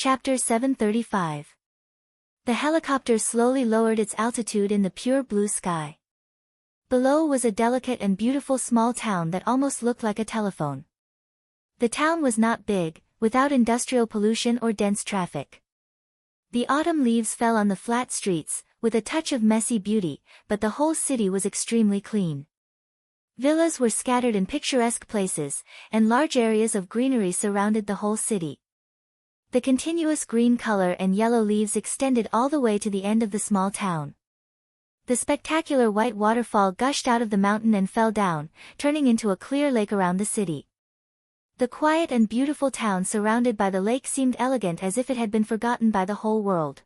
Chapter 735. The helicopter slowly lowered its altitude in the pure blue sky. Below was a delicate and beautiful small town that almost looked like a telephone. The town was not big, without industrial pollution or dense traffic. The autumn leaves fell on the flat streets, with a touch of messy beauty, but the whole city was extremely clean. Villas were scattered in picturesque places, and large areas of greenery surrounded the whole city. The continuous green color and yellow leaves extended all the way to the end of the small town. The spectacular white waterfall gushed out of the mountain and fell down, turning into a clear lake around the city. The quiet and beautiful town surrounded by the lake seemed elegant, as if it had been forgotten by the whole world.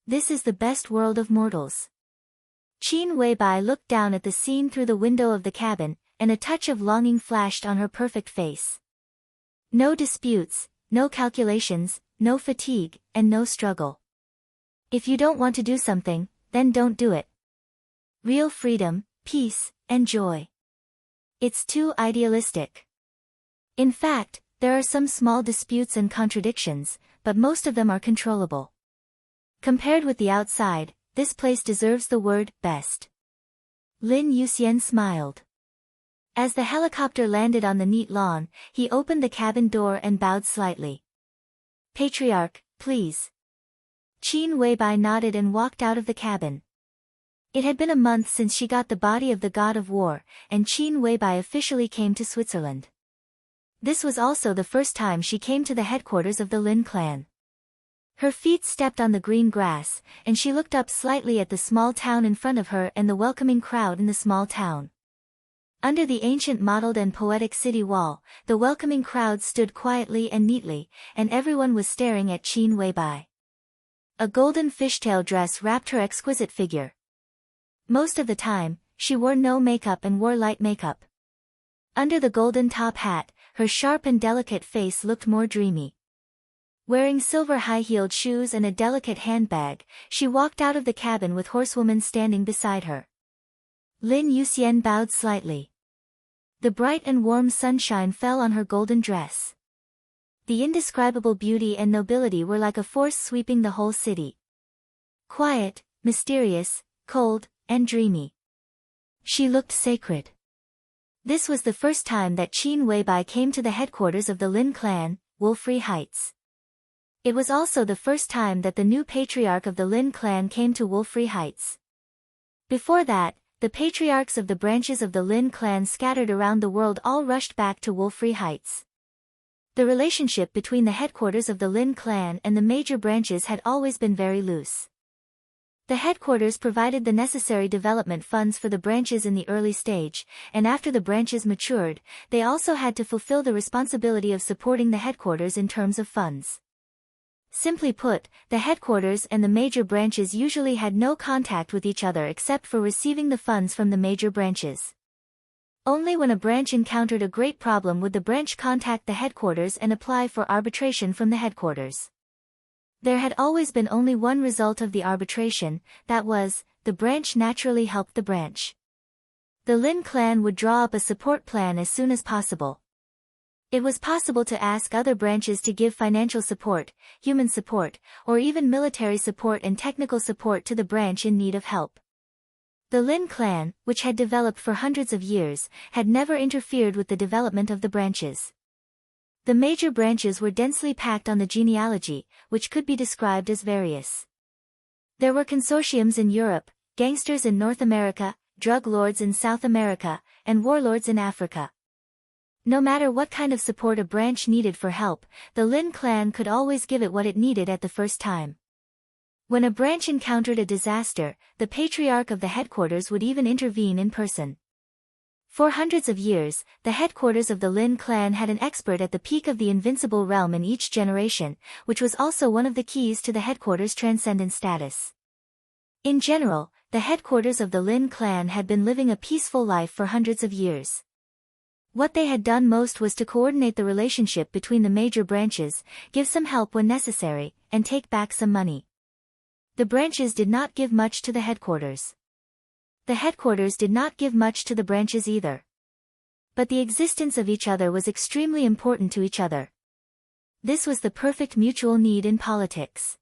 This is the best world of mortals. Qin Weibai looked down at the scene through the window of the cabin, and a touch of longing flashed on her perfect face. No disputes, no calculations, no fatigue, and no struggle. If you don't want to do something, then don't do it. Real freedom, peace, and joy. It's too idealistic. In fact, there are some small disputes and contradictions, but most of them are controllable. Compared with the outside, this place deserves the word best. Lin Yuxian smiled. As the helicopter landed on the neat lawn, he opened the cabin door and bowed slightly. Patriarch, please. Qin Weibai nodded and walked out of the cabin. It had been a month since she got the body of the god of war, and Qin Weibai officially came to Switzerland. This was also the first time she came to the headquarters of the Lin clan. Her feet stepped on the green grass, and she looked up slightly at the small town in front of her and the welcoming crowd in the small town. Under the ancient mottled and poetic city wall, the welcoming crowd stood quietly and neatly, and everyone was staring at Qin Weibai. A golden fishtail dress wrapped her exquisite figure. Most of the time, she wore no makeup and wore light makeup. Under the golden top hat, her sharp and delicate face looked more dreamy. Wearing silver high-heeled shoes and a delicate handbag, she walked out of the cabin with horsewomen standing beside her. Lin Yuxian bowed slightly. The bright and warm sunshine fell on her golden dress. The indescribable beauty and nobility were like a force sweeping the whole city. Quiet, mysterious, cold, and dreamy. She looked sacred. This was the first time that Qin Weibai came to the headquarters of the Lin clan, Wolfrey Heights. It was also the first time that the new patriarch of the Lin clan came to Wolfrey Heights. Before that, the patriarchs of the branches of the Lin clan scattered around the world all rushed back to Wolfrey Heights. The relationship between the headquarters of the Lin clan and the major branches had always been very loose. The headquarters provided the necessary development funds for the branches in the early stage, and after the branches matured, they also had to fulfill the responsibility of supporting the headquarters in terms of funds. Simply put, the headquarters and the major branches usually had no contact with each other except for receiving the funds from the major branches. Only when a branch encountered a great problem would the branch contact the headquarters and apply for arbitration from the headquarters. There had always been only one result of the arbitration, that was, the branch naturally helped the branch. The Lin clan would draw up a support plan as soon as possible. It was possible to ask other branches to give financial support, human support, or even military support and technical support to the branch in need of help. The Lin clan, which had developed for hundreds of years, had never interfered with the development of the branches. The major branches were densely packed on the genealogy, which could be described as various. There were consortiums in Europe, gangsters in North America, drug lords in South America, and warlords in Africa. No matter what kind of support a branch needed for help, the Lin clan could always give it what it needed at the first time. When a branch encountered a disaster, the patriarch of the headquarters would even intervene in person. For hundreds of years, the headquarters of the Lin clan had an expert at the peak of the invincible realm in each generation, which was also one of the keys to the headquarters' transcendent status. In general, the headquarters of the Lin clan had been living a peaceful life for hundreds of years. What they had done most was to coordinate the relationship between the major branches, give some help when necessary, and take back some money. The branches did not give much to the headquarters. The headquarters did not give much to the branches either. But the existence of each other was extremely important to each other. This was the perfect mutual need in politics.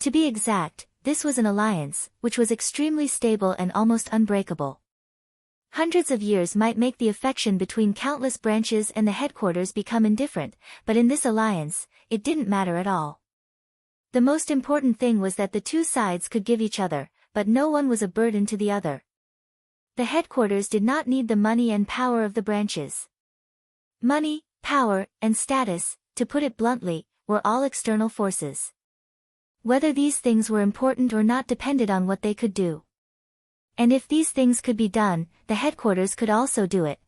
To be exact, this was an alliance, which was extremely stable and almost unbreakable. Hundreds of years might make the affection between countless branches and the headquarters become indifferent, but in this alliance, it didn't matter at all. The most important thing was that the two sides could give each other, but no one was a burden to the other. The headquarters did not need the money and power of the branches. Money, power, and status, to put it bluntly, were all external forces. Whether these things were important or not depended on what they could do. And if these things could be done, the headquarters could also do it.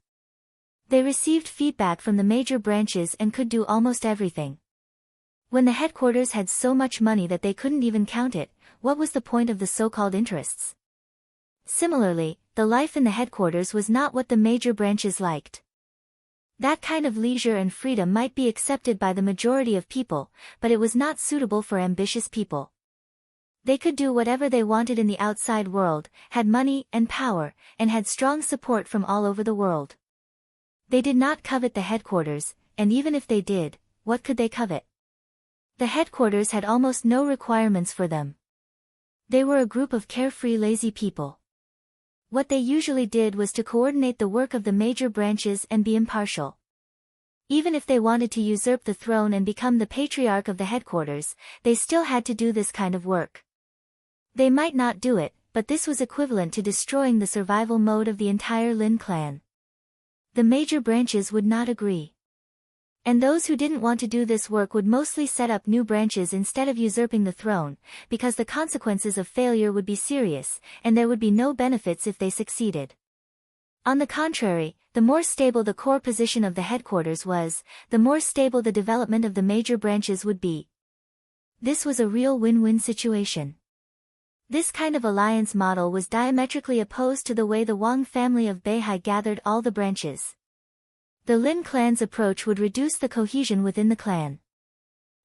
They received feedback from the major branches and could do almost everything. When the headquarters had so much money that they couldn't even count it, what was the point of the so-called interests? Similarly, the life in the headquarters was not what the major branches liked. That kind of leisure and freedom might be accepted by the majority of people, but it was not suitable for ambitious people. They could do whatever they wanted in the outside world, had money and power, and had strong support from all over the world. They did not covet the headquarters, and even if they did, what could they covet? The headquarters had almost no requirements for them. They were a group of carefree, lazy people. What they usually did was to coordinate the work of the major branches and be impartial. Even if they wanted to usurp the throne and become the patriarch of the headquarters, they still had to do this kind of work. They might not do it, but this was equivalent to destroying the survival mode of the entire Lin clan. The major branches would not agree. And those who didn't want to do this work would mostly set up new branches instead of usurping the throne, because the consequences of failure would be serious, and there would be no benefits if they succeeded. On the contrary, the more stable the core position of the headquarters was, the more stable the development of the major branches would be. This was a real win-win situation. This kind of alliance model was diametrically opposed to the way the Wang family of Beihai gathered all the branches. The Lin clan's approach would reduce the cohesion within the clan.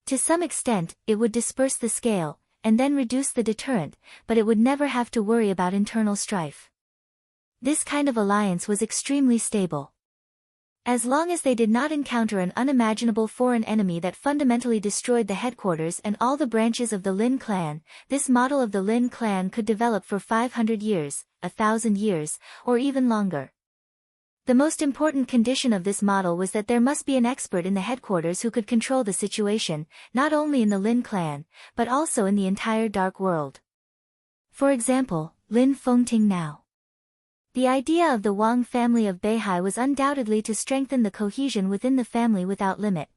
To some extent, it would disperse the scale, and then reduce the deterrent, but it would never have to worry about internal strife. This kind of alliance was extremely stable. As long as they did not encounter an unimaginable foreign enemy that fundamentally destroyed the headquarters and all the branches of the Lin clan, this model of the Lin clan could develop for 500 years, 1,000 years, or even longer. The most important condition of this model was that there must be an expert in the headquarters who could control the situation, not only in the Lin clan, but also in the entire dark world. For example, Lin Fengting now. The idea of the Wang family of Beihai was undoubtedly to strengthen the cohesion within the family without limit.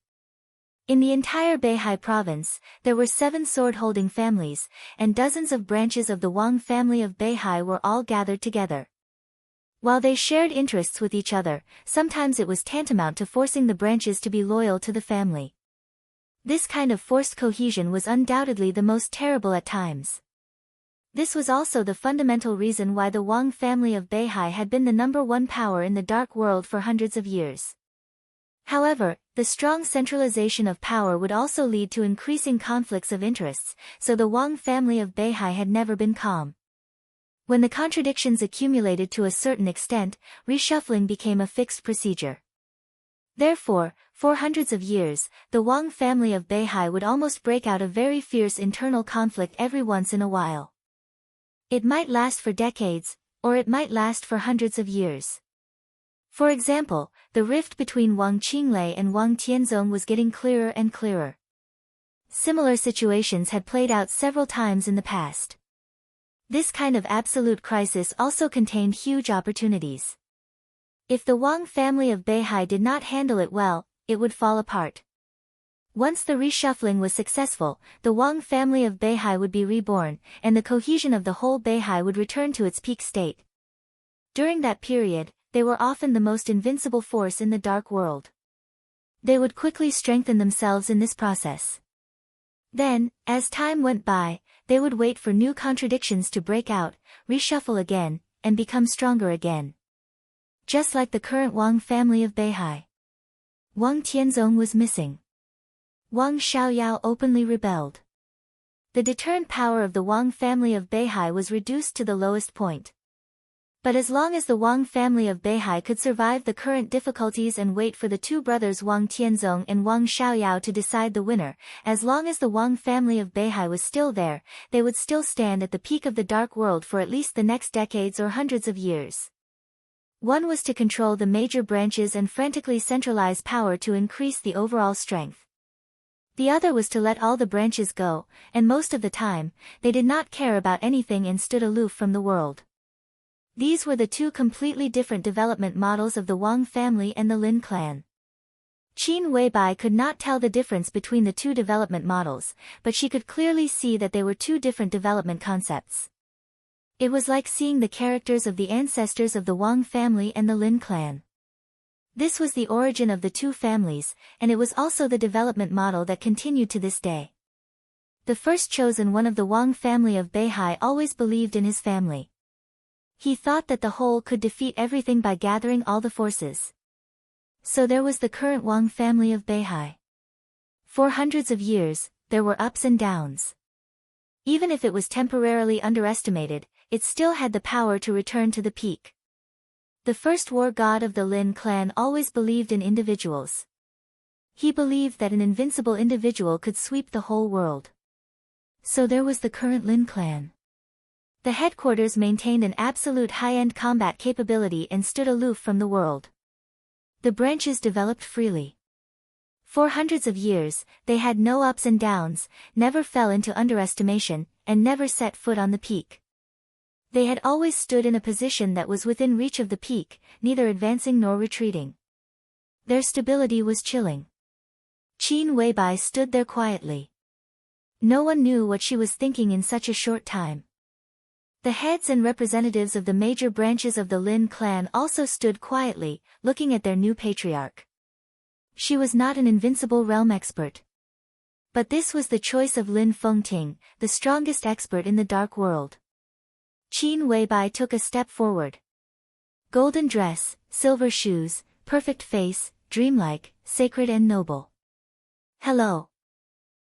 In the entire Beihai province, there were 7 sword-holding families, and dozens of branches of the Wang family of Beihai were all gathered together. While they shared interests with each other, sometimes it was tantamount to forcing the branches to be loyal to the family. This kind of forced cohesion was undoubtedly the most terrible at times. This was also the fundamental reason why the Wang family of Beihai had been the #1 power in the dark world for hundreds of years. However, the strong centralization of power would also lead to increasing conflicts of interests, so the Wang family of Beihai had never been calm. When the contradictions accumulated to a certain extent, reshuffling became a fixed procedure. Therefore, for hundreds of years, the Wang family of Beihai would almost break out a very fierce internal conflict every once in a while. It might last for decades, or it might last for hundreds of years. For example, the rift between Wang Qinglei and Wang Tianzong was getting clearer and clearer. Similar situations had played out several times in the past. This kind of absolute crisis also contained huge opportunities. If the Wang family of Beihai did not handle it well, it would fall apart. Once the reshuffling was successful, the Wang family of Beihai would be reborn, and the cohesion of the whole Beihai would return to its peak state. During that period, they were often the most invincible force in the dark world. They would quickly strengthen themselves in this process. Then, as time went by, they would wait for new contradictions to break out, reshuffle again, and become stronger again. Just like the current Wang family of Beihai. Wang Tianzong was missing. Wang Xiaoyao openly rebelled. The deterrent power of the Wang family of Beihai was reduced to the lowest point. But as long as the Wang family of Beihai could survive the current difficulties and wait for the two brothers Wang Tianzong and Wang Xiaoyao to decide the winner, as long as the Wang family of Beihai was still there, they would still stand at the peak of the dark world for at least the next decades or hundreds of years. One was to control the major branches and frantically centralize power to increase the overall strength. The other was to let all the branches go, and most of the time, they did not care about anything and stood aloof from the world. These were the two completely different development models of the Wang family and the Lin clan. Qin Weibai could not tell the difference between the two development models, but she could clearly see that they were two different development concepts. It was like seeing the characters of the ancestors of the Wang family and the Lin clan. This was the origin of the two families, and it was also the development model that continued to this day. The first chosen one of the Wang family of Beihai always believed in his family. He thought that the whole could defeat everything by gathering all the forces. So there was the current Wang family of Beihai. For hundreds of years, there were ups and downs. Even if it was temporarily underestimated, it still had the power to return to the peak. The first war god of the Lin clan always believed in individuals. He believed that an invincible individual could sweep the whole world. So there was the current Lin clan. The headquarters maintained an absolute high-end combat capability and stood aloof from the world. The branches developed freely. For hundreds of years, they had no ups and downs, never fell into underestimation, and never set foot on the peak. They had always stood in a position that was within reach of the peak, neither advancing nor retreating. Their stability was chilling. Qin Weibai stood there quietly. No one knew what she was thinking in such a short time. The heads and representatives of the major branches of the Lin clan also stood quietly, looking at their new patriarch. She was not an invincible realm expert. But this was the choice of Lin Fengting, the strongest expert in the dark world. Qin Weibai took a step forward. Golden dress, silver shoes, perfect face, dreamlike, sacred and noble. Hello.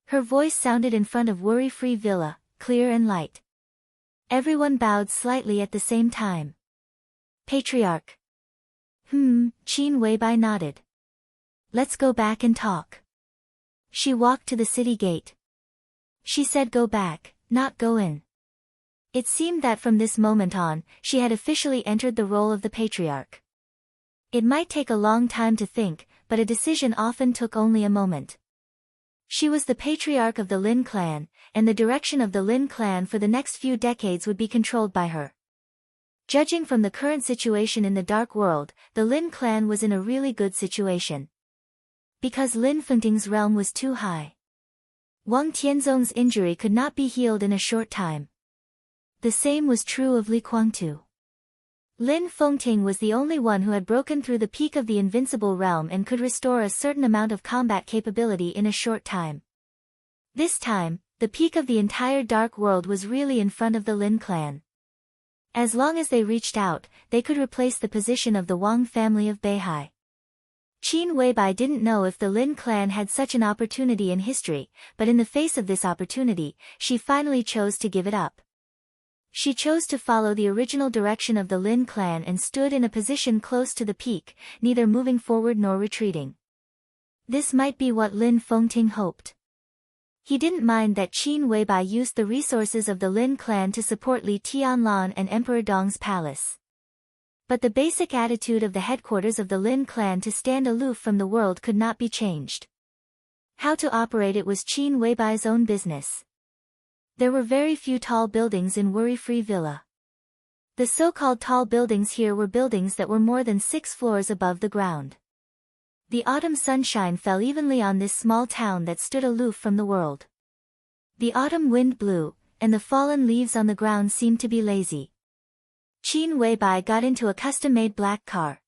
Her voice sounded in front of worry-free villa, clear and light. Everyone bowed slightly at the same time. Patriarch. Qin Weibai nodded. Let's go back and talk. She walked to the city gate. She said go back, not go in. It seemed that from this moment on, she had officially entered the role of the patriarch. It might take a long time to think, but a decision often took only a moment. She was the patriarch of the Lin clan, and the direction of the Lin clan for the next few decades would be controlled by her. Judging from the current situation in the dark world, the Lin clan was in a really good situation. Because Lin Fengting's realm was too high. Wang Tianzong's injury could not be healed in a short time. The same was true of Li Guangtu. Lin Fengting was the only one who had broken through the peak of the invincible realm and could restore a certain amount of combat capability in a short time. This time, the peak of the entire dark world was really in front of the Lin clan. As long as they reached out, they could replace the position of the Wang family of Beihai. Qin Weibai didn't know if the Lin clan had such an opportunity in history, but in the face of this opportunity, she finally chose to give it up. She chose to follow the original direction of the Lin clan and stood in a position close to the peak, neither moving forward nor retreating. This might be what Lin Fengting hoped. He didn't mind that Qin Weibai used the resources of the Lin clan to support Li Tianlan and Emperor Dong's palace. But the basic attitude of the headquarters of the Lin clan to stand aloof from the world could not be changed. How to operate it was Qin Weibai's own business. There were very few tall buildings in Worry-Free Villa. The so-called tall buildings here were buildings that were more than 6 floors above the ground. The autumn sunshine fell evenly on this small town that stood aloof from the world. The autumn wind blew, and the fallen leaves on the ground seemed to be lazy. Qin Weibai got into a custom-made black car.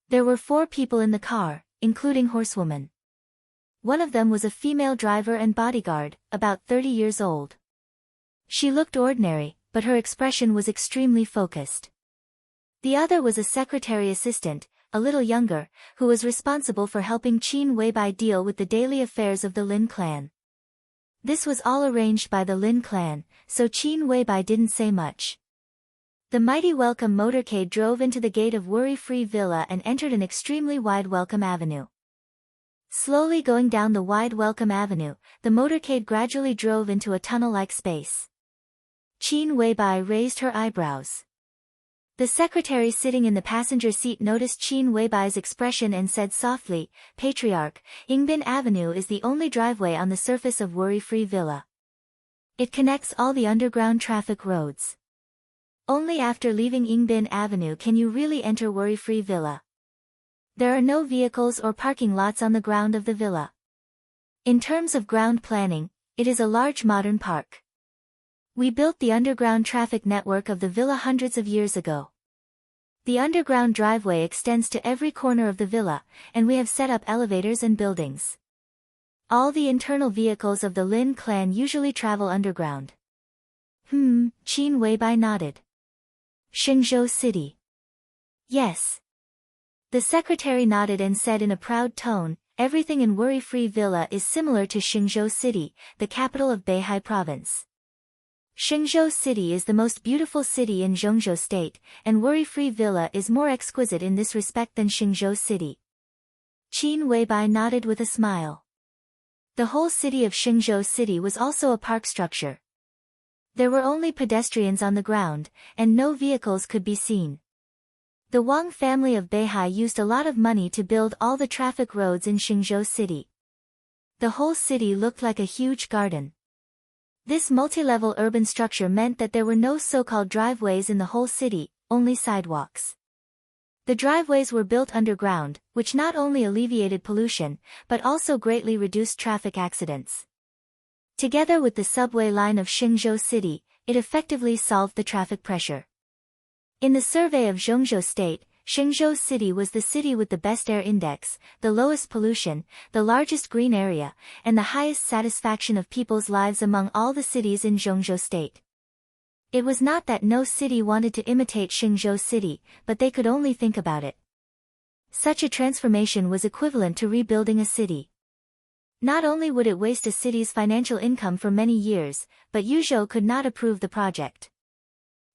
There were 4 people in the car, including horsewomen. One of them was a female driver and bodyguard, about 30 years old. She looked ordinary, but her expression was extremely focused. The other was a secretary assistant, a little younger, who was responsible for helping Qin Weibai deal with the daily affairs of the Lin clan. This was all arranged by the Lin clan, so Qin Weibai didn't say much. The mighty welcome motorcade drove into the gate of worry-free villa and entered an extremely wide welcome avenue. Slowly going down the wide welcome avenue, the motorcade gradually drove into a tunnel-like space. Qin Weibai raised her eyebrows. The secretary sitting in the passenger seat noticed Qin Weibai's expression and said softly, "Patriarch, Yingbin Avenue is the only driveway on the surface of worry-free villa. It connects all the underground traffic roads. Only after leaving Yingbin Avenue can you really enter worry-free villa. There are no vehicles or parking lots on the ground of the villa. In terms of ground planning, it is a large modern park. We built the underground traffic network of the villa hundreds of years ago. The underground driveway extends to every corner of the villa, and we have set up elevators and buildings. All the internal vehicles of the Lin clan usually travel underground." Qin Weibai nodded. "Shenzhou City." "Yes." The secretary nodded and said in a proud tone, "Everything in worry-free villa is similar to Shenzhou City, the capital of Beihai province. Shenzhou City is the most beautiful city in Zhengzhou State, and worry-free villa is more exquisite in this respect than Shenzhou City." Qin Weibai nodded with a smile. The whole city of Shenzhou City was also a park structure. There were only pedestrians on the ground, and no vehicles could be seen. The Wang family of Beihai used a lot of money to build all the traffic roads in Shenzhou City. The whole city looked like a huge garden. This multi-level urban structure meant that there were no so-called driveways in the whole city, only sidewalks. The driveways were built underground, which not only alleviated pollution, but also greatly reduced traffic accidents. Together with the subway line of Shenzhou City, it effectively solved the traffic pressure. In the survey of Zhengzhou State, Shenzhou City was the city with the best air index, the lowest pollution, the largest green area, and the highest satisfaction of people's lives among all the cities in Zhengzhou State. It was not that no city wanted to imitate Shenzhou City, but they could only think about it. Such a transformation was equivalent to rebuilding a city. Not only would it waste a city's financial income for many years, but Yuzhou could not approve the project.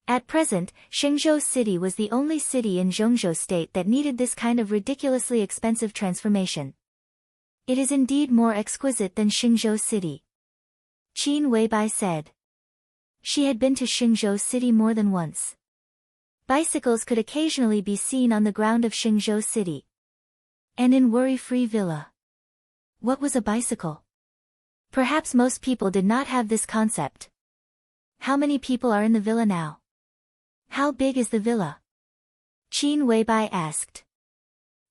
At present, Shenzhou City was the only city in Zhengzhou State that needed this kind of ridiculously expensive transformation. It is indeed more exquisite than Shenzhou City, Qin Weibai said. She had been to Shenzhou City more than once. Bicycles could occasionally be seen on the ground of Shenzhou City. And in worry-free villa. What was a bicycle? Perhaps most people did not have this concept. How many people are in the villa now? How big is the villa? Qin Weibai asked.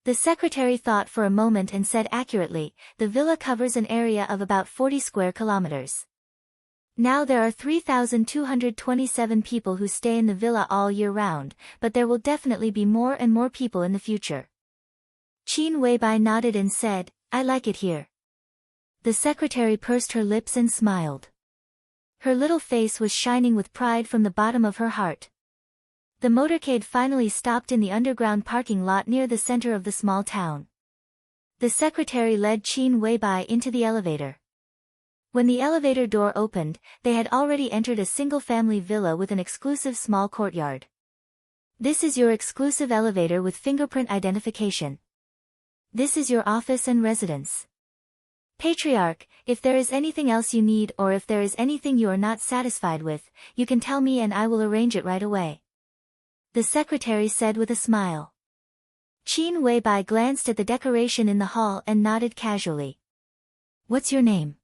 The secretary thought for a moment and said accurately, the villa covers an area of about 40 square kilometers. Now there are 3,227 people who stay in the villa all year round, but there will definitely be more and more people in the future. Qin Weibai nodded and said, "I like it here." The secretary pursed her lips and smiled. Her little face was shining with pride from the bottom of her heart. The motorcade finally stopped in the underground parking lot near the center of the small town. The secretary led Qin Weibai into the elevator. When the elevator door opened, they had already entered a single-family villa with an exclusive small courtyard. This is your exclusive elevator with fingerprint identification. This is your office and residence. Patriarch, if there is anything else you need or if there is anything you are not satisfied with, you can tell me and I will arrange it right away. The secretary said with a smile. Qin Weibai glanced at the decoration in the hall and nodded casually. What's your name?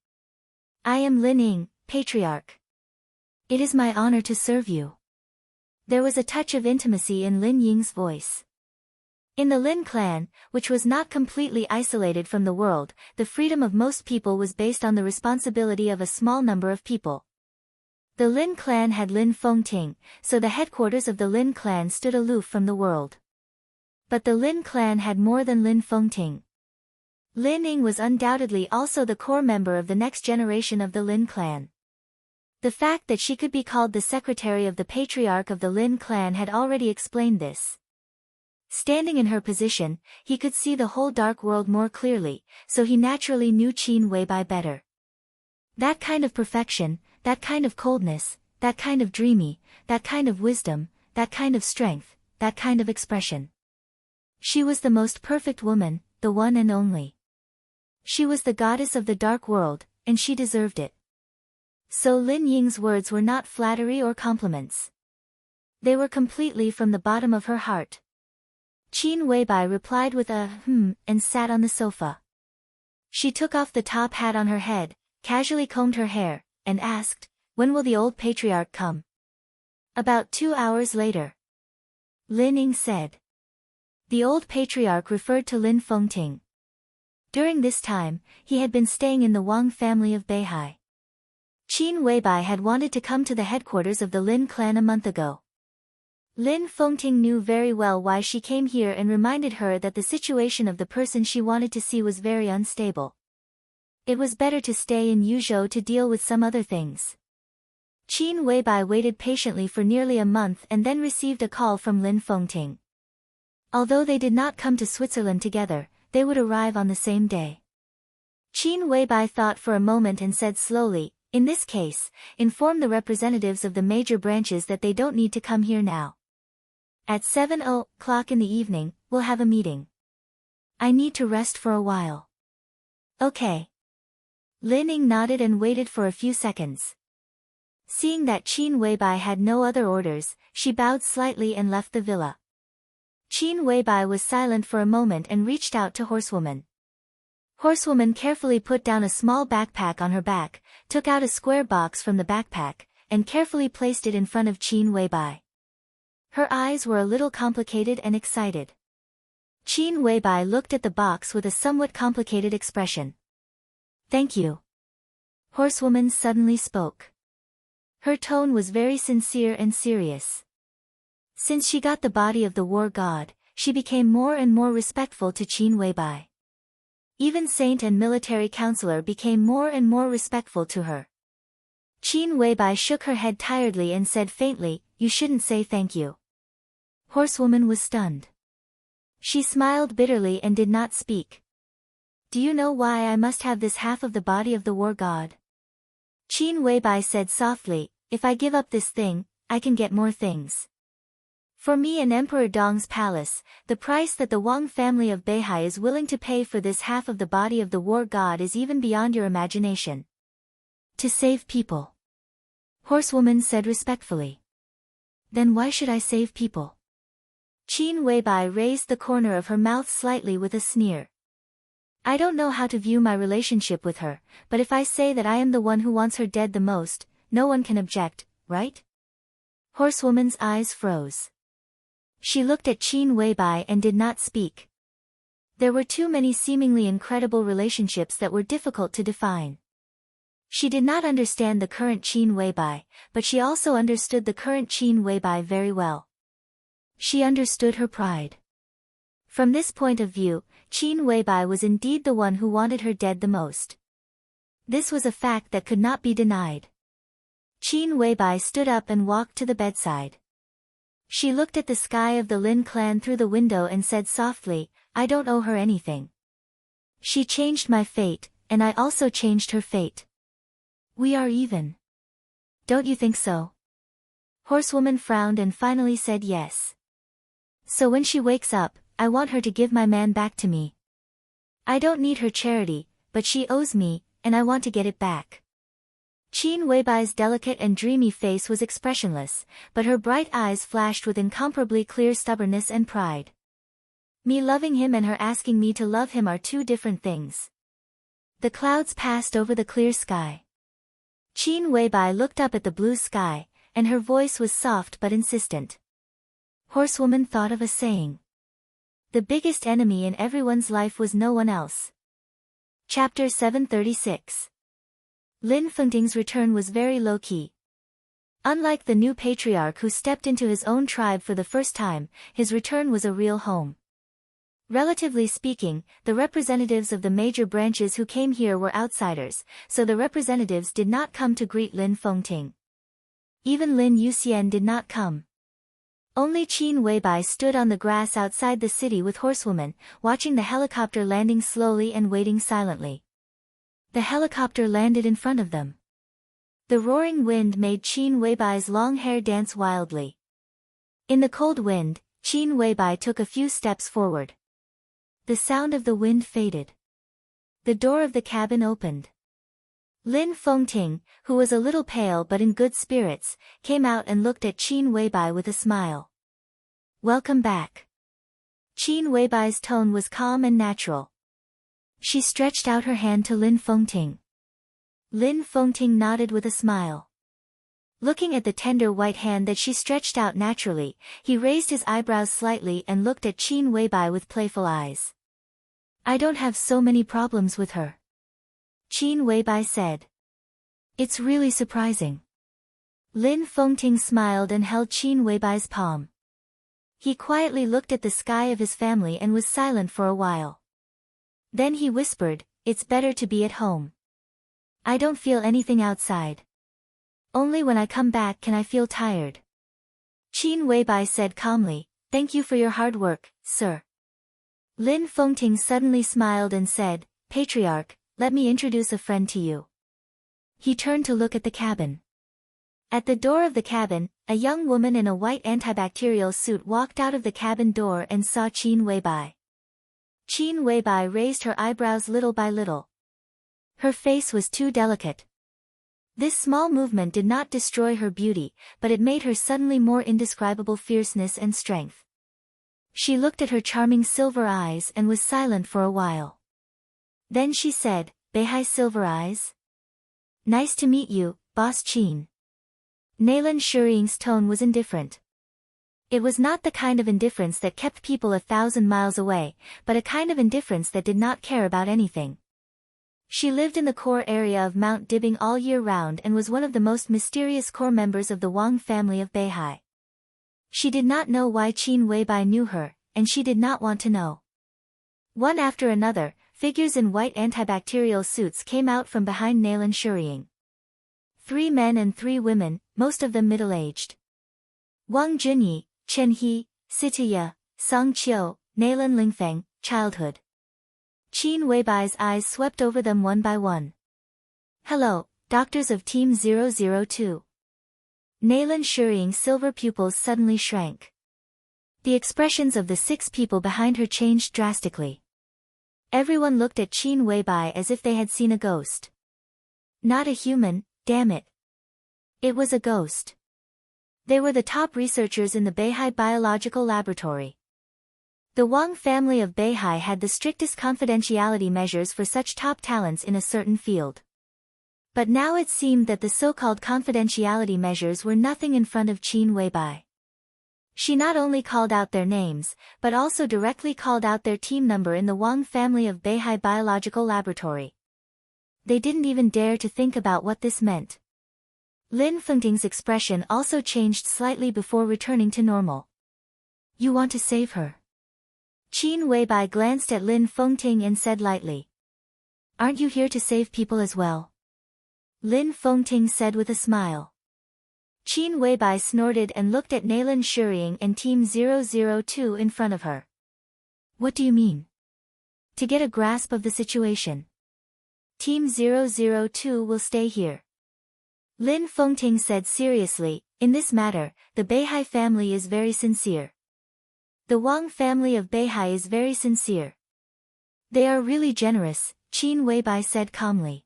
I am Lin Ying, Patriarch. It is my honor to serve you. There was a touch of intimacy in Lin Ying's voice. In the Lin clan, which was not completely isolated from the world, the freedom of most people was based on the responsibility of a small number of people. The Lin clan had Lin Fengting, so the headquarters of the Lin clan stood aloof from the world. But the Lin clan had more than Lin Fengting. Lin Ying was undoubtedly also the core member of the next generation of the Lin clan. The fact that she could be called the secretary of the patriarch of the Lin clan had already explained this. Standing in her position, he could see the whole dark world more clearly, so he naturally knew Qin Weibai better. That kind of perfection, that kind of coldness, that kind of dreamy, that kind of wisdom, that kind of strength, that kind of expression. She was the most perfect woman, the one and only. She was the goddess of the dark world, and she deserved it. So Lin Ying's words were not flattery or compliments. They were completely from the bottom of her heart. Qin Weibai replied with a and sat on the sofa. She took off the top hat on her head, casually combed her hair, and asked, "When will the old patriarch come?" "About 2 hours later." Lin Ying said. The old patriarch referred to Lin Fengting. During this time, he had been staying in the Wang family of Beihai. Qin Weibai had wanted to come to the headquarters of the Lin clan a month ago. Lin Fengting knew very well why she came here and reminded her that the situation of the person she wanted to see was very unstable. It was better to stay in Yuzhou to deal with some other things. Qin Weibai waited patiently for nearly a month and then received a call from Lin Fengting. Although they did not come to Switzerland together, they would arrive on the same day. Qin Weibai thought for a moment and said slowly, "In this case, inform the representatives of the major branches that they don't need to come here now. At 7 o'clock in the evening, we'll have a meeting. I need to rest for a while." "Okay." Lin Ying nodded and waited for a few seconds. Seeing that Qin Weibai had no other orders, she bowed slightly and left the villa. Qin Weibai was silent for a moment and reached out to Horsewoman. Horsewoman carefully put down a small backpack on her back, took out a square box from the backpack, and carefully placed it in front of Qin Weibai. Her eyes were a little complicated and excited. Qin Weibai looked at the box with a somewhat complicated expression. "Thank you." Horsewoman suddenly spoke. Her tone was very sincere and serious. Since she got the body of the war god, she became more and more respectful to Qin Weibai. Even saint and military counselor became more and more respectful to her. Qin Weibai shook her head tiredly and said faintly, "You shouldn't say thank you." Horsewoman was stunned. She smiled bitterly and did not speak. "Do you know why I must have this half of the body of the war god?" Qin Weibai said softly, "If I give up this thing, I can get more things. For me and Emperor Dong's palace, the price that the Wang family of Beihai is willing to pay for this half of the body of the war god is even beyond your imagination. To save people." Horsewoman said respectfully. "Then why should I save people?" Qin Weibai raised the corner of her mouth slightly with a sneer. "I don't know how to view my relationship with her, but if I say that I am the one who wants her dead the most, no one can object, right?" Horsewoman's eyes froze. She looked at Qin Weibai and did not speak. There were too many seemingly incredible relationships that were difficult to define. She did not understand the current Qin Weibai, but she also understood the current Qin Weibai very well. She understood her pride. From this point of view, Qin Weibai was indeed the one who wanted her dead the most. This was a fact that could not be denied. Qin Weibai stood up and walked to the bedside. She looked at the sky of the Lin clan through the window and said softly, "I don't owe her anything. She changed my fate, and I also changed her fate. We are even. Don't you think so?" Horsewoman frowned and finally said yes. "So when she wakes up, I want her to give my man back to me. I don't need her charity, but she owes me, and I want to get it back." Qin Weibai's delicate and dreamy face was expressionless, but her bright eyes flashed with incomparably clear stubbornness and pride. Me loving him and her asking me to love him are two different things. The clouds passed over the clear sky. Qin Weibai looked up at the blue sky, and her voice was soft but insistent. Horsewoman thought of a saying. The biggest enemy in everyone's life was no one else. Chapter 736. Lin Fengting's return was very low-key. Unlike the new patriarch who stepped into his own tribe for the first time, his return was a real home. Relatively speaking, the representatives of the major branches who came here were outsiders, so the representatives did not come to greet Lin Fengting. Even Lin Yuxian did not come. Only Qin Weibai stood on the grass outside the city with Horsewoman, watching the helicopter landing slowly and waiting silently. The helicopter landed in front of them. The roaring wind made Qin Weibai's long hair dance wildly. In the cold wind, Qin Weibai took a few steps forward. The sound of the wind faded. The door of the cabin opened. Lin Fengting, who was a little pale but in good spirits, came out and looked at Qin Weibai with a smile. "Welcome back." Qin Weibai's tone was calm and natural. She stretched out her hand to Lin Fengting. Lin Fengting nodded with a smile. Looking at the tender white hand that she stretched out naturally, he raised his eyebrows slightly and looked at Qin Weibai with playful eyes. "I don't have so many problems with her," Qin Weibai said. "It's really surprising." Lin Fengting smiled and held Qin Weibai's palm. He quietly looked at the sky of his family and was silent for a while. Then he whispered, "It's better to be at home. I don't feel anything outside. Only when I come back can I feel tired." Qin Weibai said calmly, "Thank you for your hard work, sir." Lin Fengting suddenly smiled and said, "Patriarch, let me introduce a friend to you." He turned to look at the cabin. At the door of the cabin, a young woman in a white antibacterial suit walked out of the cabin door and saw Qin Weibai. Qin Weibai raised her eyebrows little by little. Her face was too delicate. This small movement did not destroy her beauty, but it made her suddenly more indescribable fierceness and strength. She looked at her charming silver eyes and was silent for a while. Then she said, "Beihai Silver Eyes? Nice to meet you, Boss Qin." Naylan Shuriying's tone was indifferent. It was not the kind of indifference that kept people 1,000 miles away, but a kind of indifference that did not care about anything. She lived in the core area of Mount Dibing all year round and was one of the most mysterious core members of the Wang family of Beihai. She did not know why Qin Weibai knew her, and she did not want to know. One after another, figures in white antibacterial suits came out from behind Naylan Shuriying. 3 men and 3 women, most of them middle-aged. Wang Junyi, Chen He, Sitiya, Song Qiu, Naylan Lingfeng, childhood. Qin Weibai's eyes swept over them one by one. "Hello, doctors of Team 002. Naylan Shuriying's silver pupils suddenly shrank. The expressions of the 6 people behind her changed drastically. Everyone looked at Qin Weibai as if they had seen a ghost. Not a human, damn it. It was a ghost. They were the top researchers in the Beihai Biological Laboratory. The Wang family of Beihai had the strictest confidentiality measures for such top talents in a certain field. But now it seemed that the so-called confidentiality measures were nothing in front of Qin Weibai. She not only called out their names, but also directly called out their team number in the Wang family of Beihai Biological Laboratory. They didn't even dare to think about what this meant. Lin Fengting's expression also changed slightly before returning to normal. "You want to save her?" Qin Weibai glanced at Lin Fengting and said lightly. "Aren't you here to save people as well?" Lin Fengting said with a smile. Qin Weibai snorted and looked at Naylan Shuriying and Team 002 in front of her. "What do you mean?" "To get a grasp of the situation. Team 002 will stay here." Lin Fengting said seriously, "In this matter, the Beihai family is very sincere. The Wang family of Beihai is very sincere. They are really generous," Qin Weibai said calmly.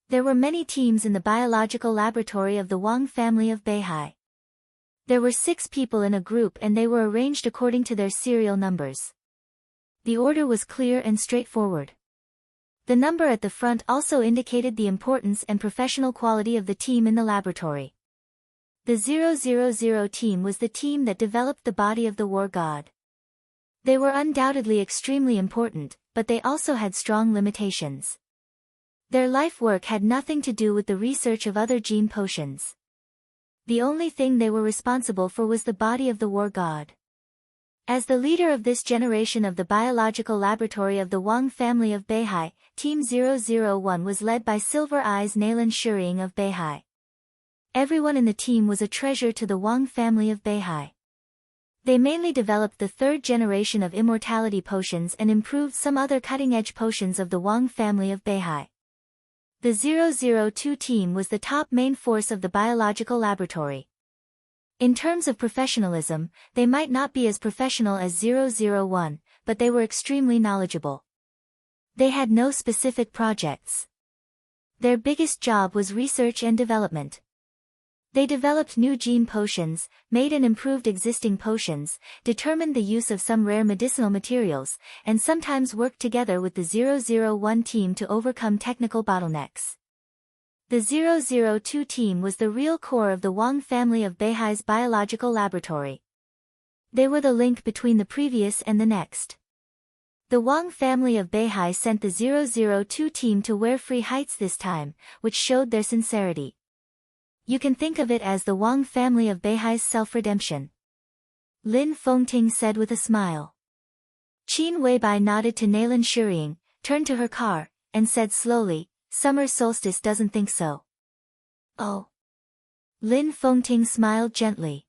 There were many teams in the biological laboratory of the Wang family of Beihai. There were 6 people in a group and they were arranged according to their serial numbers. The order was clear and straightforward. The number at the front also indicated the importance and professional quality of the team in the laboratory. The 000 team was the team that developed the body of the war god. They were undoubtedly extremely important, but they also had strong limitations. Their life work had nothing to do with the research of other gene potions. The only thing they were responsible for was the body of the war god. As the leader of this generation of the biological laboratory of the Wang family of Beihai, Team 001 was led by Silver Eyes Naylan Shuriying of Beihai. Everyone in the team was a treasure to the Wang family of Beihai. They mainly developed the 3rd generation of immortality potions and improved some other cutting-edge potions of the Wang family of Beihai. The 002 team was the top main force of the biological laboratory. In terms of professionalism, they might not be as professional as 001, but they were extremely knowledgeable. They had no specific projects. Their biggest job was research and development. They developed new gene potions, made and improved existing potions, determined the use of some rare medicinal materials, and sometimes worked together with the 001 team to overcome technical bottlenecks. The 002 team was the real core of the Wang family of Beihai's biological laboratory. They were the link between the previous and the next. The Wang family of Beihai sent the 002 team to Warefree Heights this time, which showed their sincerity. You can think of it as the Wang family of Beihai's self-redemption. Lin Fengting said with a smile. Qin Weibai nodded to Nalan Shuriying, turned to her car, and said slowly, "Summer solstice doesn't think so." Oh. Lin Fengting smiled gently.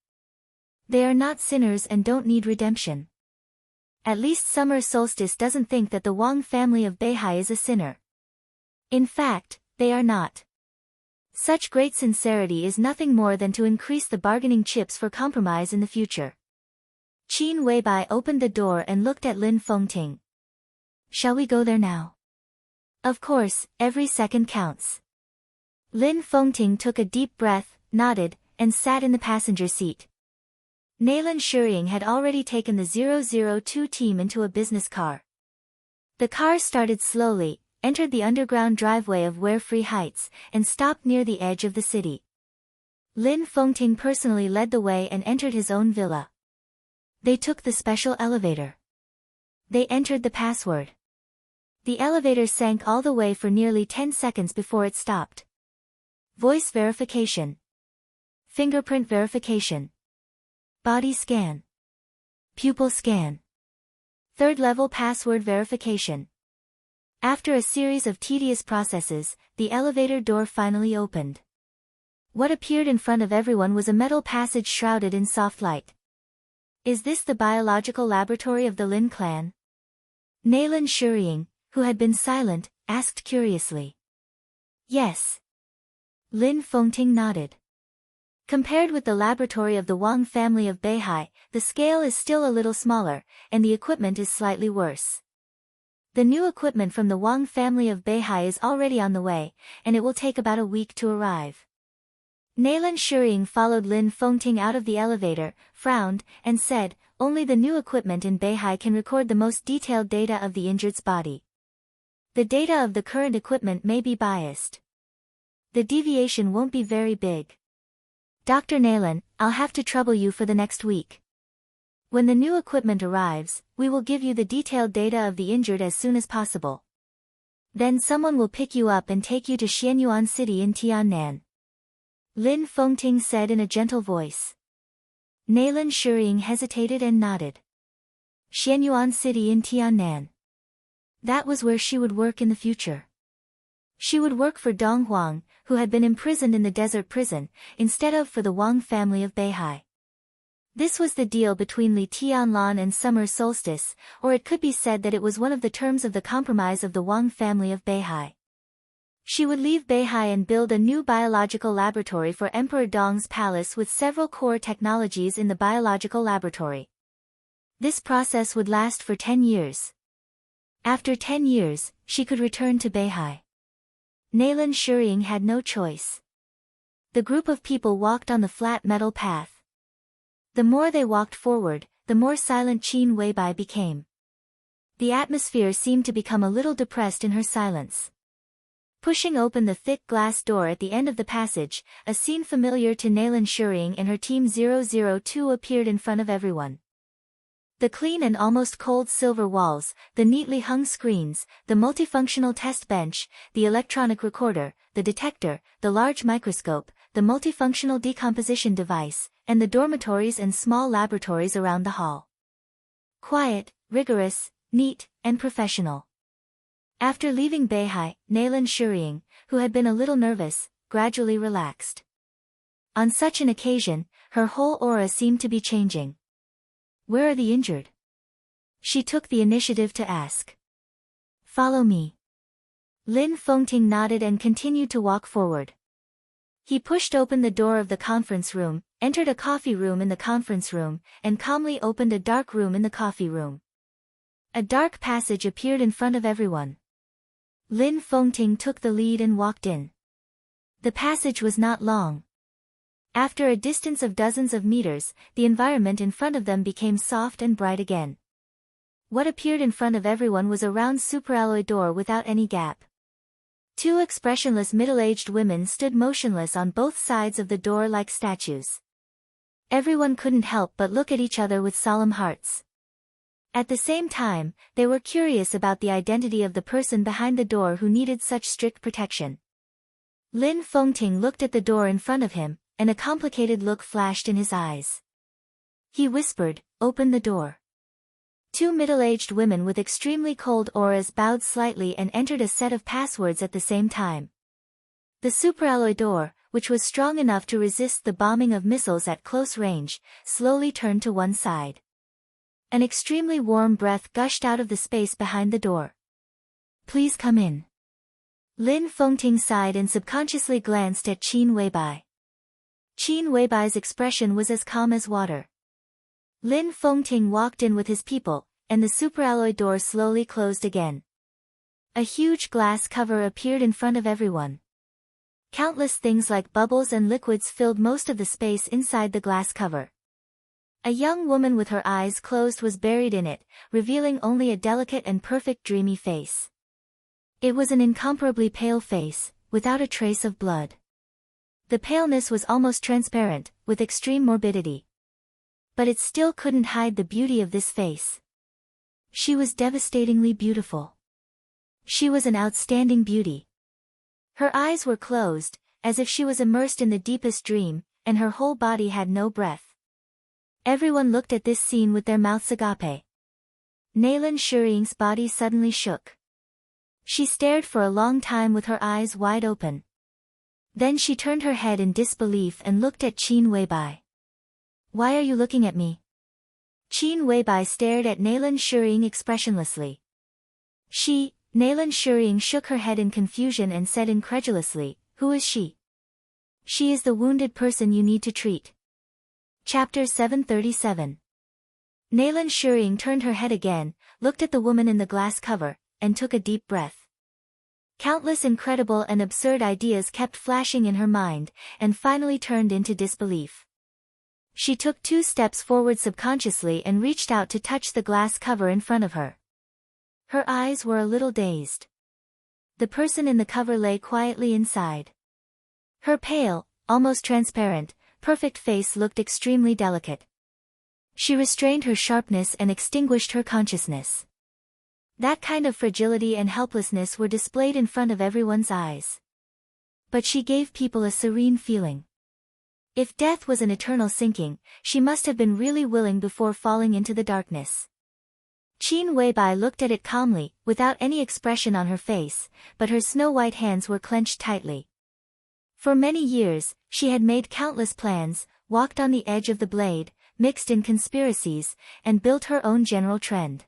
They are not sinners and don't need redemption. At least Summer Solstice doesn't think that the Wang family of Beihai is a sinner. In fact, they are not. Such great sincerity is nothing more than to increase the bargaining chips for compromise in the future. Qin Weibai opened the door and looked at Lin Fengting. Shall we go there now? Of course, every second counts. Lin Fengting took a deep breath, nodded, and sat in the passenger seat. Nalan Shuriying had already taken the 002 team into a business car. The car started slowly, entered the underground driveway of Warefree Heights, and stopped near the edge of the city. Lin Fengting personally led the way and entered his own villa. They took the special elevator. They entered the password. The elevator sank all the way for nearly 10 seconds before it stopped. Voice verification. Fingerprint verification. Body scan. Pupil scan. Third-level password verification. After a series of tedious processes, the elevator door finally opened. What appeared in front of everyone was a metal passage shrouded in soft light. Is this the biological laboratory of the Lin clan? Nalan Shuriying, who had been silent, asked curiously. Yes. Lin Fengting nodded. Compared with the laboratory of the Wang family of Beihai, the scale is still a little smaller, and the equipment is slightly worse. The new equipment from the Wang family of Beihai is already on the way, and it will take about a week to arrive. Nalan Shuriying followed Lin Fengting out of the elevator, frowned, and said, only the new equipment in Beihai can record the most detailed data of the injured's body. The data of the current equipment may be biased. The deviation won't be very big. Dr. Nalan, I'll have to trouble you for the next week. When the new equipment arrives, we will give you the detailed data of the injured as soon as possible. Then someone will pick you up and take you to Xianyuan City in Tiannan. Lin Fengting said in a gentle voice. Nalan Shuriying hesitated and nodded. Xianyuan City in Tiannan. That was where she would work in the future. She would work for Dong Huang, who had been imprisoned in the desert prison, instead of for the Wang family of Beihai. This was the deal between Li Tianlan and Summer Solstice, or it could be said that it was one of the terms of the compromise of the Wang family of Beihai. She would leave Beihai and build a new biological laboratory for Emperor Dong's palace with several core technologies in the biological laboratory. This process would last for 10 years. After 10 years, she could return to Beihai. Nalan Shuriying had no choice. The group of people walked on the flat metal path. The more they walked forward, the more silent Qin Weibai became. The atmosphere seemed to become a little depressed in her silence. Pushing open the thick glass door at the end of the passage, a scene familiar to Nalan Shuriying and her Team 002 appeared in front of everyone. The clean and almost cold silver walls, the neatly hung screens, the multifunctional test bench, the electronic recorder, the detector, the large microscope, the multifunctional decomposition device, and the dormitories and small laboratories around the hall. Quiet, rigorous, neat, and professional. After leaving Beihai, Nalan Shuriying, who had been a little nervous, gradually relaxed. On such an occasion, her whole aura seemed to be changing. Where are the injured? She took the initiative to ask. Follow me. Lin Fengting nodded and continued to walk forward. He pushed open the door of the conference room, entered a coffee room in the conference room, and calmly opened a dark room in the coffee room. A dark passage appeared in front of everyone. Lin Fengting took the lead and walked in. The passage was not long. After a distance of dozens of meters, the environment in front of them became soft and bright again. What appeared in front of everyone was a round superalloy door without any gap. Two expressionless middle-aged women stood motionless on both sides of the door like statues. Everyone couldn't help but look at each other with solemn hearts. At the same time, they were curious about the identity of the person behind the door who needed such strict protection. Lin Fengting looked at the door in front of him, and a complicated look flashed in his eyes. He whispered, "Open the door." Two middle-aged women with extremely cold auras bowed slightly and entered a set of passwords at the same time. The superalloy door, which was strong enough to resist the bombing of missiles at close range, slowly turned to one side. An extremely warm breath gushed out of the space behind the door. "Please come in." Lin Fengting sighed and subconsciously glanced at Qin Weibai. Qin Weibai's expression was as calm as water. Lin Fengting walked in with his people, and the superalloy door slowly closed again. A huge glass cover appeared in front of everyone. Countless things like bubbles and liquids filled most of the space inside the glass cover. A young woman with her eyes closed was buried in it, revealing only a delicate and perfect dreamy face. It was an incomparably pale face, without a trace of blood. The paleness was almost transparent, with extreme morbidity. But it still couldn't hide the beauty of this face. She was devastatingly beautiful. She was an outstanding beauty. Her eyes were closed, as if she was immersed in the deepest dream, and her whole body had no breath. Everyone looked at this scene with their mouths agape. Naylan Shuriying's body suddenly shook. She stared for a long time with her eyes wide open. Then she turned her head in disbelief and looked at Qin Weibai. "Why are you looking at me?" Qin Weibai stared at Naylan Shuriying expressionlessly. Naylan Shuriying shook her head in confusion and said incredulously, "Who is she?" "She is the wounded person you need to treat." Chapter 737. Naylan Shuriying turned her head again, looked at the woman in the glass cover, and took a deep breath. Countless incredible and absurd ideas kept flashing in her mind, and finally turned into disbelief. She took 2 steps forward subconsciously and reached out to touch the glass cover in front of her. Her eyes were a little dazed. The person in the cover lay quietly inside. Her pale, almost transparent, perfect face looked extremely delicate. She restrained her sharpness and extinguished her consciousness. That kind of fragility and helplessness were displayed in front of everyone's eyes. But she gave people a serene feeling. If death was an eternal sinking, she must have been really willing before falling into the darkness. Qin Weibai looked at it calmly, without any expression on her face, but her snow-white hands were clenched tightly. For many years, she had made countless plans, walked on the edge of the blade, mixed in conspiracies, and built her own general trend.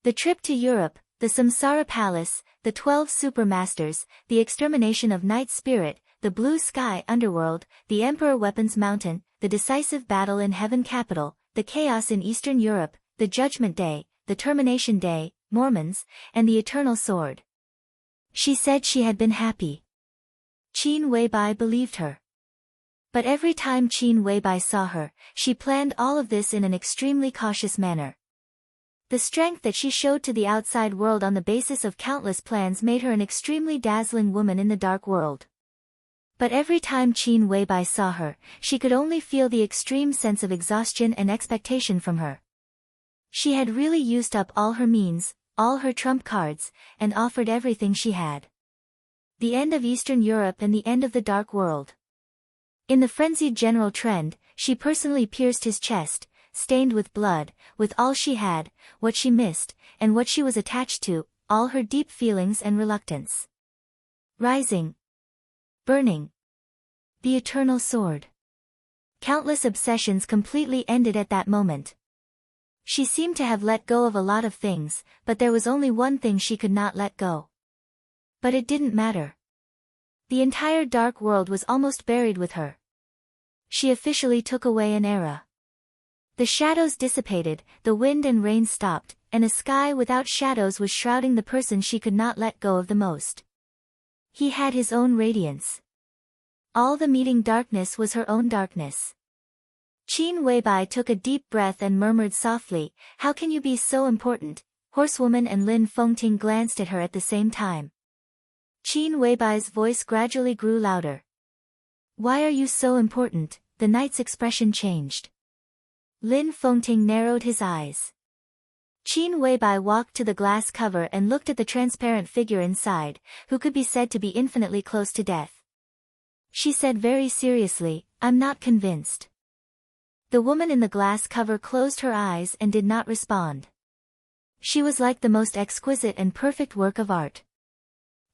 The trip to Europe, the Samsara Palace, the 12 Supermasters, the extermination of Night Spirit, the Blue Sky Underworld, the Emperor Weapons Mountain, the decisive battle in Heaven Capital, the chaos in Eastern Europe, the Judgment Day, the Termination Day, Mormons, and the Eternal Sword. She said she had been happy. Qin Weibai believed her. But every time Qin Weibai saw her, she planned all of this in an extremely cautious manner. The strength that she showed to the outside world on the basis of countless plans made her an extremely dazzling woman in the dark world. But every time Qin Weibai saw her, she could only feel the extreme sense of exhaustion and expectation from her. She had really used up all her means, all her trump cards, and offered everything she had. The end of Eastern Europe and the end of the Dark World. In the frenzied general trend, she personally pierced his chest, stained with blood, with all she had, what she missed, and what she was attached to, all her deep feelings and reluctance. Rising. Burning. The Eternal Sword. Countless obsessions completely ended at that moment. She seemed to have let go of a lot of things, but there was only one thing she could not let go. But it didn't matter. The entire dark world was almost buried with her. She officially took away an era. The shadows dissipated, the wind and rain stopped, and a sky without shadows was shrouding the person she could not let go of the most. He had his own radiance. All the meeting darkness was her own darkness. Qin Weibai took a deep breath and murmured softly, "How can you be so important?" Horsewoman and Lin Fengting glanced at her at the same time. Qin Weibai's voice gradually grew louder. "Why are you so important?" The knight's expression changed. Lin Fengting narrowed his eyes. Qin Weibai walked to the glass cover and looked at the transparent figure inside, who could be said to be infinitely close to death. She said very seriously, "I'm not convinced." The woman in the glass cover closed her eyes and did not respond. She was like the most exquisite and perfect work of art.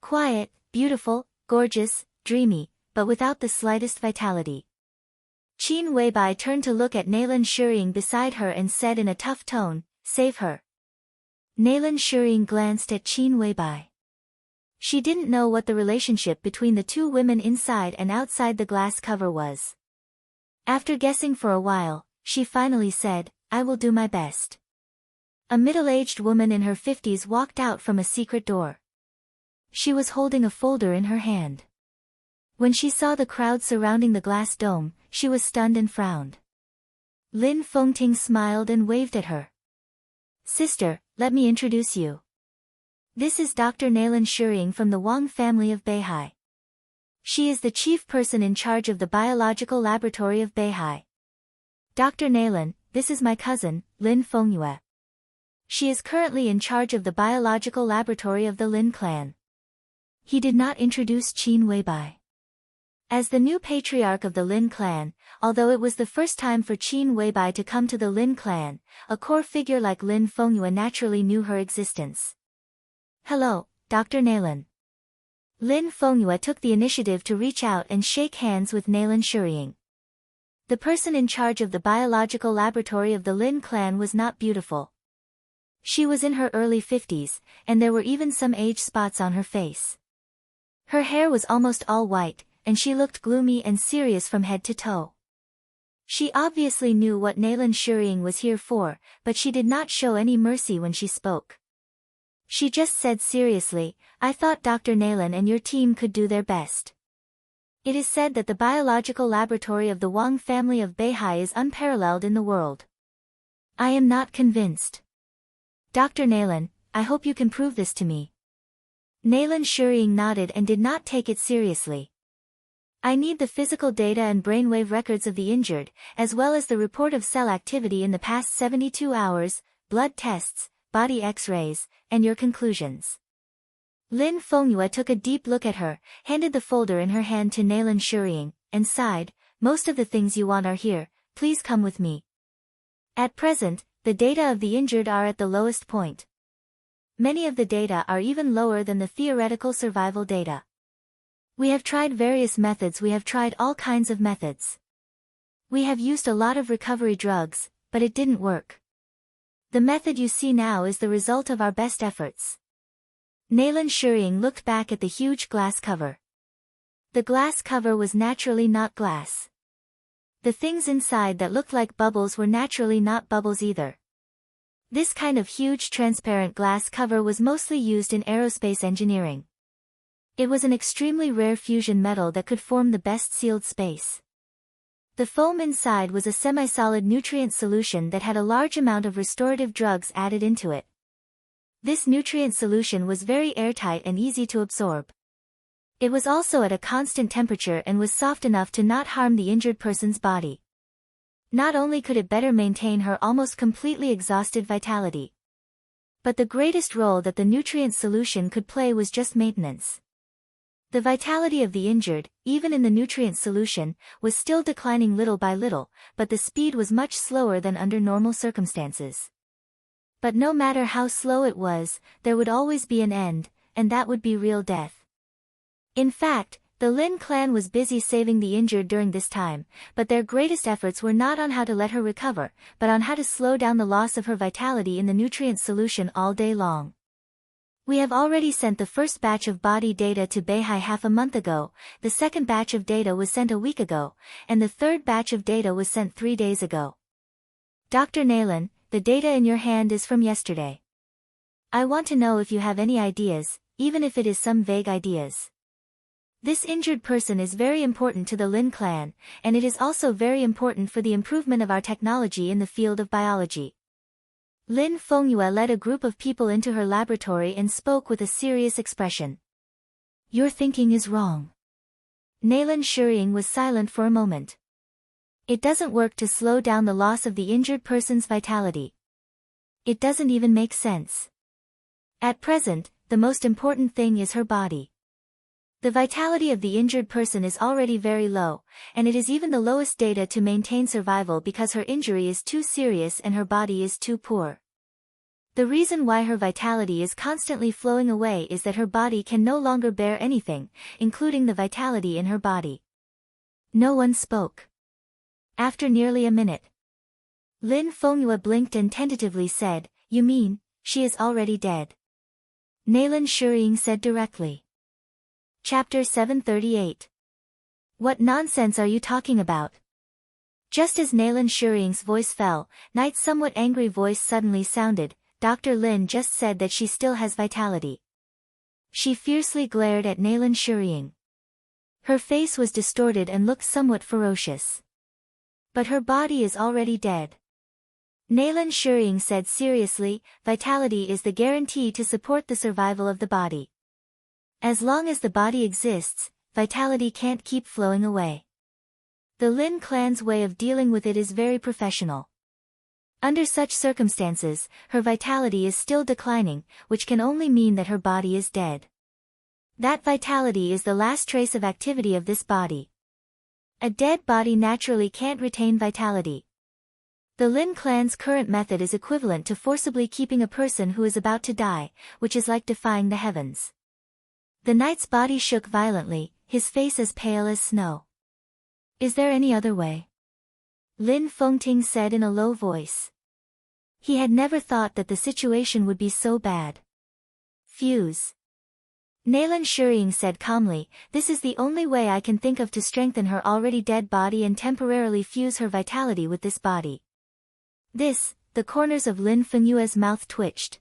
Quiet, beautiful, gorgeous, dreamy, but without the slightest vitality. Qin Weibai turned to look at Naylan Shuying beside her and said in a tough tone, "Save her." Naylan Shuying glanced at Qin Weibai. She didn't know what the relationship between the two women inside and outside the glass cover was. After guessing for a while, she finally said, "I will do my best." A middle-aged woman in her 50s walked out from a secret door. She was holding a folder in her hand. When she saw the crowd surrounding the glass dome, she was stunned and frowned. Lin Fengting smiled and waved at her. "Sister, let me introduce you. This is Dr. Naylan Shuying from the Wang family of Beihai. She is the chief person in charge of the biological laboratory of Beihai. Dr. Naylan, this is my cousin, Lin Fengyue. She is currently in charge of the biological laboratory of the Lin clan." He did not introduce Qin Weibai. As the new patriarch of the Lin clan, although it was the first time for Qin Weibai to come to the Lin clan, a core figure like Lin Fengyue naturally knew her existence. "Hello, Dr. Naylan." Lin Fengyue took the initiative to reach out and shake hands with Naylan Shuying. The person in charge of the biological laboratory of the Lin clan was not beautiful. She was in her early 50s, and there were even some age spots on her face. Her hair was almost all white, and she looked gloomy and serious from head to toe. She obviously knew what Naylan Shuying was here for, but she did not show any mercy when she spoke. She just said seriously, "I thought Dr. Naylan and your team could do their best. It is said that the biological laboratory of the Wang family of Beihai is unparalleled in the world. I am not convinced. Dr. Naylan, I hope you can prove this to me." Naylan Shuying nodded and did not take it seriously. "I need the physical data and brainwave records of the injured, as well as the report of cell activity in the past 72 hours, blood tests, body X-rays, and your conclusions." Lin Fengyue took a deep look at her, handed the folder in her hand to Naylan Shuying, and sighed, "Most of the things you want are here, please come with me." At present, the data of the injured are at the lowest point. Many of the data are even lower than the theoretical survival data. We have tried various methods, we have tried all kinds of methods. We have used a lot of recovery drugs, but it didn't work. The method you see now is the result of our best efforts. Naylan Shuying looked back at the huge glass cover. The glass cover was naturally not glass. The things inside that looked like bubbles were naturally not bubbles either. This kind of huge transparent glass cover was mostly used in aerospace engineering. It was an extremely rare fusion metal that could form the best sealed space. The foam inside was a semi-solid nutrient solution that had a large amount of restorative drugs added into it. This nutrient solution was very airtight and easy to absorb. It was also at a constant temperature and was soft enough to not harm the injured person's body. Not only could it better maintain her almost completely exhausted vitality, but the greatest role that the nutrient solution could play was just maintenance. The vitality of the injured, even in the nutrient solution, was still declining little by little, but the speed was much slower than under normal circumstances. But no matter how slow it was, there would always be an end, and that would be real death. In fact, the Lin clan was busy saving the injured during this time, but their greatest efforts were not on how to let her recover, but on how to slow down the loss of her vitality in the nutrient solution all day long. We have already sent the first batch of body data to Beihai half a month ago, the second batch of data was sent a week ago, and the third batch of data was sent 3 days ago. Dr. Naylan, the data in your hand is from yesterday. I want to know if you have any ideas, even if it is some vague ideas. This injured person is very important to the Lin clan, and it is also very important for the improvement of our technology in the field of biology. Lin Fengyue led a group of people into her laboratory and spoke with a serious expression. Your thinking is wrong. Naylan Shuying was silent for a moment. It doesn't work to slow down the loss of the injured person's vitality. It doesn't even make sense. At present, the most important thing is her body. The vitality of the injured person is already very low, and it is even the lowest data to maintain survival because her injury is too serious and her body is too poor. The reason why her vitality is constantly flowing away is that her body can no longer bear anything, including the vitality in her body. No one spoke. After nearly a minute, Lin Fengyue blinked and tentatively said, "You mean, she is already dead?" Naylan Shuying said directly. Chapter 738. What nonsense are you talking about? Just as Naylan Shuying's voice fell, Knight's somewhat angry voice suddenly sounded. Dr. Lin just said that she still has vitality. She fiercely glared at Naylan Shuying. Her face was distorted and looked somewhat ferocious. But her body is already dead. Naylan Shuying said seriously, vitality is the guarantee to support the survival of the body. As long as the body exists, vitality can't keep flowing away. The Lin clan's way of dealing with it is very professional. Under such circumstances, her vitality is still declining, which can only mean that her body is dead. That vitality is the last trace of activity of this body. A dead body naturally can't retain vitality. The Lin clan's current method is equivalent to forcibly keeping a person who is about to die, which is like defying the heavens. The knight's body shook violently, his face as pale as snow. Is there any other way? Lin Fengting said in a low voice. He had never thought that the situation would be so bad. Fuse. Naylan Shuying said calmly, this is the only way I can think of to strengthen her already dead body and temporarily fuse her vitality with this body. The corners of Lin Fengyue's mouth twitched.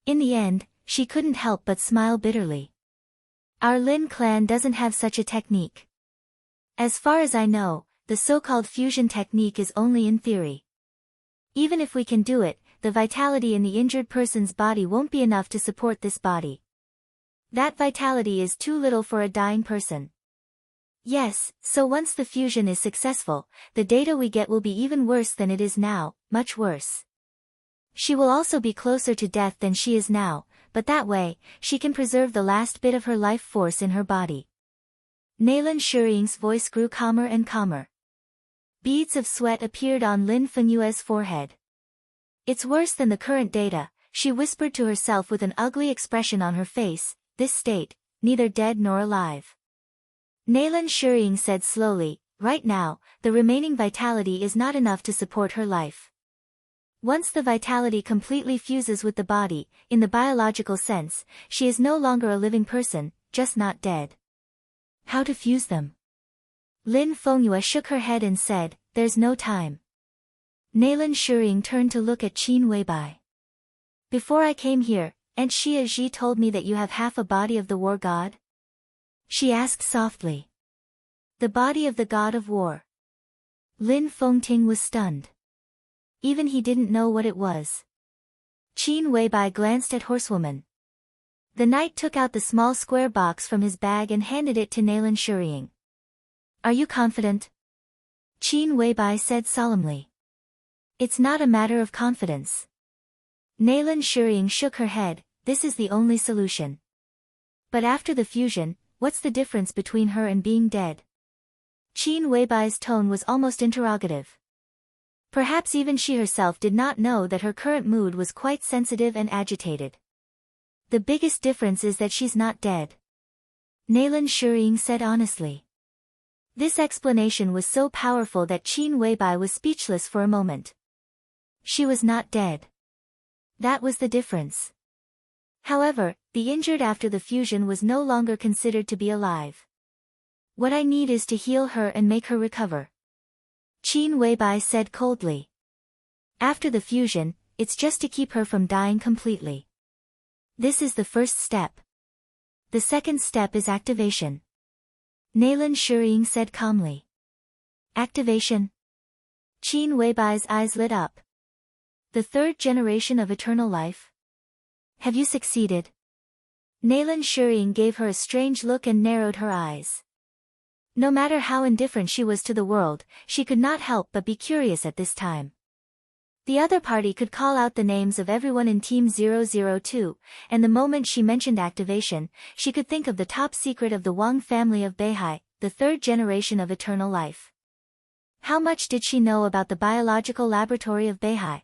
In the end, she couldn't help but smile bitterly. Our Lin clan doesn't have such a technique. As far as I know, the so-called fusion technique is only in theory. Even if we can do it, the vitality in the injured person's body won't be enough to support this body. That vitality is too little for a dying person. Yes, so once the fusion is successful, the data we get will be even worse than it is now, much worse. She will also be closer to death than she is now, but that way, she can preserve the last bit of her life force in her body. Naylan Shuying's voice grew calmer and calmer. Beads of sweat appeared on Lin Fengyue's forehead. It's worse than the current data, she whispered to herself with an ugly expression on her face, this state, neither dead nor alive. Naylan Shuying said slowly, right now, the remaining vitality is not enough to support her life. Once the vitality completely fuses with the body, in the biological sense, she is no longer a living person, just not dead. How to fuse them? Lin Fengyue shook her head and said, there's no time. Naylan Shuying turned to look at Qin Weibai. Before I came here, Aunt Xia Ji told me that you have half a body of the war god? She asked softly. The body of the god of war. Lin Fengting was stunned. Even he didn't know what it was. Qin Weibai glanced at Horsewoman. The knight took out the small square box from his bag and handed it to Naylan Shuying. Are you confident? Qin Weibai said solemnly. It's not a matter of confidence. Naylan Shuying shook her head, this is the only solution. But after the fusion, what's the difference between her and being dead? Qin Weibai's tone was almost interrogative. Perhaps even she herself did not know that her current mood was quite sensitive and agitated. The biggest difference is that she's not dead. Naylan Shuying said honestly. This explanation was so powerful that Qin Weibai was speechless for a moment. She was not dead. That was the difference. However, the injured after the fusion was no longer considered to be alive. What I need is to heal her and make her recover, Qin Weibai said coldly. After the fusion, it's just to keep her from dying completely. This is the first step. The second step is activation, Naylan Shuying said calmly. Activation? Qin Weibai's eyes lit up. The third generation of eternal life? Have you succeeded? Naylan Shuying gave her a strange look and narrowed her eyes. No matter how indifferent she was to the world, she could not help but be curious at this time. The other party could call out the names of everyone in Team 002, and the moment she mentioned activation, she could think of the top secret of the Wang family of Beihai, the third generation of eternal life. How much did she know about the biological laboratory of Beihai?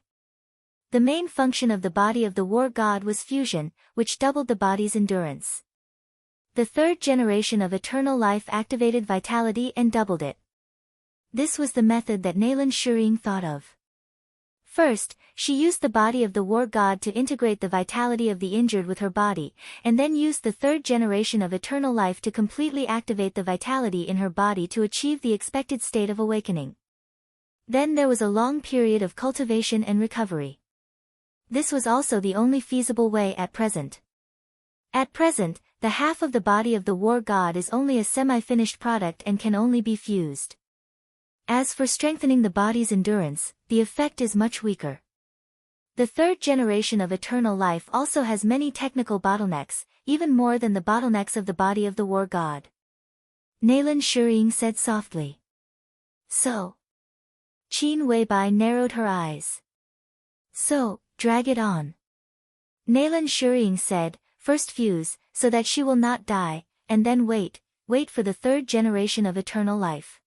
The main function of the body of the war god was fusion, which doubled the body's endurance. The third generation of eternal life activated vitality and doubled it. This was the method that Naylan Shuying thought of. First, she used the body of the war god to integrate the vitality of the injured with her body, and then used the third generation of eternal life to completely activate the vitality in her body to achieve the expected state of awakening. Then there was a long period of cultivation and recovery. This was also the only feasible way at present. At present, the half of the body of the war god is only a semi-finished product and can only be fused. As for strengthening the body's endurance, the effect is much weaker. The third generation of eternal life also has many technical bottlenecks, even more than the bottlenecks of the body of the war god. Naylan Shuying said softly. So? Qin Weibai narrowed her eyes. So, drag it on. Naylan Shuying said, first fuse, so that she will not die, and then wait for the third generation of eternal life.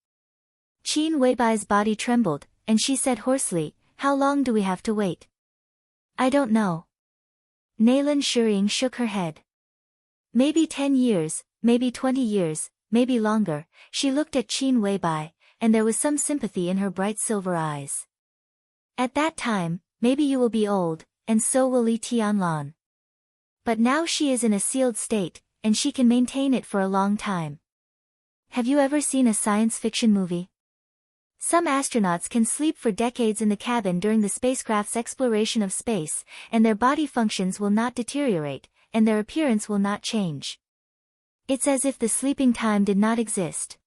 Qin Weibai's body trembled, and she said hoarsely, how long do we have to wait? I don't know. Naylan Shuying shook her head. Maybe 10 years, maybe 20 years, maybe longer. She looked at Qin Weibai, and there was some sympathy in her bright silver eyes. At that time, maybe you will be old, and so will Li Tianlan. But now she is in a sealed state, and she can maintain it for a long time. Have you ever seen a science fiction movie? Some astronauts can sleep for decades in the cabin during the spacecraft's exploration of space, and their body functions will not deteriorate, and their appearance will not change. It's as if the sleeping time did not exist.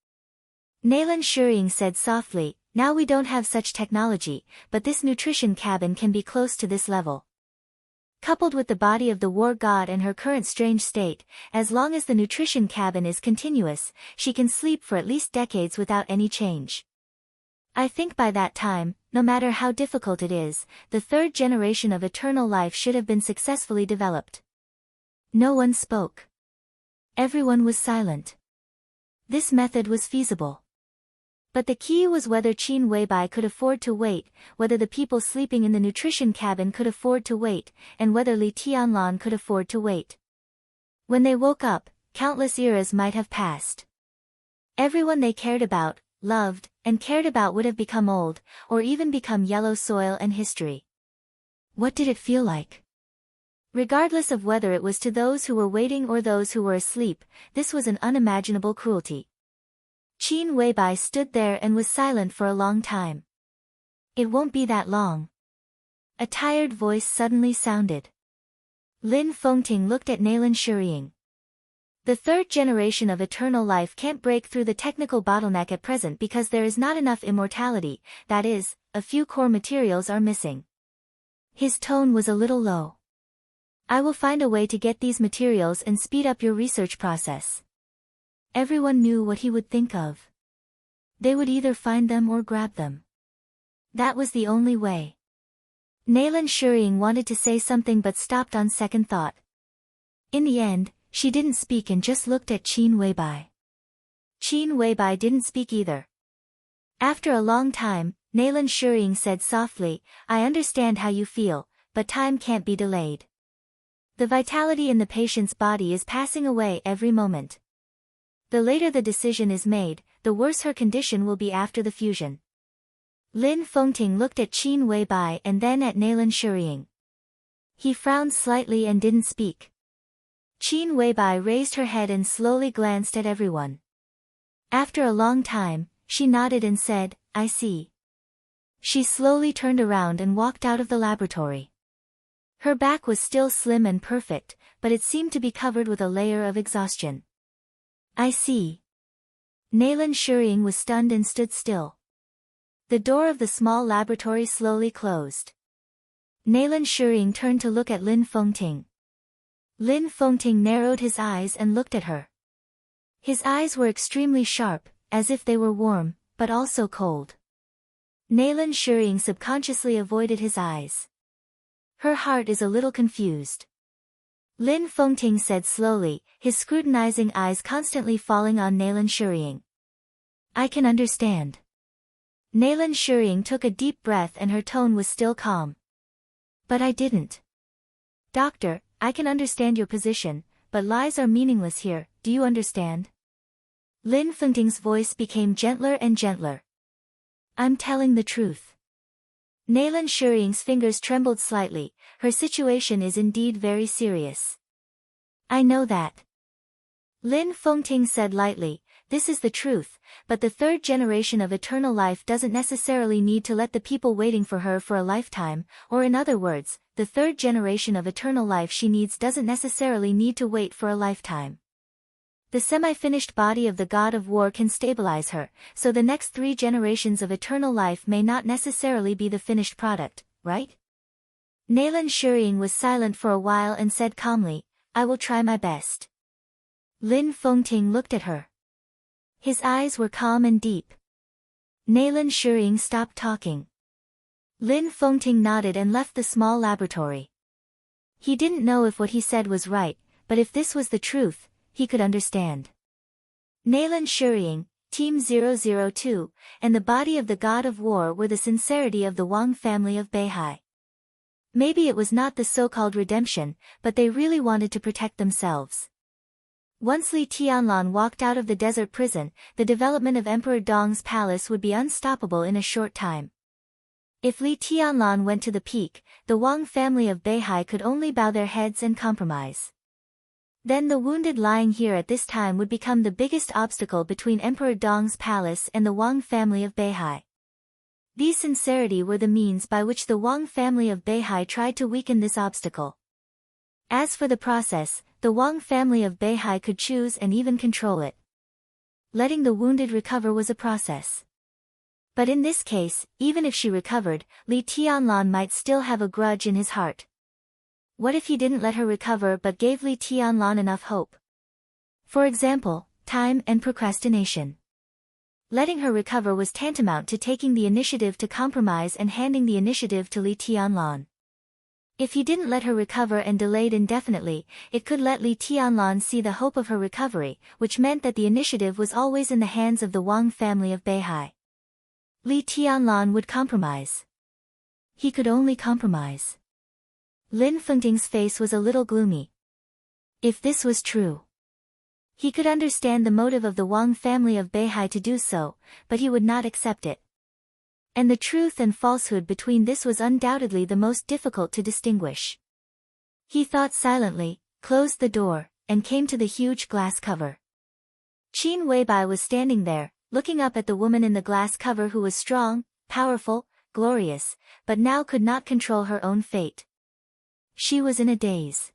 Naylan Shuying said softly, now we don't have such technology, but this nutrition cabin can be close to this level. Coupled with the body of the war god and her current strange state, as long as the nutrition cabin is continuous, she can sleep for at least decades without any change. I think by that time, no matter how difficult it is, the third generation of eternal life should have been successfully developed. No one spoke. Everyone was silent. This method was feasible. But the key was whether Qin Weibai could afford to wait, whether the people sleeping in the nutrition cabin could afford to wait, and whether Li Tianlan could afford to wait. When they woke up, countless eras might have passed. Everyone they cared about, loved, and cared about would have become old, or even become yellow soil and history. What did it feel like? Regardless of whether it was to those who were waiting or those who were asleep, this was an unimaginable cruelty. Qin Weibai stood there and was silent for a long time. It won't be that long. A tired voice suddenly sounded. Lin Fengting looked at Naylan Shuying. The third generation of eternal life can't break through the technical bottleneck at present because there is not enough immortality, that is, a few core materials are missing. His tone was a little low. I will find a way to get these materials and speed up your research process. Everyone knew what he would think of. They would either find them or grab them. That was the only way. Naylan Shuying wanted to say something but stopped on second thought. In the end, she didn't speak and just looked at Qin Weibai. Qin Weibai didn't speak either. After a long time, Naylan Shuying said softly, I understand how you feel, but time can't be delayed. The vitality in the patient's body is passing away every moment. The later the decision is made, the worse her condition will be after the fusion. Lin Fengting looked at Qin Weibai and then at Naylan Shuying. He frowned slightly and didn't speak. Qin Weibai raised her head and slowly glanced at everyone. After a long time, she nodded and said, I see. She slowly turned around and walked out of the laboratory. Her back was still slim and perfect, but it seemed to be covered with a layer of exhaustion. I see. Nalan Shuying was stunned and stood still. The door of the small laboratory slowly closed. Nalan Shuying turned to look at Lin Fengting. Lin Fengting narrowed his eyes and looked at her. His eyes were extremely sharp, as if they were warm, but also cold. Nalan Shuying subconsciously avoided his eyes. Her heart is a little confused. Lin Fengting said slowly, his scrutinizing eyes constantly falling on Nalan Shuying. I can understand. Nalan Shuying took a deep breath and her tone was still calm. But I didn't. Doctor, I can understand your position, but lies are meaningless here, do you understand? Lin Fengting's voice became gentler and gentler. I'm telling the truth. Nalan Shuying's fingers trembled slightly, her situation is indeed very serious. I know that. Lin Fengting said lightly, this is the truth, but the third generation of eternal life doesn't necessarily need to let the people waiting for her for a lifetime, or in other words, the third generation of eternal life she needs doesn't necessarily need to wait for a lifetime. The semi-finished body of the god of war can stabilize her, so the next 3 generations of eternal life may not necessarily be the finished product, right? Nalan Shuying was silent for a while and said calmly, I will try my best. Lin Fengting looked at her. His eyes were calm and deep. Nalan Shuying stopped talking. Lin Fengting nodded and left the small laboratory. He didn't know if what he said was right, but if this was the truth, he could understand. Nalan Shuying, Team 002, and the body of the god of war were the sincerity of the Wang family of Beihai. Maybe it was not the so-called redemption, but they really wanted to protect themselves. Once Li Tianlan walked out of the desert prison, the development of Emperor Dong's palace would be unstoppable in a short time. If Li Tianlan went to the peak, the Wang family of Beihai could only bow their heads and compromise. Then the wounded lying here at this time would become the biggest obstacle between Emperor Dong's palace and the Wang family of Beihai. These sincerity were the means by which the Wang family of Beihai tried to weaken this obstacle. As for the process, the Wang family of Beihai could choose and even control it. Letting the wounded recover was a process. But in this case, even if she recovered, Li Tianlan might still have a grudge in his heart. What if he didn't let her recover but gave Li Tianlan enough hope? For example, time and procrastination. Letting her recover was tantamount to taking the initiative to compromise and handing the initiative to Li Tianlan. If he didn't let her recover and delayed indefinitely, it could let Li Tianlan see the hope of her recovery, which meant that the initiative was always in the hands of the Wang family of Beihai. Li Tianlan would compromise. He could only compromise. Lin Fengting's face was a little gloomy. If this was true, he could understand the motive of the Wang family of Beihai to do so, but he would not accept it. And the truth and falsehood between this was undoubtedly the most difficult to distinguish. He thought silently, closed the door, and came to the huge glass cover. Qin Weibai was standing there, looking up at the woman in the glass cover who was strong, powerful, glorious, but now could not control her own fate. She was in a daze.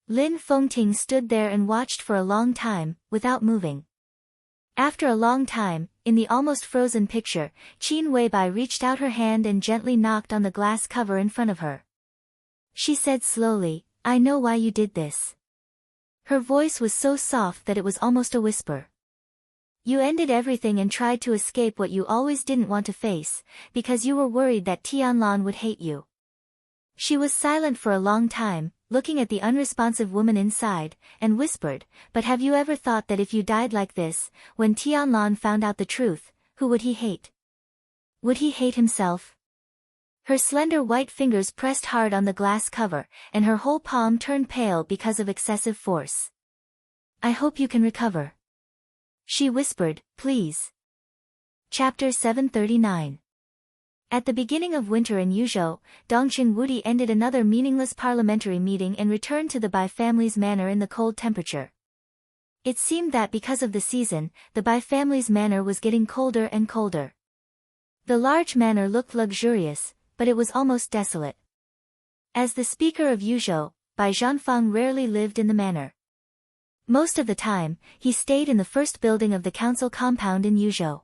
Lin Fengting stood there and watched for a long time, without moving. After a long time, in the almost frozen picture, Qin Weibai reached out her hand and gently knocked on the glass cover in front of her. She said slowly, I know why you did this. Her voice was so soft that it was almost a whisper. You ended everything and tried to escape what you always didn't want to face, because you were worried that Tianlan would hate you. She was silent for a long time, looking at the unresponsive woman inside, and whispered, but have you ever thought that if you died like this, when Tianlan found out the truth, who would he hate? Would he hate himself? Her slender white fingers pressed hard on the glass cover, and her whole palm turned pale because of excessive force. I hope you can recover. She whispered, please. Chapter 739. At the beginning of winter in Yuzhou, Dongqing Wudi ended another meaningless parliamentary meeting and returned to the Bai family's manor in the cold temperature. It seemed that because of the season, the Bai family's manor was getting colder and colder. The large manor looked luxurious, but it was almost desolate. As the speaker of Yuzhou, Bai Zhanfang rarely lived in the manor. Most of the time, he stayed in the first building of the council compound in Yuzhou.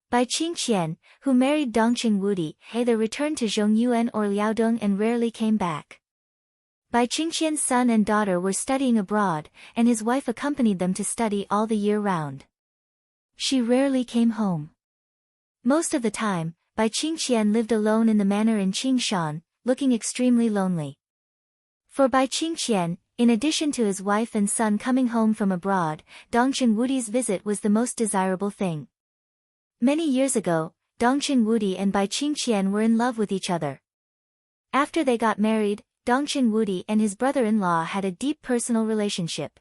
Bai Qingqian, who married Dongqing Wudi, either returned to Zhongyuan or Liaodong and rarely came back. Bai Qingqian's son and daughter were studying abroad, and his wife accompanied them to study all the year round. She rarely came home. Most of the time, Bai Qingqian lived alone in the manor in Qingshan, looking extremely lonely. For Bai Qingqian, in addition to his wife and son coming home from abroad, Dongqing Wudi's visit was the most desirable thing. Many years ago, Dongqing Wudi and Bai Qingqian were in love with each other. After they got married, Dongqing Wudi and his brother-in-law had a deep personal relationship.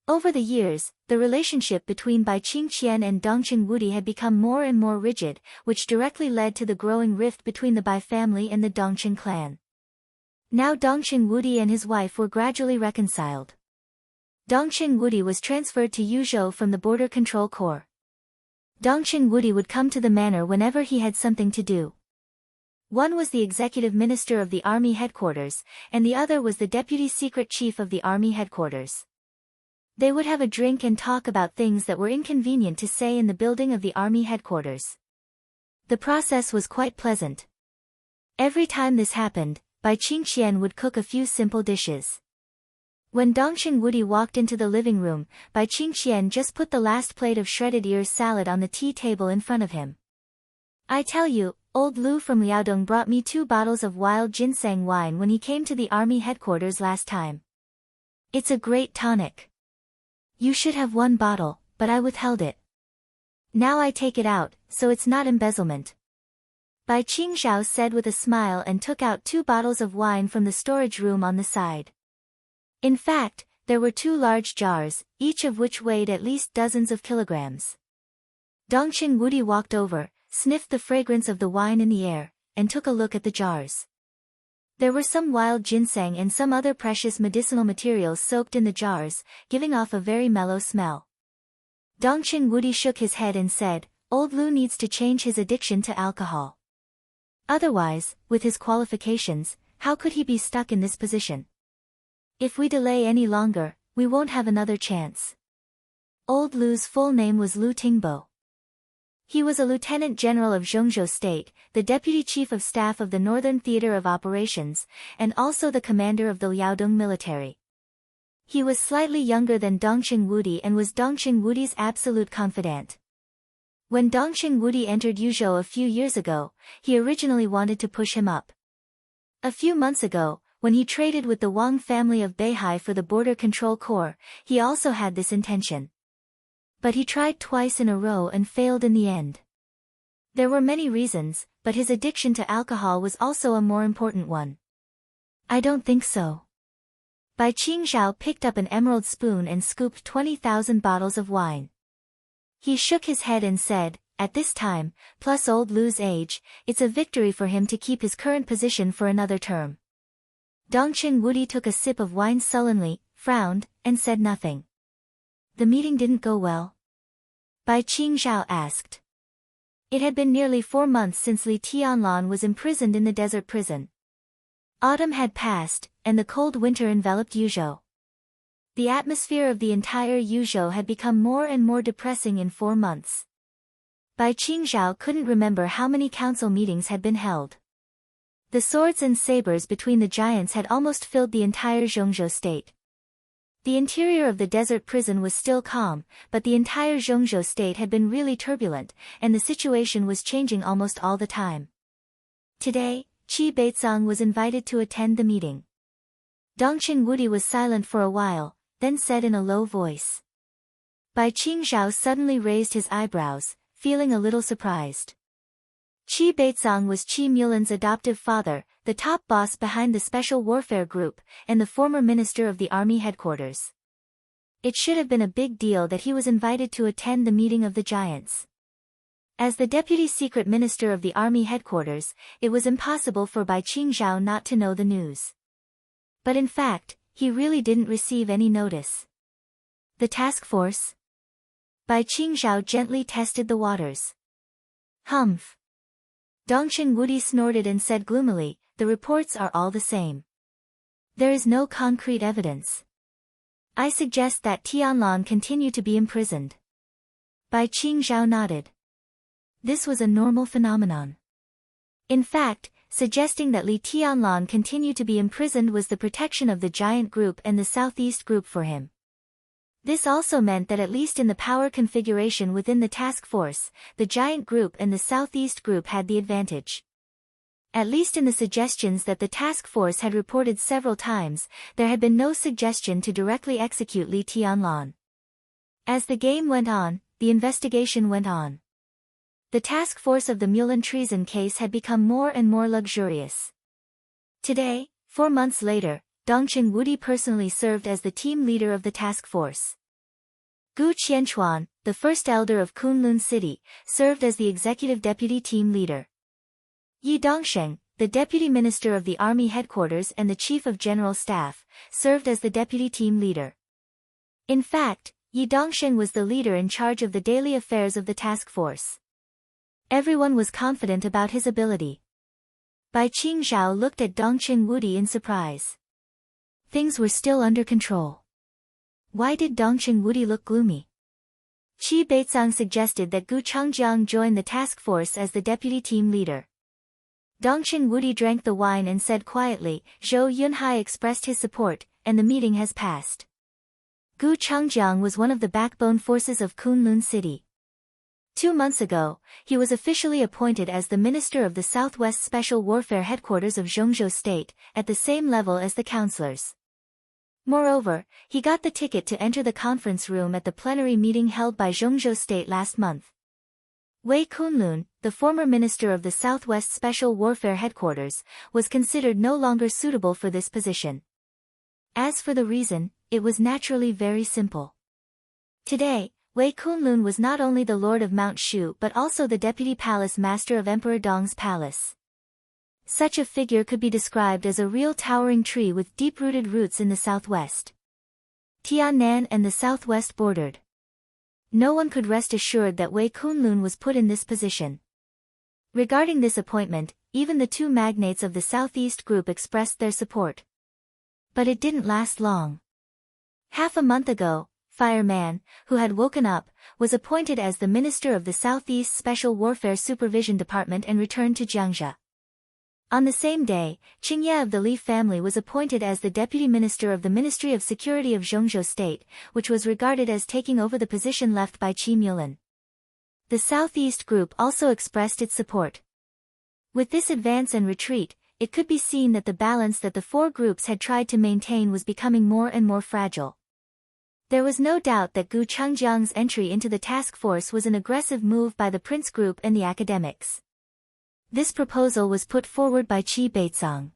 Over the years, the relationship between Bai Qingqian and Dongqing Wudi had become more and more rigid, which directly led to the growing rift between the Bai family and the Dongqing clan. Now Dongqing Wudi and his wife were gradually reconciled. Dongqing Wudi was transferred to Yuzhou from the Border Control Corps. Dongqing Wudi would come to the manor whenever he had something to do. One was the executive minister of the army headquarters, and the other was the deputy secret chief of the army headquarters. They would have a drink and talk about things that were inconvenient to say in the building of the army headquarters. The process was quite pleasant. Every time this happened, Bai Qingqian would cook a few simple dishes. When Dongqing Wudi walked into the living room, Bai Qingqian just put the last plate of shredded ear salad on the tea table in front of him. I tell you, old Lu from Liaodong brought me 2 bottles of wild ginseng wine when he came to the army headquarters last time. It's a great tonic. You should have 1 bottle, but I withheld it. Now I take it out, so it's not embezzlement. Bai Qingzhao said with a smile and took out 2 bottles of wine from the storage room on the side. In fact, there were 2 large jars, each of which weighed at least dozens of kilograms. Dongqing Wudi walked over, sniffed the fragrance of the wine in the air, and took a look at the jars. There were some wild ginseng and some other precious medicinal materials soaked in the jars, giving off a very mellow smell. Dongqing Wudi shook his head and said, Old Lu needs to change his addiction to alcohol. Otherwise, with his qualifications, how could he be stuck in this position? If we delay any longer, we won't have another chance. Old Lu's full name was Lu Tingbo. He was a lieutenant general of Zhongzhou State, the deputy chief of staff of the Northern Theater of Operations, and also the commander of the Liaodong military. He was slightly younger than Dongqing Wudi and was Dongqing Wudi's absolute confidant. When Dongqing Wudi entered Yuzhou a few years ago, he originally wanted to push him up. A few months ago, when he traded with the Wang family of Beihai for the Border Control Corps, he also had this intention. But he tried twice in a row and failed in the end. There were many reasons, but his addiction to alcohol was also a more important one. I don't think so. Bai Qingzhao picked up an emerald spoon and scooped 20,000 bottles of wine. He shook his head and said, at this time, plus old Lu's age, it's a victory for him to keep his current position for another term. Dongqing Wudi took a sip of wine sullenly, frowned, and said nothing. The meeting didn't go well? Bai Qingzhao asked. It had been nearly 4 months since Li Tianlan was imprisoned in the desert prison. Autumn had passed, and the cold winter enveloped Yuzhou. The atmosphere of the entire Yuzhou had become more and more depressing in 4 months. Bai Qingzhao couldn't remember how many council meetings had been held. The swords and sabers between the giants had almost filled the entire Zhongzhou state. The interior of the desert prison was still calm, but the entire Zhongzhou state had been really turbulent, and the situation was changing almost all the time. Today, Qi Beizong was invited to attend the meeting. Dongqing Wudi was silent for a while, then said in a low voice. Bai Qingzhao suddenly raised his eyebrows, feeling a little surprised. Qi Beizong was Qi Mulan's adoptive father, the top boss behind the Special Warfare Group, and the former minister of the army headquarters. It should have been a big deal that he was invited to attend the meeting of the giants. As the deputy secret minister of the army headquarters, it was impossible for Bai Qingzhao not to know the news. But in fact, he really didn't receive any notice. The task force? Bai Qingzhao gently tested the waters. Humph. Dongqing Wudi snorted and said gloomily, the reports are all the same. There is no concrete evidence. I suggest that Tianlan continue to be imprisoned. Bai Qingzhao nodded. This was a normal phenomenon. In fact, suggesting that Li Tianlan continue to be imprisoned was the protection of the giant group and the southeast group for him. This also meant that at least in the power configuration within the task force, the giant group and the southeast group had the advantage. At least in the suggestions that the task force had reported several times, there had been no suggestion to directly execute Li Tianlan. As the game went on, the investigation went on. The task force of the Mulan treason case had become more and more luxurious. Today, 4 months later, Dongqing Wudi personally served as the team leader of the task force. Gu Qianchuan, the first elder of Kunlun City, served as the executive deputy team leader. Yi Dongsheng, the deputy minister of the army headquarters and the chief of general staff, served as the deputy team leader. In fact, Yi Dongsheng was the leader in charge of the daily affairs of the task force. Everyone was confident about his ability. Bai Qingzhao looked at Dongqing Wudi in surprise. Things were still under control. Why did Dongqing Wudi look gloomy? Qi Beizang suggested that Gu Changjiang join the task force as the deputy team leader. Dongqing Wudi drank the wine and said quietly, Zhou Yunhai expressed his support, and the meeting has passed. Gu Changjiang was one of the backbone forces of Kunlun City. 2 months ago, he was officially appointed as the Minister of the Southwest Special Warfare Headquarters of Zhongzhou State, at the same level as the councillors. Moreover, he got the ticket to enter the conference room at the plenary meeting held by Zhongzhou State last month. Wei Kunlun, the former Minister of the Southwest Special Warfare Headquarters, was considered no longer suitable for this position. As for the reason, it was naturally very simple. Today, Wei Kunlun was not only the Lord of Mount Shu but also the Deputy Palace Master of Emperor Dong's palace. Such a figure could be described as a real towering tree with deep-rooted roots in the southwest. Tiannan and the southwest bordered. No one could rest assured that Wei Kunlun was put in this position. Regarding this appointment, even the 2 magnates of the southeast group expressed their support. But it didn't last long. Half a month ago, Fireman, who had woken up, was appointed as the Minister of the Southeast Special Warfare Supervision Department and returned to Jiangxia. On the same day, Qingye of the Li family was appointed as the Deputy Minister of the Ministry of Security of Zhongzhou State, which was regarded as taking over the position left by Qi Mulan. The Southeast Group also expressed its support. With this advance and retreat, it could be seen that the balance that the 4 groups had tried to maintain was becoming more and more fragile. There was no doubt that Gu Changjiang's entry into the task force was an aggressive move by the Prince Group and the academics. This proposal was put forward by Qi Beizang.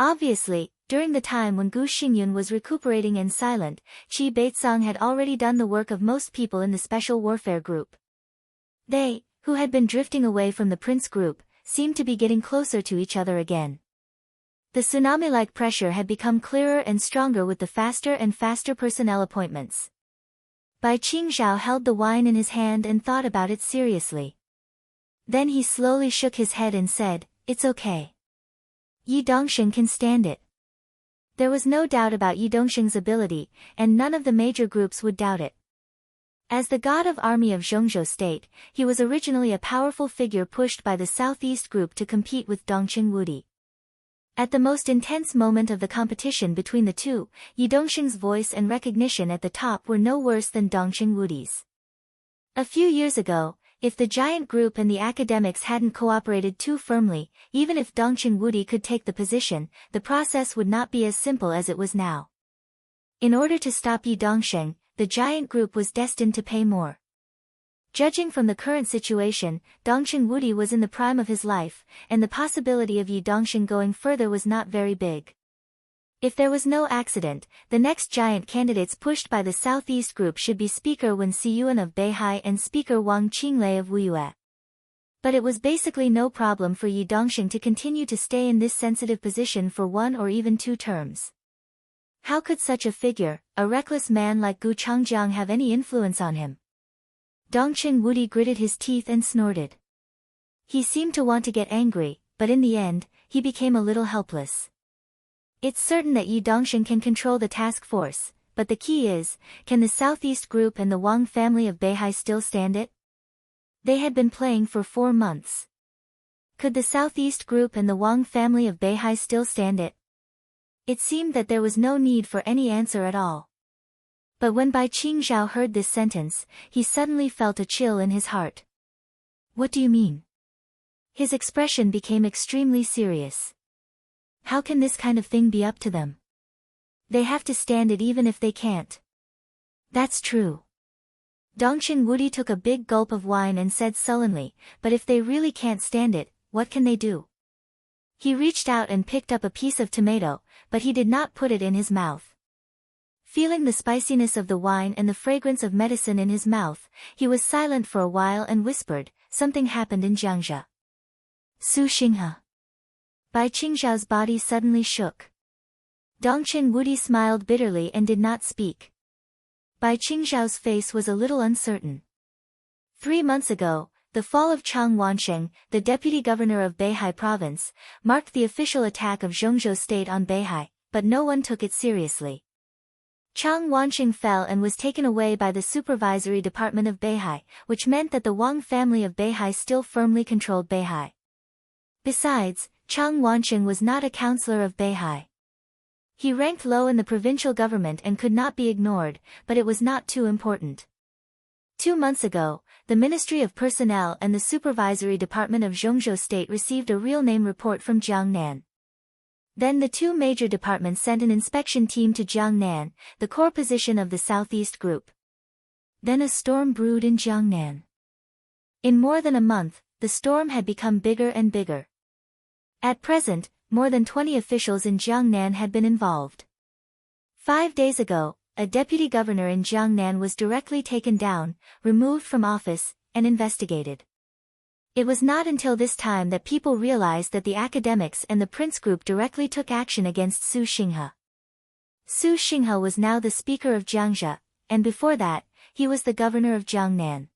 Obviously, during the time when Gu Xingyun was recuperating and silent, Qi Beizang had already done the work of most people in the Special Warfare Group. They, who had been drifting away from the Prince Group, seemed to be getting closer to each other again. The tsunami-like pressure had become clearer and stronger with the faster and faster personnel appointments. Bai Qingzhao held the wine in his hand and thought about it seriously. Then he slowly shook his head and said, It's okay. Yi Dongsheng can stand it. There was no doubt about Yi Dongsheng's ability, and none of the major groups would doubt it. As the god of army of Zhongzhou State, he was originally a powerful figure pushed by the Southeast Group to compete with Dongqing Wudi. At the most intense moment of the competition between the two, Yi Dongsheng's voice and recognition at the top were no worse than Dongqing Wudi's. A few years ago, if the giant group and the academics hadn't cooperated too firmly, even if Dongqing Wudi could take the position, the process would not be as simple as it was now. In order to stop Yi Dongsheng, the giant group was destined to pay more. Judging from the current situation, Dongqing Wudi was in the prime of his life, and the possibility of Yi Dongsheng going further was not very big. If there was no accident, the next giant candidates pushed by the Southeast Group should be Speaker Wen Siyuan of Beihai and Speaker Wang Qinglei of Wuyue. But it was basically no problem for Yi Dongxing to continue to stay in this sensitive position for 1 or even 2 terms. How could such a figure, a reckless man like Gu Changjiang, have any influence on him? Dongqing Wudi gritted his teeth and snorted. He seemed to want to get angry, but in the end, he became a little helpless. It's certain that Yi Dongxing can control the task force, but the key is, can the Southeast Group and the Wang family of Beihai still stand it? They had been playing for 4 months. Could the Southeast Group and the Wang family of Beihai still stand it? It seemed that there was no need for any answer at all. But when Bai Qingzhao heard this sentence, he suddenly felt a chill in his heart. What do you mean? His expression became extremely serious. How can this kind of thing be up to them? They have to stand it even if they can't. That's true. Dongqing Wudi took a big gulp of wine and said sullenly, but if they really can't stand it, what can they do? He reached out and picked up a piece of tomato, but he did not put it in his mouth. Feeling the spiciness of the wine and the fragrance of medicine in his mouth, he was silent for a while and whispered, something happened in Jiangxia. Su Xinghe. Bai Qingzhao's body suddenly shook. Dongqing Wudi smiled bitterly and did not speak. Bai Qingzhao's face was a little uncertain. 3 months ago, the fall of Chang Wansheng, the deputy governor of Beihai province, marked the official attack of Zhongzhou state on Beihai, but no one took it seriously. Chang Wansheng fell and was taken away by the supervisory department of Beihai, which meant that the Wang family of Beihai still firmly controlled Beihai. Besides, Chang Wansheng was not a councillor of Beihai. He ranked low in the provincial government and could not be ignored, but it was not too important. 2 months ago, the Ministry of Personnel and the Supervisory Department of Zhongzhou State received a real name report from Jiangnan. Then the 2 major departments sent an inspection team to Jiangnan, the core position of the Southeast Group. Then a storm brewed in Jiangnan. In more than a month, the storm had become bigger and bigger. At present, more than 20 officials in Jiangnan had been involved. 5 days ago, a deputy governor in Jiangnan was directly taken down, removed from office, and investigated. It was not until this time that people realized that the academics and the Prince Group directly took action against Su Xinghe. Su Xinghe was now the speaker of Jiangxia, and before that, he was the governor of Jiangnan.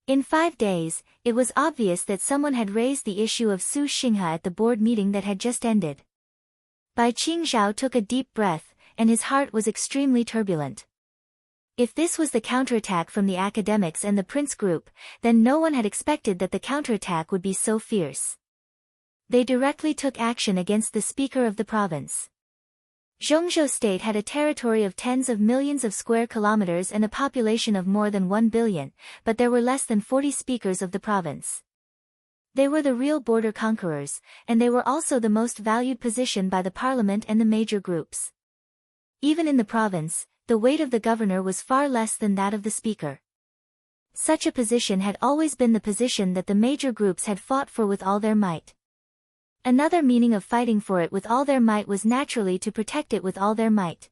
In 5 days, it was obvious that someone had raised the issue of Su Xinghe at the board meeting that had just ended. Bai Qingzhao took a deep breath, and his heart was extremely turbulent. If this was the counterattack from the academics and the Prince Group, then no one had expected that the counterattack would be so fierce. They directly took action against the speaker of the province. Zhongzhou state had a territory of tens of millions of square kilometers and a population of more than 1 billion, but there were less than 40 speakers of the province. They were the real border conquerors, and they were also the most valued position by the parliament and the major groups. Even in the province, the weight of the governor was far less than that of the speaker. Such a position had always been the position that the major groups had fought for with all their might. Another meaning of fighting for it with all their might was naturally to protect it with all their might.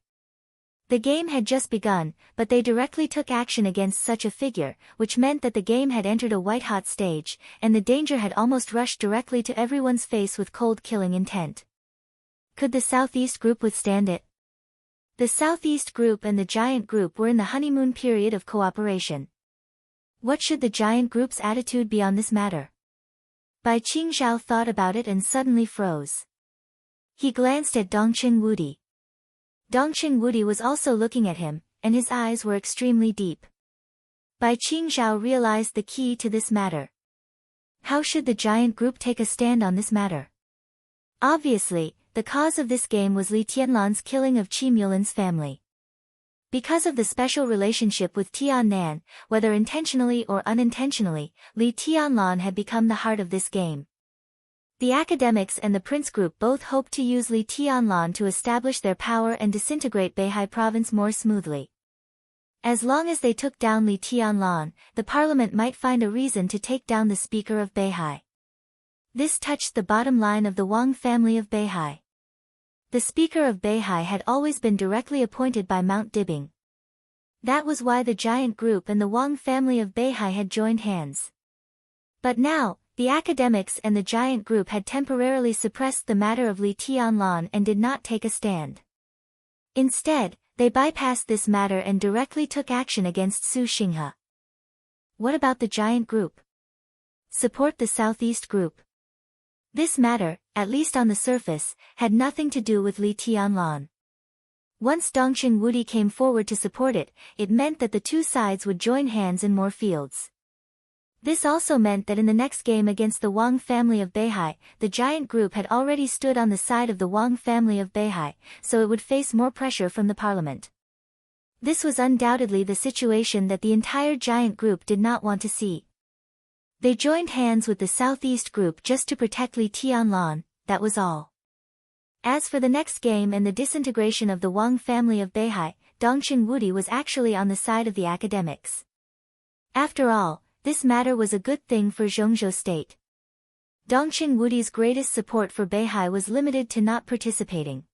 The game had just begun, but they directly took action against such a figure, which meant that the game had entered a white-hot stage, and the danger had almost rushed directly to everyone's face with cold killing intent. Could the Southeast Group withstand it? The Southeast Group and the Giant Group were in the honeymoon period of cooperation. What should the Giant Group's attitude be on this matter? Bai Qingzhao thought about it and suddenly froze. He glanced at Dongqing Wudi. Dongqing Wudi was also looking at him, and his eyes were extremely deep. Bai Qingzhao realized the key to this matter. How should the Giant Group take a stand on this matter? Obviously, the cause of this game was Li Tianlan's killing of Qi Mulin's family. Because of the special relationship with Tiannan, whether intentionally or unintentionally, Li Tianlan had become the heart of this game. The academics and the Prince Group both hoped to use Li Tianlan to establish their power and disintegrate Beihai province more smoothly. As long as they took down Li Tianlan, the parliament might find a reason to take down the speaker of Beihai. This touched the bottom line of the Wang family of Beihai. The speaker of Beihai had always been directly appointed by Mount Dibing. That was why the Giant Group and the Wang family of Beihai had joined hands. But now, the academics and the giant group had temporarily suppressed the matter of Li Tianlan and did not take a stand. Instead, they bypassed this matter and directly took action against Su Xinghe. What about the giant group? Support the Southeast group. This matter, at least on the surface, had nothing to do with Li Tianlan. Once Dongqing Wudi came forward to support it, it meant that the two sides would join hands in more fields. This also meant that in the next game against the Wang family of Beihai, the giant group had already stood on the side of the Wang family of Beihai, so it would face more pressure from the parliament. This was undoubtedly the situation that the entire giant group did not want to see. They joined hands with the Southeast group just to protect Li Tianlan, that was all. As for the next game and the disintegration of the Wang family of Beihai, Dongqing Wudi was actually on the side of the academics. After all, this matter was a good thing for Zhongzhou state. Dongqing Wudi's greatest support for Beihai was limited to not participating.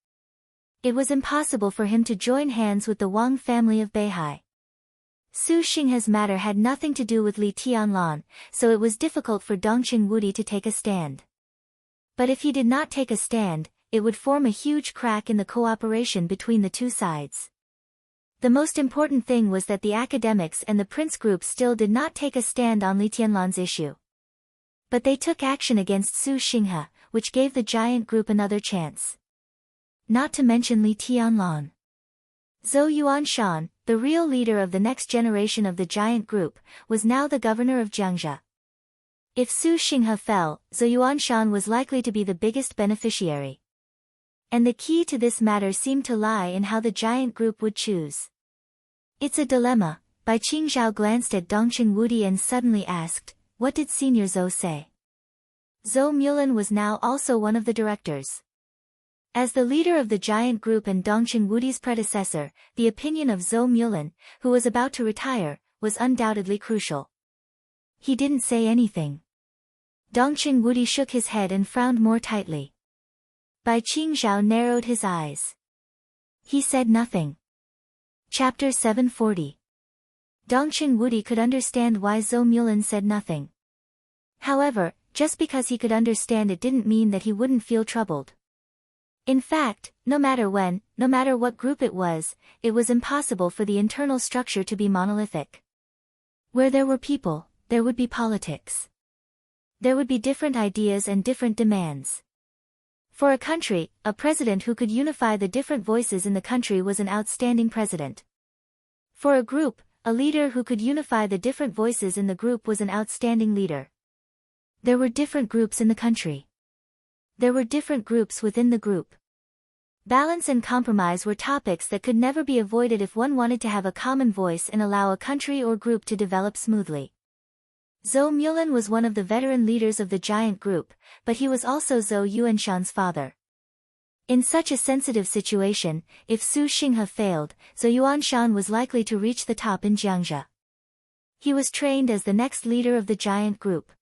It was impossible for him to join hands with the Wang family of Beihai. Su Xinghe's matter had nothing to do with Li Tianlan, so it was difficult for Dongqing Wudi to take a stand. But if he did not take a stand, it would form a huge crack in the cooperation between the two sides. The most important thing was that the academics and the prince group still did not take a stand on Li Tianlan's issue. But they took action against Su Xinghe, which gave the giant group another chance. Not to mention Li Tianlan. Zhou Yuanshan, the real leader of the next generation of the giant group, was now the governor of Jiangxia. If Su Xinghe fell, Zhou Yuanshan was likely to be the biggest beneficiary. And the key to this matter seemed to lie in how the giant group would choose. It's a dilemma. Bai Qingzhao glanced at Dongqing Wudi and suddenly asked, "What did Senior Zhou say?" Zhou Mulan was now also one of the directors. As the leader of the giant group and Dongqing Wudi's predecessor, the opinion of Zhou Mulan, who was about to retire, was undoubtedly crucial. He didn't say anything. Dongqing Wudi shook his head and frowned more tightly. Bai Qingzhao narrowed his eyes. He said nothing. Chapter 740. Dongqing Wudi could understand why Zhou Mulan said nothing. However, just because he could understand it didn't mean that he wouldn't feel troubled. In fact, no matter when, no matter what group it was impossible for the internal structure to be monolithic. Where there were people, there would be politics. There would be different ideas and different demands. For a country, a president who could unify the different voices in the country was an outstanding president. For a group, a leader who could unify the different voices in the group was an outstanding leader. There were different groups in the country. There were different groups within the group. Balance and compromise were topics that could never be avoided if one wanted to have a common voice and allow a country or group to develop smoothly. Zhou Mulan was one of the veteran leaders of the giant group, but he was also Zhou Yuanshan's father. In such a sensitive situation, if Su Xinghe failed, Zhou Yuanshan was likely to reach the top in Jiangxia. He was trained as the next leader of the giant group.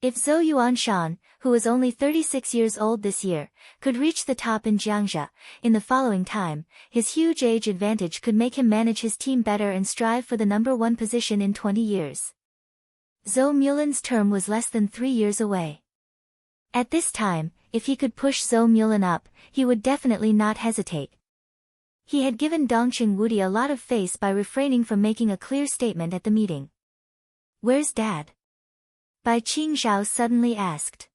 If Zhou Yuanshan, who was only 36 years old this year, could reach the top in Jiangxia, in the following time, his huge age advantage could make him manage his team better and strive for the #1 position in 20 years. Zhou Mulan's term was less than 3 years away. At this time, if he could push Zhou Mulan up, he would definitely not hesitate. He had given Dongqing Wudi a lot of face by refraining from making a clear statement at the meeting. "Where's Dad?" Bai Qingzhao suddenly asked.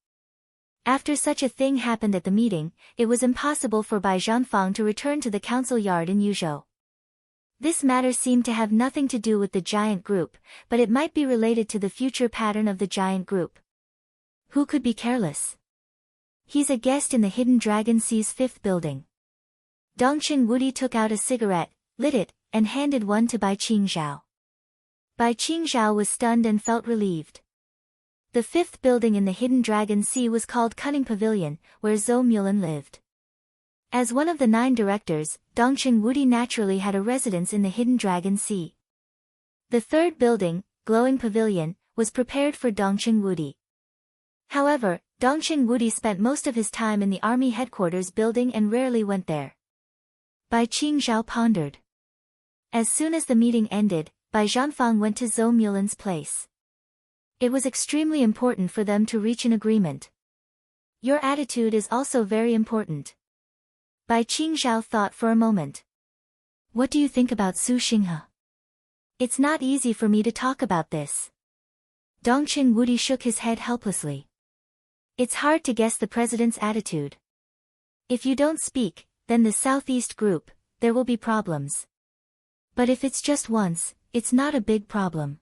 After such a thing happened at the meeting, it was impossible for Bai Zhanfang to return to the council yard in Yuzhou. This matter seemed to have nothing to do with the giant group, but it might be related to the future pattern of the giant group. Who could be careless? He's a guest in the Hidden Dragon Sea's 5th building. Dongqing Wudi took out a cigarette, lit it, and handed one to Bai Qingzhao. Bai Qingzhao was stunned and felt relieved. The 5th building in the Hidden Dragon Sea was called Cunning Pavilion, where Zhou Mulan lived. As one of the 9 directors, Dongqing Wudi naturally had a residence in the Hidden Dragon Sea. The 3rd building, Glowing Pavilion, was prepared for Dongqing Wudi. However, Dongqing Wudi spent most of his time in the army headquarters building and rarely went there. Bai Qingzhao pondered. As soon as the meeting ended, Bai Zhanfang went to Zhou Mulan's place. It was extremely important for them to reach an agreement. Your attitude is also very important. Bai Qingzhao thought for a moment. What do you think about Su Xinghe? It's not easy for me to talk about this. Dongqing Wudi shook his head helplessly. It's hard to guess the president's attitude. If you don't speak, then the Southeast group, there will be problems. But if it's just once, it's not a big problem.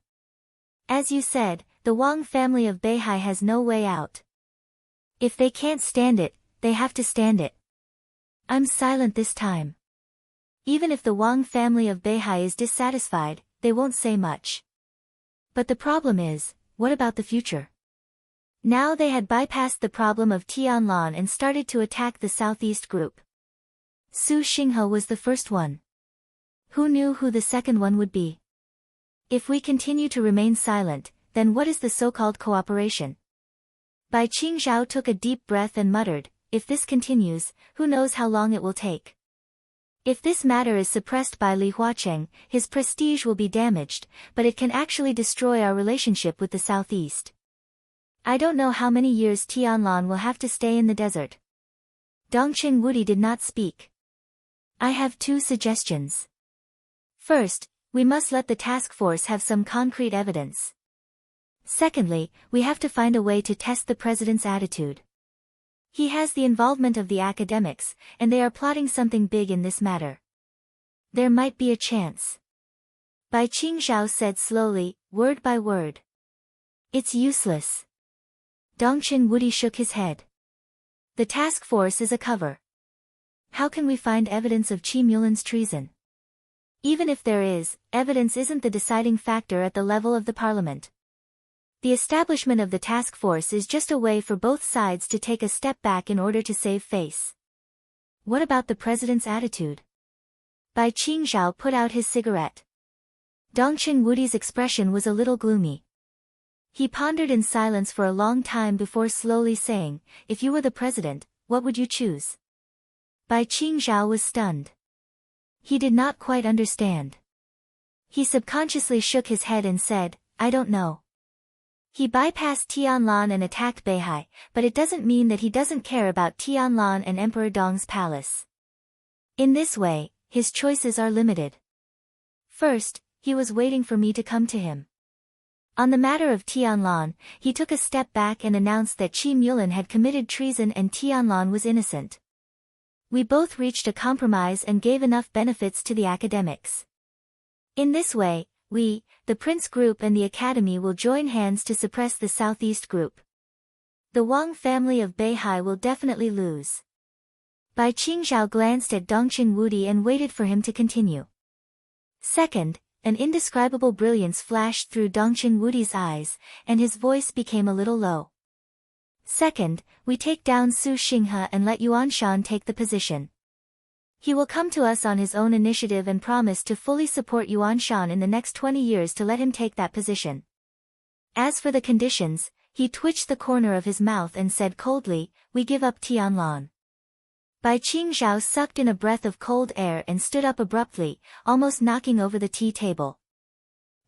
As you said, the Wang family of Beihai has no way out. If they can't stand it, they have to stand it. I'm silent this time. Even if the Wang family of Beihai is dissatisfied, they won't say much. But the problem is, what about the future? Now they had bypassed the problem of Tianlan and started to attack the Southeast group. Su Xinghe was the first one. Who knew who the second one would be? If we continue to remain silent, then what is the so-called cooperation? Bai Qingzhao took a deep breath and muttered, if this continues, who knows how long it will take. If this matter is suppressed by Li Huacheng, his prestige will be damaged, but it can actually destroy our relationship with the Southeast. I don't know how many years Tianlan will have to stay in the desert. Dongqing Wudi did not speak. I have two suggestions. First, we must let the task force have some concrete evidence. Secondly, we have to find a way to test the president's attitude. He has the involvement of the academics, and they are plotting something big in this matter. There might be a chance. Bai Qingzhao said slowly, word by word. It's useless. Dongqing Wudi shook his head. The task force is a cover. How can we find evidence of Qi Mulan's treason? Even if there is, evidence isn't the deciding factor at the level of the parliament. The establishment of the task force is just a way for both sides to take a step back in order to save face. What about the president's attitude? Bai Qingzhao put out his cigarette. Dongqing Wudi's expression was a little gloomy. He pondered in silence for a long time before slowly saying, if you were the president, what would you choose? Bai Qingzhao was stunned. He did not quite understand. He subconsciously shook his head and said, I don't know. He bypassed Tianlan and attacked Beihai, but it doesn't mean that he doesn't care about Tianlan and Emperor Dong's palace. In this way, his choices are limited. First, he was waiting for me to come to him. On the matter of Tianlan, he took a step back and announced that Qi Mulan had committed treason and Tianlan was innocent. We both reached a compromise and gave enough benefits to the academics. In this way, we, the Prince Group and the Academy will join hands to suppress the Southeast Group. The Wang family of Beihai will definitely lose. Bai Qingzhao glanced at Dongqing Wudi and waited for him to continue. Second, an indescribable brilliance flashed through Dongqing Wudi's eyes, and his voice became a little low. Second, we take down Su Xinghe and let Yuan Shan take the position. He will come to us on his own initiative and promise to fully support Yuan Shan in the next 20 years to let him take that position. As for the conditions, he twitched the corner of his mouth and said coldly, we give up Tianlan. Bai Qingzhao sucked in a breath of cold air and stood up abruptly, almost knocking over the tea table.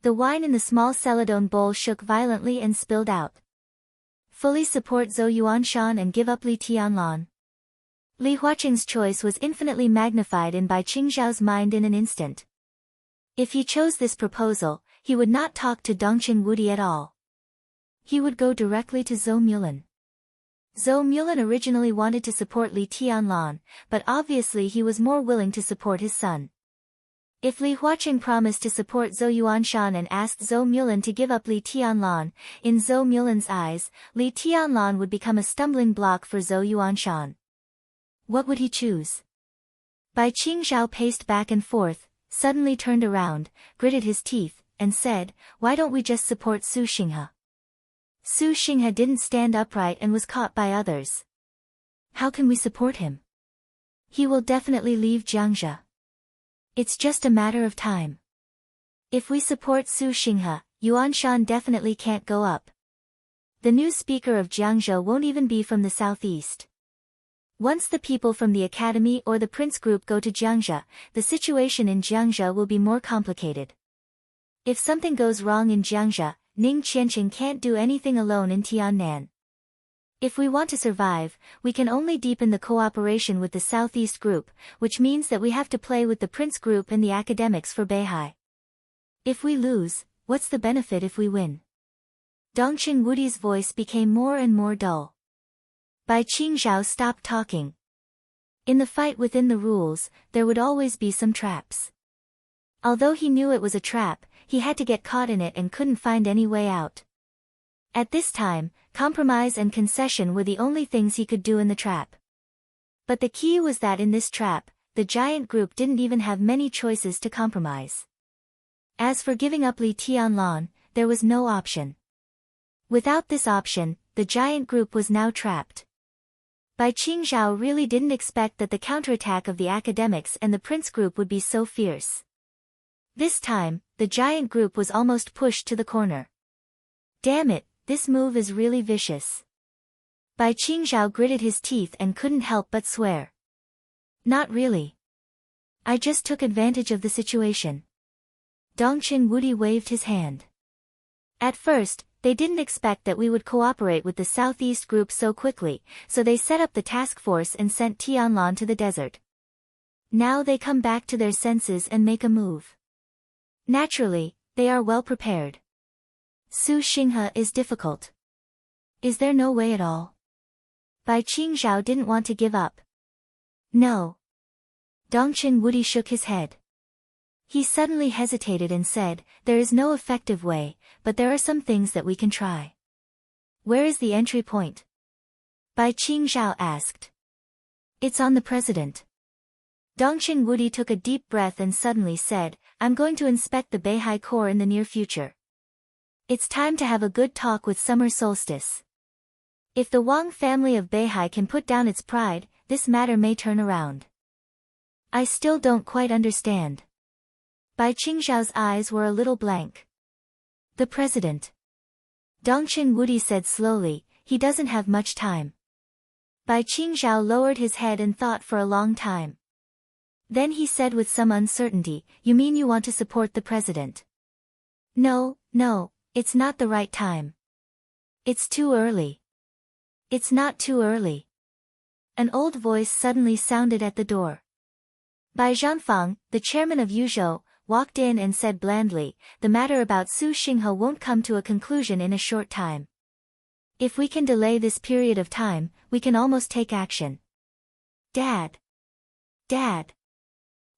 The wine in the small celadon bowl shook violently and spilled out. Fully support Zhou Yuanshan and give up Li Tianlan. Li Huacheng's choice was infinitely magnified in Bai Qingzhao's mind in an instant. If he chose this proposal, he would not talk to Dongqing Wudi at all. He would go directly to Zhou Mulan. Zhou Mulan originally wanted to support Li Tianlan, but obviously he was more willing to support his son. If Li Huacheng promised to support Zhou Yuanshan and asked Zhou Mulan to give up Li Tianlan, in Zhou Mulan's eyes, Li Tianlan would become a stumbling block for Zhou Yuanshan. What would he choose? Bai Qingzhao paced back and forth, suddenly turned around, gritted his teeth, and said, why don't we just support Su Xinghe? Su Xinghe didn't stand upright and was caught by others. How can we support him? He will definitely leave Jiangzhou. It's just a matter of time. If we support Su Xinghe, Yuanshan definitely can't go up. The new speaker of Jiangzhou won't even be from the southeast. Once the people from the academy or the prince group go to Jiangzhou, the situation in Jiangzhou will be more complicated. If something goes wrong in Jiangzhou, Ning Qianqing can't do anything alone in Tiannan. If we want to survive, we can only deepen the cooperation with the Southeast Group, which means that we have to play with the Prince Group and the academics for Beihai. If we lose, what's the benefit if we win? Dongqing Wudi's voice became more and more dull. Bai Qingzhao stopped talking. In the fight within the rules, there would always be some traps. Although he knew it was a trap, he had to get caught in it and couldn't find any way out. At this time, compromise and concession were the only things he could do in the trap. But the key was that in this trap, the giant group didn't even have many choices to compromise. As for giving up Li Tianlan, there was no option. Without this option, the giant group was now trapped. Bai Qingzhao really didn't expect that the counterattack of the academics and the Prince Group would be so fierce. This time, the giant group was almost pushed to the corner. Damn it, this move is really vicious. Bai Qingzhao gritted his teeth and couldn't help but swear. Not really. I just took advantage of the situation. Dongqing Wudi waved his hand. At first, they didn't expect that we would cooperate with the Southeast Group so quickly, so they set up the task force and sent Tianlan to the desert. Now they come back to their senses and make a move. Naturally, they are well prepared. Su Xinghe is difficult. Is there no way at all? Bai Qingzhao didn't want to give up. No. Dongqing Wudi shook his head. He suddenly hesitated and said, there is no effective way, but there are some things that we can try. Where is the entry point? Bai Qingzhao asked. It's on the president. Dongqing Wudi took a deep breath and suddenly said, I'm going to inspect the Beihai Corps in the near future. It's time to have a good talk with Summer Solstice. If the Wang family of Beihai can put down its pride, this matter may turn around. I still don't quite understand. Bai Qingzhao's eyes were a little blank. The president. Dongqing Wudi said slowly, he doesn't have much time. Bai Qingzhao lowered his head and thought for a long time. Then he said with some uncertainty, you mean you want to support the president? No, it's not the right time. It's too early. It's not too early. An old voice suddenly sounded at the door. Bai Zhanfang, the chairman of Yuzhou, walked in and said blandly, the matter about Su Xinghe won't come to a conclusion in a short time. If we can delay this period of time, we can almost take action. Dad.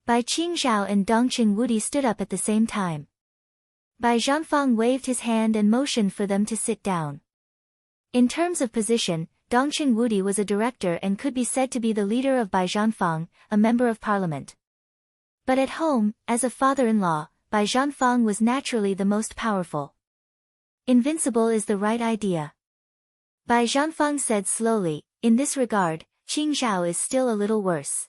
Bai Qingzhao and Dongqing Wudi stood up at the same time. Bai Zhanfang waved his hand and motioned for them to sit down. In terms of position, Dongqing Wudi was a director and could be said to be the leader of Bai Zhanfang, a member of parliament. But at home, as a father-in-law, Bai Zhanfang was naturally the most powerful. Invincible is the right idea. Bai Zhanfang said slowly, in this regard, Qingzhao is still a little worse.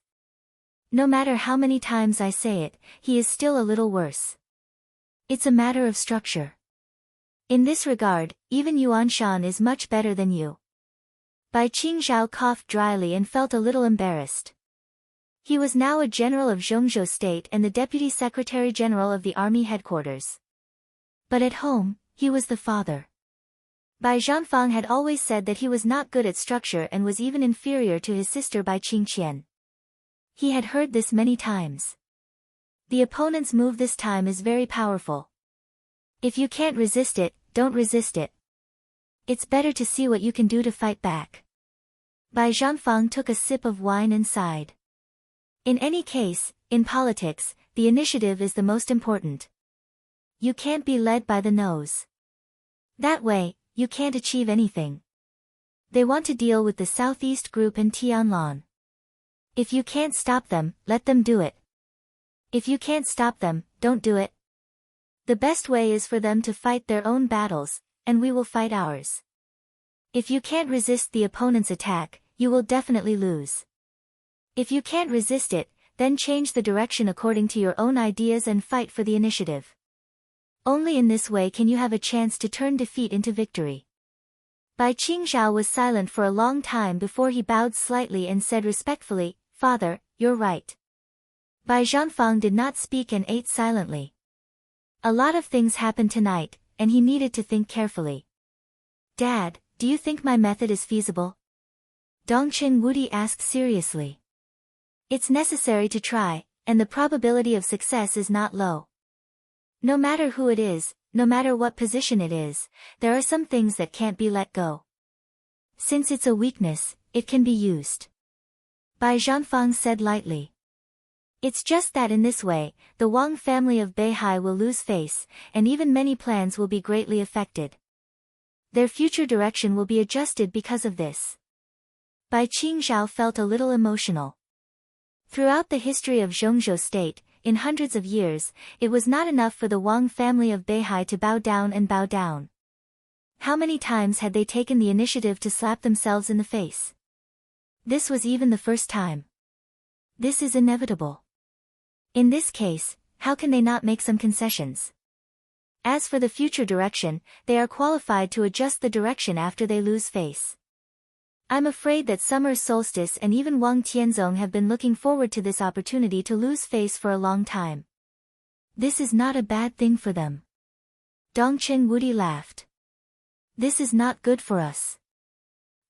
No matter how many times I say it, he is still a little worse. It's a matter of structure. In this regard, even Yuan Shan is much better than you. Bai Qingzhao coughed dryly and felt a little embarrassed. He was now a general of Zhongzhou State and the deputy secretary general of the army headquarters. But at home, he was the father. Bai Zhanfang had always said that he was not good at structure and was even inferior to his sister Bai Qingqian. He had heard this many times. The opponent's move this time is very powerful. If you can't resist it, don't resist it. It's better to see what you can do to fight back. Bai Zhanfang took a sip of wine and sighed. In any case, in politics, the initiative is the most important. You can't be led by the nose. That way, you can't achieve anything. They want to deal with the Southeast Group and Tianlan. If you can't stop them, let them do it. If you can't stop them, don't do it. The best way is for them to fight their own battles, and we will fight ours. If you can't resist the opponent's attack, you will definitely lose. If you can't resist it, then change the direction according to your own ideas and fight for the initiative. Only in this way can you have a chance to turn defeat into victory. Bai Qingzhao was silent for a long time before he bowed slightly and said respectfully, Father, you're right. Bai Zhanfang did not speak and ate silently. A lot of things happened tonight, and he needed to think carefully. Dad, do you think my method is feasible? Dongchen Wudi asked seriously. It's necessary to try, and the probability of success is not low. No matter who it is, no matter what position it is, there are some things that can't be let go. Since it's a weakness, it can be used. Bai Zhanfang said lightly. It's just that in this way, the Wang family of Beihai will lose face, and even many plans will be greatly affected. Their future direction will be adjusted because of this. Bai Qingzhao felt a little emotional. Throughout the history of Zhongzhou state, in hundreds of years, it was not enough for the Wang family of Beihai to bow down and bow down. How many times had they taken the initiative to slap themselves in the face? This was even the first time. This is inevitable. In this case, how can they not make some concessions? As for the future direction, they are qualified to adjust the direction after they lose face. I'm afraid that Summer Solstice and even Wang Tianzong have been looking forward to this opportunity to lose face for a long time. This is not a bad thing for them. Dongchen Wudi laughed. This is not good for us.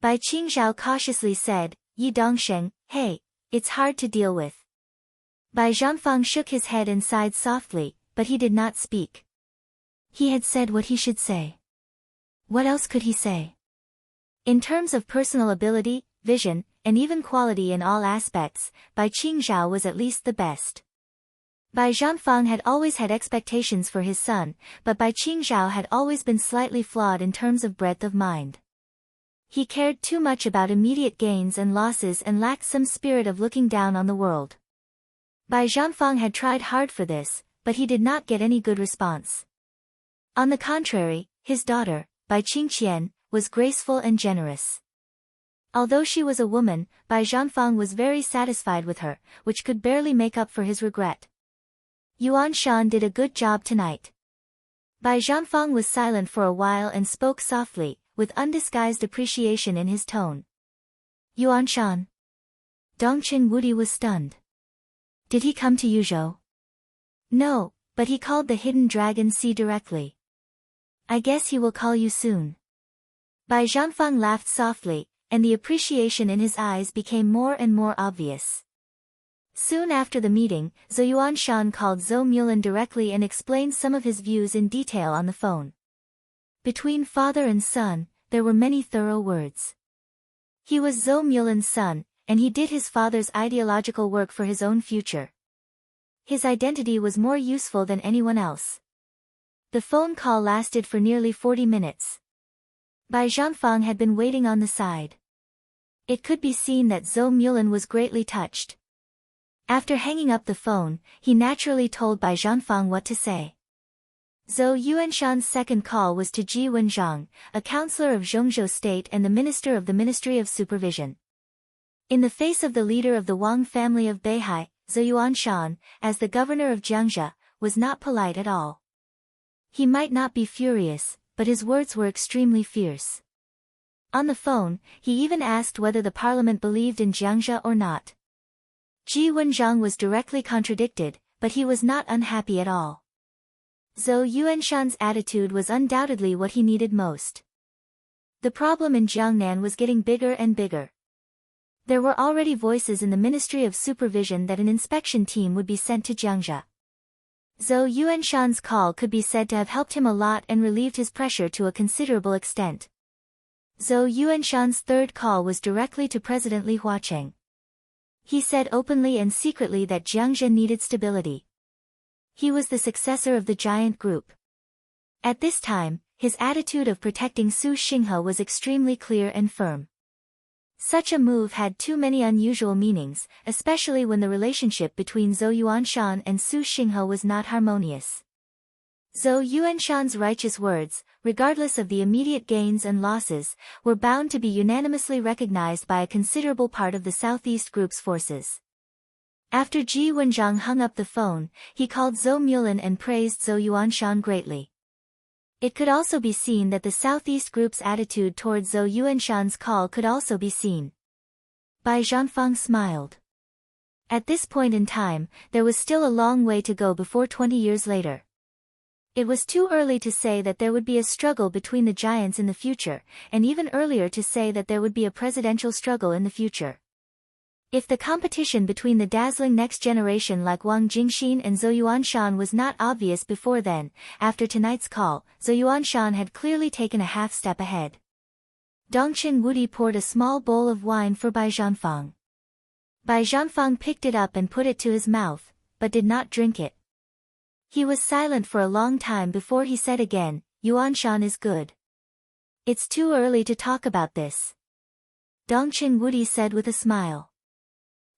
Bai Qingzhao cautiously said, Yi Dongsheng, hey, it's hard to deal with. Bai Zhanfang shook his head and sighed softly, but he did not speak. He had said what he should say. What else could he say? In terms of personal ability, vision, and even quality in all aspects, Bai Qingzhao was at least the best. Bai Zhanfang had always had expectations for his son, but Bai Qingzhao had always been slightly flawed in terms of breadth of mind. He cared too much about immediate gains and losses and lacked some spirit of looking down on the world. Bai Zhanfang had tried hard for this, but he did not get any good response. On the contrary, his daughter, Bai Qingqian, was graceful and generous. Although she was a woman, Bai Zhanfang was very satisfied with her, which could barely make up for his regret. Yuan Shan did a good job tonight. Bai Zhanfang was silent for a while and spoke softly, with undisguised appreciation in his tone. Yuan Shan. Dongchen Wudi was stunned. Did he come to Yuzhou? No, but he called the hidden dragon Sea directly. I guess he will call you soon. Bai Zhanfang laughed softly, and the appreciation in his eyes became more and more obvious. Soon after the meeting, Zhou Yuanshan called Zhou Mulan directly and explained some of his views in detail on the phone. Between father and son, there were many thorough words. He was Zhou Mulan's son, and he did his father's ideological work for his own future. His identity was more useful than anyone else. The phone call lasted for nearly 40 minutes. Bai Zhanfang had been waiting on the side. It could be seen that Zhou Mulan was greatly touched. After hanging up the phone, he naturally told Bai Zhanfang what to say. Zhou Yuanshan's second call was to Ji Wenzhang, a counselor of Zhongzhou State and the minister of the Ministry of Supervision. In the face of the leader of the Wang family of Beihai, Zhou Yuanshan, as the governor of Jiangxia, was not polite at all. He might not be furious, but his words were extremely fierce. On the phone, he even asked whether the parliament believed in Jiangxia or not. Ji Wenzhang was directly contradicted, but he was not unhappy at all. Zhou Yuanshan's attitude was undoubtedly what he needed most. The problem in Jiangnan was getting bigger and bigger. There were already voices in the Ministry of Supervision that an inspection team would be sent to Jiangxia. Zhou Yuanshan's call could be said to have helped him a lot and relieved his pressure to a considerable extent. Zhou Yuanshan's third call was directly to President Li Huacheng. He said openly and secretly that Jiangxia needed stability. He was the successor of the giant group. At this time, his attitude of protecting Su Xinghe was extremely clear and firm. Such a move had too many unusual meanings, especially when the relationship between Zhou Yuanshan and Su Xinghe was not harmonious. Zhou Yuanshan's righteous words, regardless of the immediate gains and losses, were bound to be unanimously recognized by a considerable part of the Southeast Group's forces. After Ji Wenzhang hung up the phone, he called Zhou Mulan and praised Zhou Yuanshan greatly. It could also be seen that the Southeast Group's attitude towards Zhou Yuanshan's call could also be seen. Bai Zhanfang smiled. At this point in time, there was still a long way to go before 20 years later. It was too early to say that there would be a struggle between the giants in the future, and even earlier to say that there would be a presidential struggle in the future. If the competition between the dazzling next generation like Wang Jingxin and Zhou Yuanshan was not obvious before then, after tonight's call, Zhou Yuanshan had clearly taken a half step ahead. Dongqing Wudi poured a small bowl of wine for Bai Zhanfang. Bai Zhanfang picked it up and put it to his mouth, but did not drink it. He was silent for a long time before he said again, Yuanshan is good. It's too early to talk about this. Dongqing Wudi said with a smile.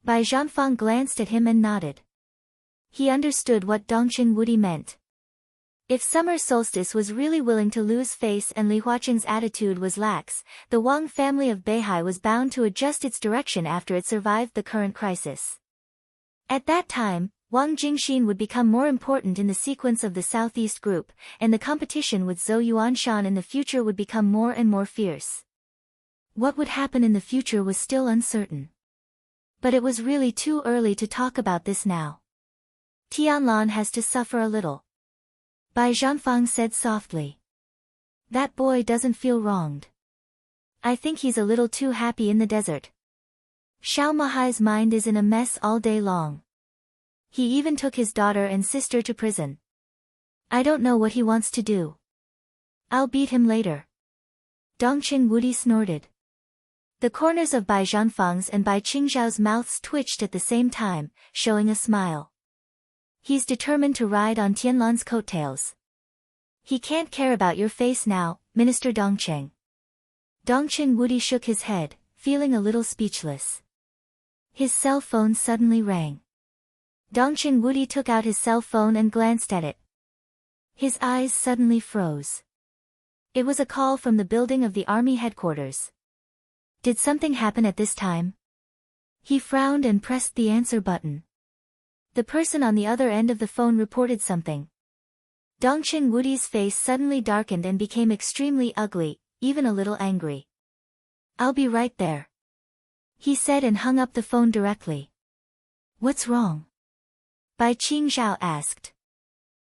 Bai Zhanfang glanced at him and nodded. He understood what Dongqing Wudi meant. If summer solstice was really willing to lose face and Li Huaqing's attitude was lax, the Wang family of Beihai was bound to adjust its direction after it survived the current crisis. At that time, Wang Jingxin would become more important in the sequence of the Southeast Group, and the competition with Zhou Yuanshan in the future would become more and more fierce. What would happen in the future was still uncertain. But it was really too early to talk about this now. Tianlan has to suffer a little. Bai Zhanfang said softly. That boy doesn't feel wronged. I think he's a little too happy in the desert. Xiao Mahai's mind is in a mess all day long. He even took his daughter and sister to prison. I don't know what he wants to do. I'll beat him later. Dongqing Wudi snorted. The corners of Bai Zhanfang's and Bai Qingzhao's mouths twitched at the same time, showing a smile. He's determined to ride on Tianlan's coattails. He can't care about your face now, Minister Dongqing. Dongqing Wudi shook his head, feeling a little speechless. His cell phone suddenly rang. Dongqing Wudi took out his cell phone and glanced at it. His eyes suddenly froze. It was a call from the building of the army headquarters. Did something happen at this time? He frowned and pressed the answer button. The person on the other end of the phone reported something. Dongqing Wudi's face suddenly darkened and became extremely ugly, even a little angry. I'll be right there, he said and hung up the phone directly. What's wrong? Bai Qingzhao asked.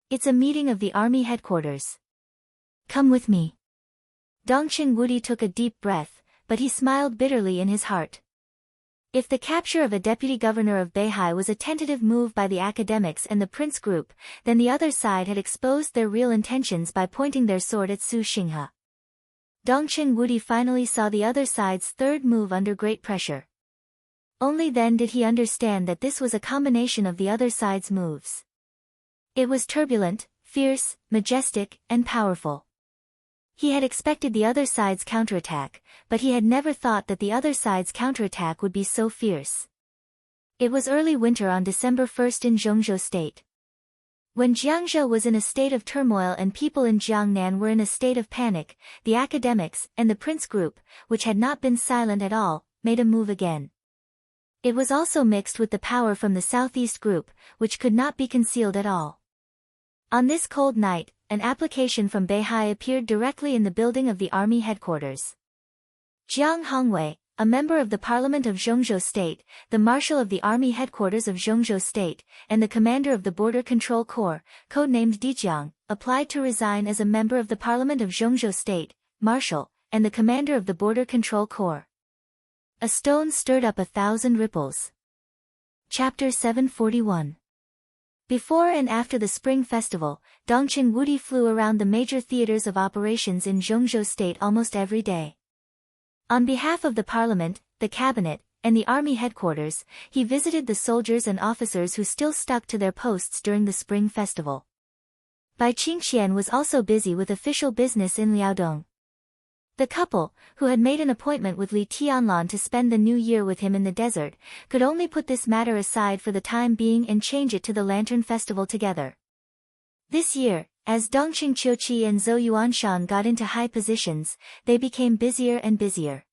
It's a meeting of the army headquarters. Come with me. Dongqing Wudi took a deep breath, but he smiled bitterly in his heart. If the capture of a deputy governor of Beihai was a tentative move by the academics and the prince group, then the other side had exposed their real intentions by pointing their sword at Su Xinghe. Dongqing Wudi finally saw the other side's third move under great pressure. Only then did he understand that this was a combination of the other side's moves. It was turbulent, fierce, majestic, and powerful. He had expected the other side's counterattack, but he had never thought that the other side's counterattack would be so fierce. It was early winter on December 1st in Zhongzhou State. When Jiangzhou was in a state of turmoil and people in Jiangnan were in a state of panic, the academics and the prince group, which had not been silent at all, made a move again. It was also mixed with the power from the Southeast Group, which could not be concealed at all. On this cold night, an application from Beihai appeared directly in the building of the army headquarters. Jiang Hongwei, a member of the Parliament of Zhongzhou State, the Marshal of the Army Headquarters of Zhongzhou State, and the Commander of the Border Control Corps, codenamed Dijiang, applied to resign as a member of the Parliament of Zhongzhou State, Marshal, and the Commander of the Border Control Corps. A stone stirred up 1,000 ripples. Chapter 741. Before and after the Spring Festival, Dongqing Wudi flew around the major theaters of operations in Zhongzhou State almost every day. On behalf of the Parliament, the Cabinet, and the Army Headquarters, he visited the soldiers and officers who still stuck to their posts during the Spring Festival. Bai Qingxian was also busy with official business in Liaodong. The couple, who had made an appointment with Li Tianlan to spend the new year with him in the desert, could only put this matter aside for the time being and change it to the Lantern Festival together. This year, as Dongqing Qiuqi and Zhou Yuanshan got into high positions, they became busier and busier.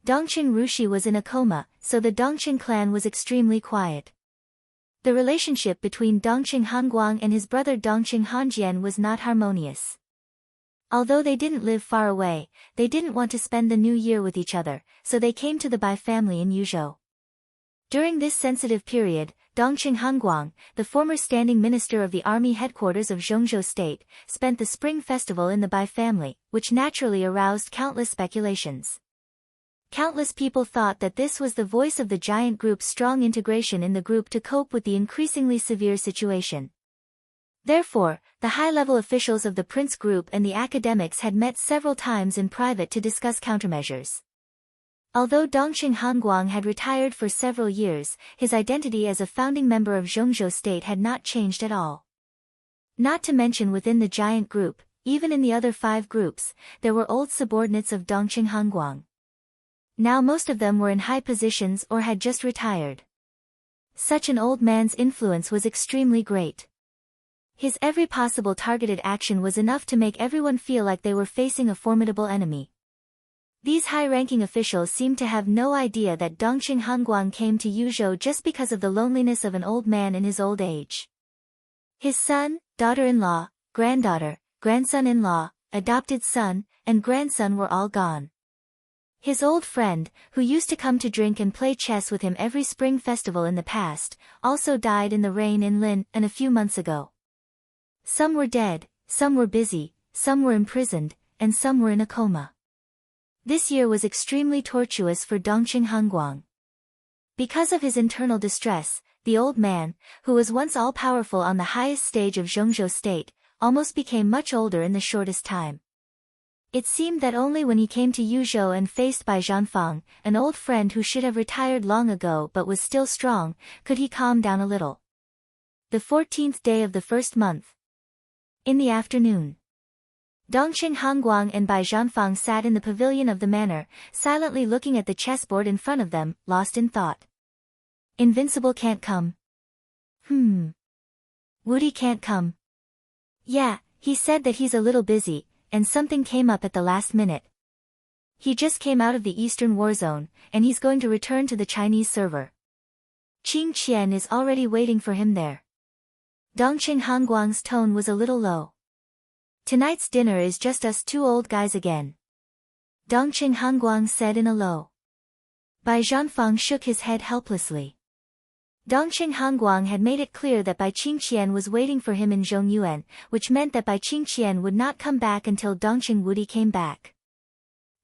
Dongqing Rushi was in a coma, so the Dongqing clan was extremely quiet. The relationship between Dongqing Hanguang and his brother Dongqing Hanjian was not harmonious. Although they didn't live far away, they didn't want to spend the new year with each other, so they came to the Bai family in Yuzhou. During this sensitive period, Dongqing Hanguang, the former standing minister of the army headquarters of Zhongzhou State, spent the Spring Festival in the Bai family, which naturally aroused countless speculations. Countless people thought that this was the voice of the giant group's strong integration in the group to cope with the increasingly severe situation. Therefore, the high-level officials of the Prince Group and the academics had met several times in private to discuss countermeasures. Although Dongqing Hanguang had retired for several years, his identity as a founding member of Zhongzhou State had not changed at all. Not to mention within the giant group, even in the other 5 groups, there were old subordinates of Dongqing Hanguang. Now most of them were in high positions or had just retired. Such an old man's influence was extremely great. His every possible targeted action was enough to make everyone feel like they were facing a formidable enemy. These high-ranking officials seemed to have no idea that Dongqing Hanguang came to Yuzhou just because of the loneliness of an old man in his old age. His son, daughter-in-law, granddaughter, grandson-in-law, adopted son, and grandson were all gone. His old friend, who used to come to drink and play chess with him every spring festival in the past, also died in the rain in Lin a few months ago. Some were dead, some were busy, some were imprisoned, and some were in a coma. This year was extremely tortuous for Dongqing Hanguang. Because of his internal distress, the old man, who was once all-powerful on the highest stage of Zhongzhou State, almost became much older in the shortest time. It seemed that only when he came to Yuzhou and faced Bai Zhanfang, an old friend who should have retired long ago but was still strong, could he calm down a little. The 14th day of the first month. In the afternoon, Dongqing Hanguang and Bai Zhanfang sat in the pavilion of the manor, silently looking at the chessboard in front of them, lost in thought. Invincible can't come. Woody can't come. Yeah, he said that he's a little busy, and something came up at the last minute. He just came out of the Eastern War Zone, and he's going to return to the Chinese server. Qing Qian is already waiting for him there. Dongqing Hanguang's tone was a little low. Tonight's dinner is just us 2 old guys again. Dongqing Hanguang said in a low. Bai Zhanfang shook his head helplessly. Dongqing Hanguang had made it clear that Bai Qingqian was waiting for him in Zhongyuan, which meant that Bai Qingqian would not come back until Dongqing Wudi came back.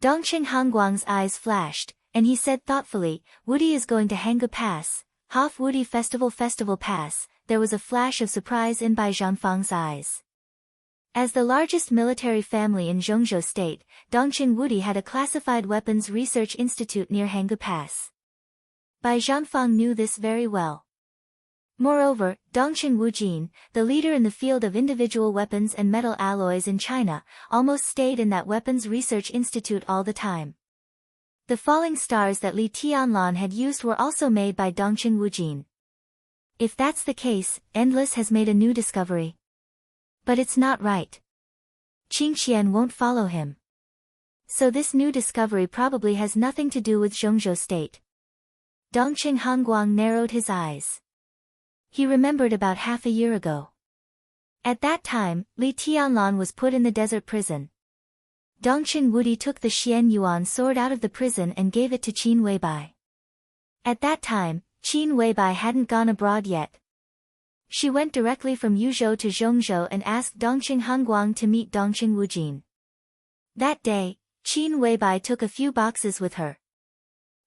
Dongqing Hanguang's eyes flashed, and he said thoughtfully, Wudi is going to Hanga Pass, Hof Wudi Festival Pass. There was a flash of surprise in Bai Zhanfang's eyes. As the largest military family in Zhongzhou State, Dongqing Wudi had a classified weapons research institute near Hanga Pass. Bai Zhanfang knew this very well. Moreover, Dongqing Wujin, the leader in the field of individual weapons and metal alloys in China, almost stayed in that weapons research institute all the time. The falling stars that Li Tianlan had used were also made by Dongqing Wujin. If that's the case, Endless has made a new discovery. But it's not right. Qingqian won't follow him. So this new discovery probably has nothing to do with Zhongzhou State. Dongqing Hanguang narrowed his eyes. He remembered about half a year ago. At that time, Li Tianlan was put in the desert prison. Dongqing Wudi took the Xian Yuan sword out of the prison and gave it to Qin Weibai. At that time, Qin Weibai hadn't gone abroad yet. She went directly from Yuzhou to Zhongzhou and asked Dongqing Hanguang to meet Dongqing Wujin. That day, Qin Weibai took a few boxes with her.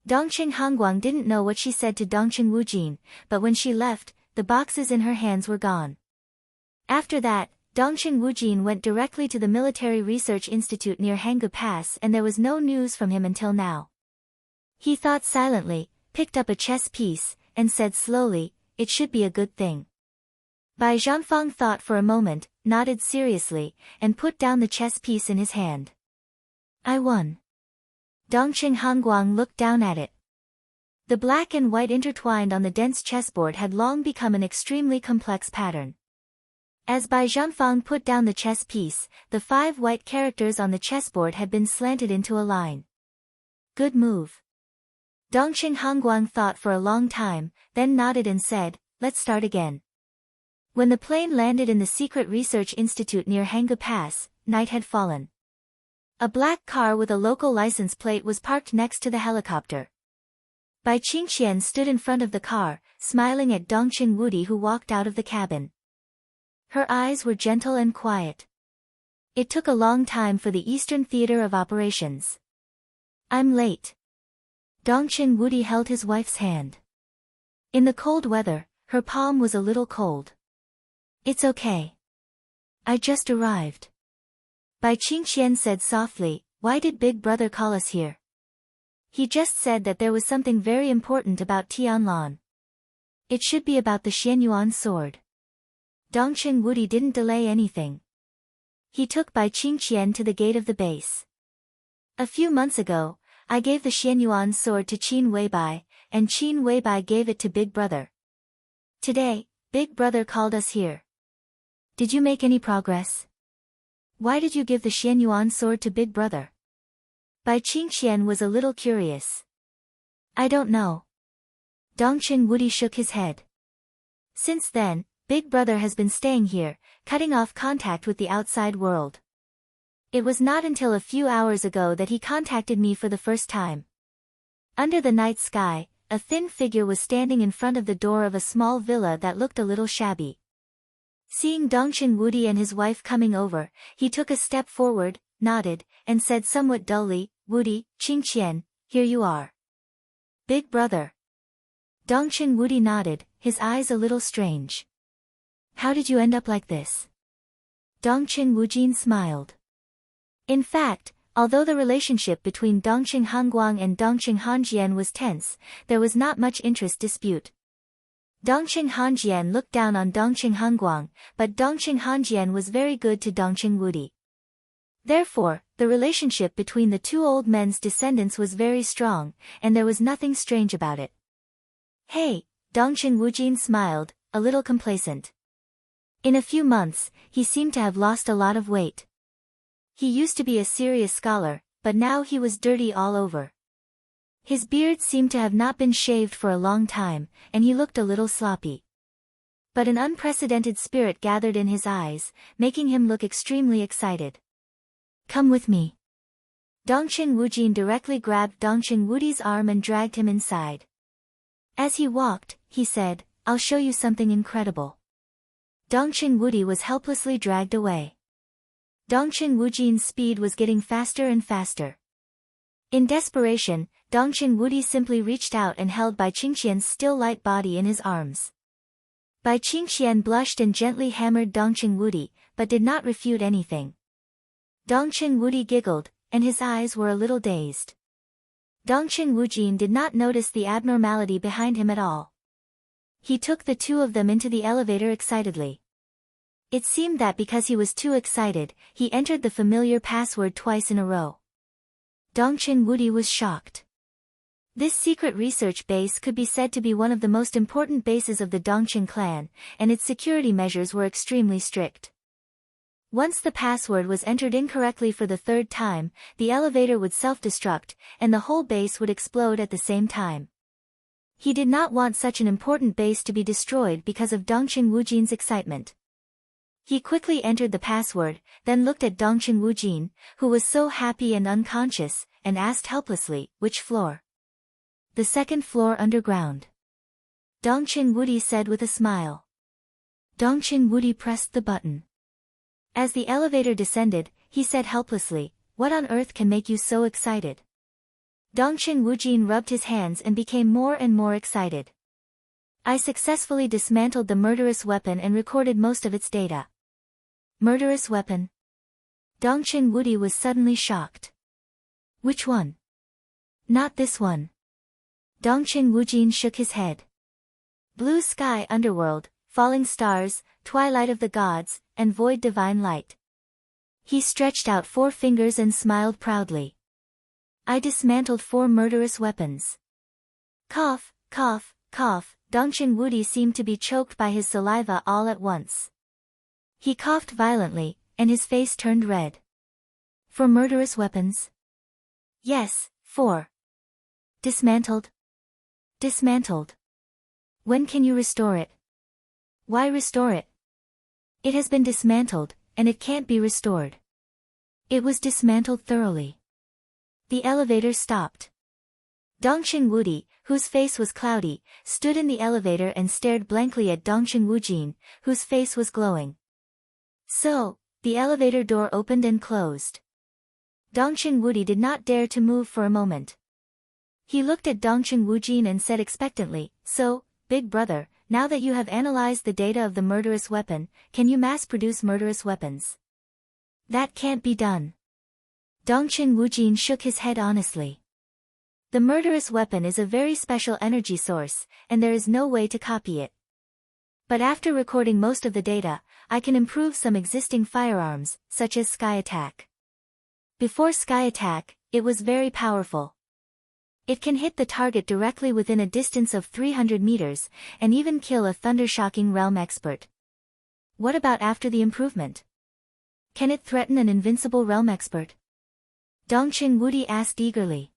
Dongqing Hanguang didn't know what she said to Dongqing Wujin, but when she left, the boxes in her hands were gone. After that, Dongqing Wujin went directly to the Military Research Institute near Hanga Pass and there was no news from him until now. He thought silently, picked up a chess piece, and said slowly, it should be a good thing. Bai Zhanfang thought for a moment, nodded seriously, and put down the chess piece in his hand. I won. Dongqing Hanguang looked down at it. The black and white intertwined on the dense chessboard had long become an extremely complex pattern. As Bai Zhanfang put down the chess piece, the 5 white characters on the chessboard had been slanted into a line. Good move. Dongqing Hanguang thought for a long time, then nodded and said, let's start again. When the plane landed in the Secret Research Institute near Hanga Pass, night had fallen. A black car with a local license plate was parked next to the helicopter. Bai Qingxian stood in front of the car, smiling at Dongqing Wudi who walked out of the cabin. Her eyes were gentle and quiet. It took a long time for the Eastern Theater of Operations. I'm late. Dongqing Wudi held his wife's hand. In the cold weather, her palm was a little cold. It's okay. I just arrived. Bai Qingxian said softly, why did Big Brother call us here? He just said that there was something very important about Tianlan. It should be about the Xianyuan sword. Dongqing Wudi didn't delay anything. He took Bai Qingxian to the gate of the base. A few months ago, I gave the Xianyuan sword to Qin Weibai, and Qin Weibai gave it to Big Brother. Today, Big Brother called us here. Did you make any progress? Why did you give the Xianyuan sword to Big Brother? Bai Qingxian was a little curious. I don't know. Dongqing Wudi shook his head. Since then, Big Brother has been staying here, cutting off contact with the outside world. It was not until a few hours ago that he contacted me for the first time. Under the night sky, a thin figure was standing in front of the door of a small villa that looked a little shabby. Seeing Dongqing Wudi and his wife coming over, he took a step forward, nodded, and said somewhat dully, Wudi, Qingxian, here you are. Big Brother. Dongqing Wudi nodded, his eyes a little strange. How did you end up like this? Dongqing Wujin smiled. In fact, although the relationship between Dongqing Hanguang and Dongqing Hanjian was tense, there was not much interest dispute. Dongqing Hanjian looked down on Dongqing Hanguang, but Dongqing Hanjian was very good to Dongqing Wudi. Therefore, the relationship between the two old men's descendants was very strong, and there was nothing strange about it. Hey, Dongqing Wujin smiled, a little complacent. In a few months, he seemed to have lost a lot of weight. He used to be a serious scholar, but now he was dirty all over. His beard seemed to have not been shaved for a long time, and he looked a little sloppy. But an unprecedented spirit gathered in his eyes, making him look extremely excited. Come with me. Dongqing Wujin directly grabbed Dongqing Wudi's arm and dragged him inside. As he walked, he said, I'll show you something incredible. Dongqing Wudi was helplessly dragged away. Dongqing Wujin's speed was getting faster and faster. In desperation, Dongqing Wudi simply reached out and held Bai Qingxian's still light body in his arms. Bai Qingxian blushed and gently hammered Dongqing Wudi, but did not refute anything. Dongqing Wudi giggled, and his eyes were a little dazed. Dongqing Wujin did not notice the abnormality behind him at all. He took the two of them into the elevator excitedly. It seemed that because he was too excited, he entered the familiar password twice in a row. Dongqing Wudi was shocked. This secret research base could be said to be one of the most important bases of the Dongqing clan, and its security measures were extremely strict. Once the password was entered incorrectly for the third time, the elevator would self-destruct, and the whole base would explode at the same time. He did not want such an important base to be destroyed because of Dongqing Wujin's excitement. He quickly entered the password, then looked at Dongqing Wujin, who was so happy and unconscious, and asked helplessly, which floor? The second floor underground. Dongqing Wudi said with a smile. Dongqing Wudi pressed the button. As the elevator descended, he said helplessly, what on earth can make you so excited? Dongqing Wujin rubbed his hands and became more and more excited. I successfully dismantled the murderous weapon and recorded most of its data. Murderous weapon? Dongqing Wudi was suddenly shocked. Which one? Not this one. Dongqing Wujin shook his head. Blue sky underworld, falling stars, twilight of the gods, and void divine light. He stretched out 4 fingers and smiled proudly. I dismantled 4 murderous weapons. Cough, cough, cough, Dongqing Wudi seemed to be choked by his saliva all at once. He coughed violently, and his face turned red. 4 murderous weapons? Yes, 4. Dismantled? Dismantled. When can you restore it? Why restore it? It has been dismantled, and it can't be restored. It was dismantled thoroughly. The elevator stopped. Dongqing Wudi, whose face was cloudy, stood in the elevator and stared blankly at Dongqing Wujin, whose face was glowing. So, the elevator door opened and closed. Dongqing Wudi did not dare to move for a moment. He looked at Dongqing Wujin and said expectantly, "So, big brother, now that you have analyzed the data of the murderous weapon, can you mass-produce murderous weapons?" "That can't be done." Dongqing Wujin shook his head honestly. "The murderous weapon is a very special energy source, and there is no way to copy it. But after recording most of the data, I can improve some existing firearms, such as sky attack. Before sky attack, it was very powerful. It can hit the target directly within a distance of 300 meters, and even kill a thunder-shocking realm expert. What about after the improvement? Can it threaten an invincible realm expert?" Dongqing Wudi asked eagerly.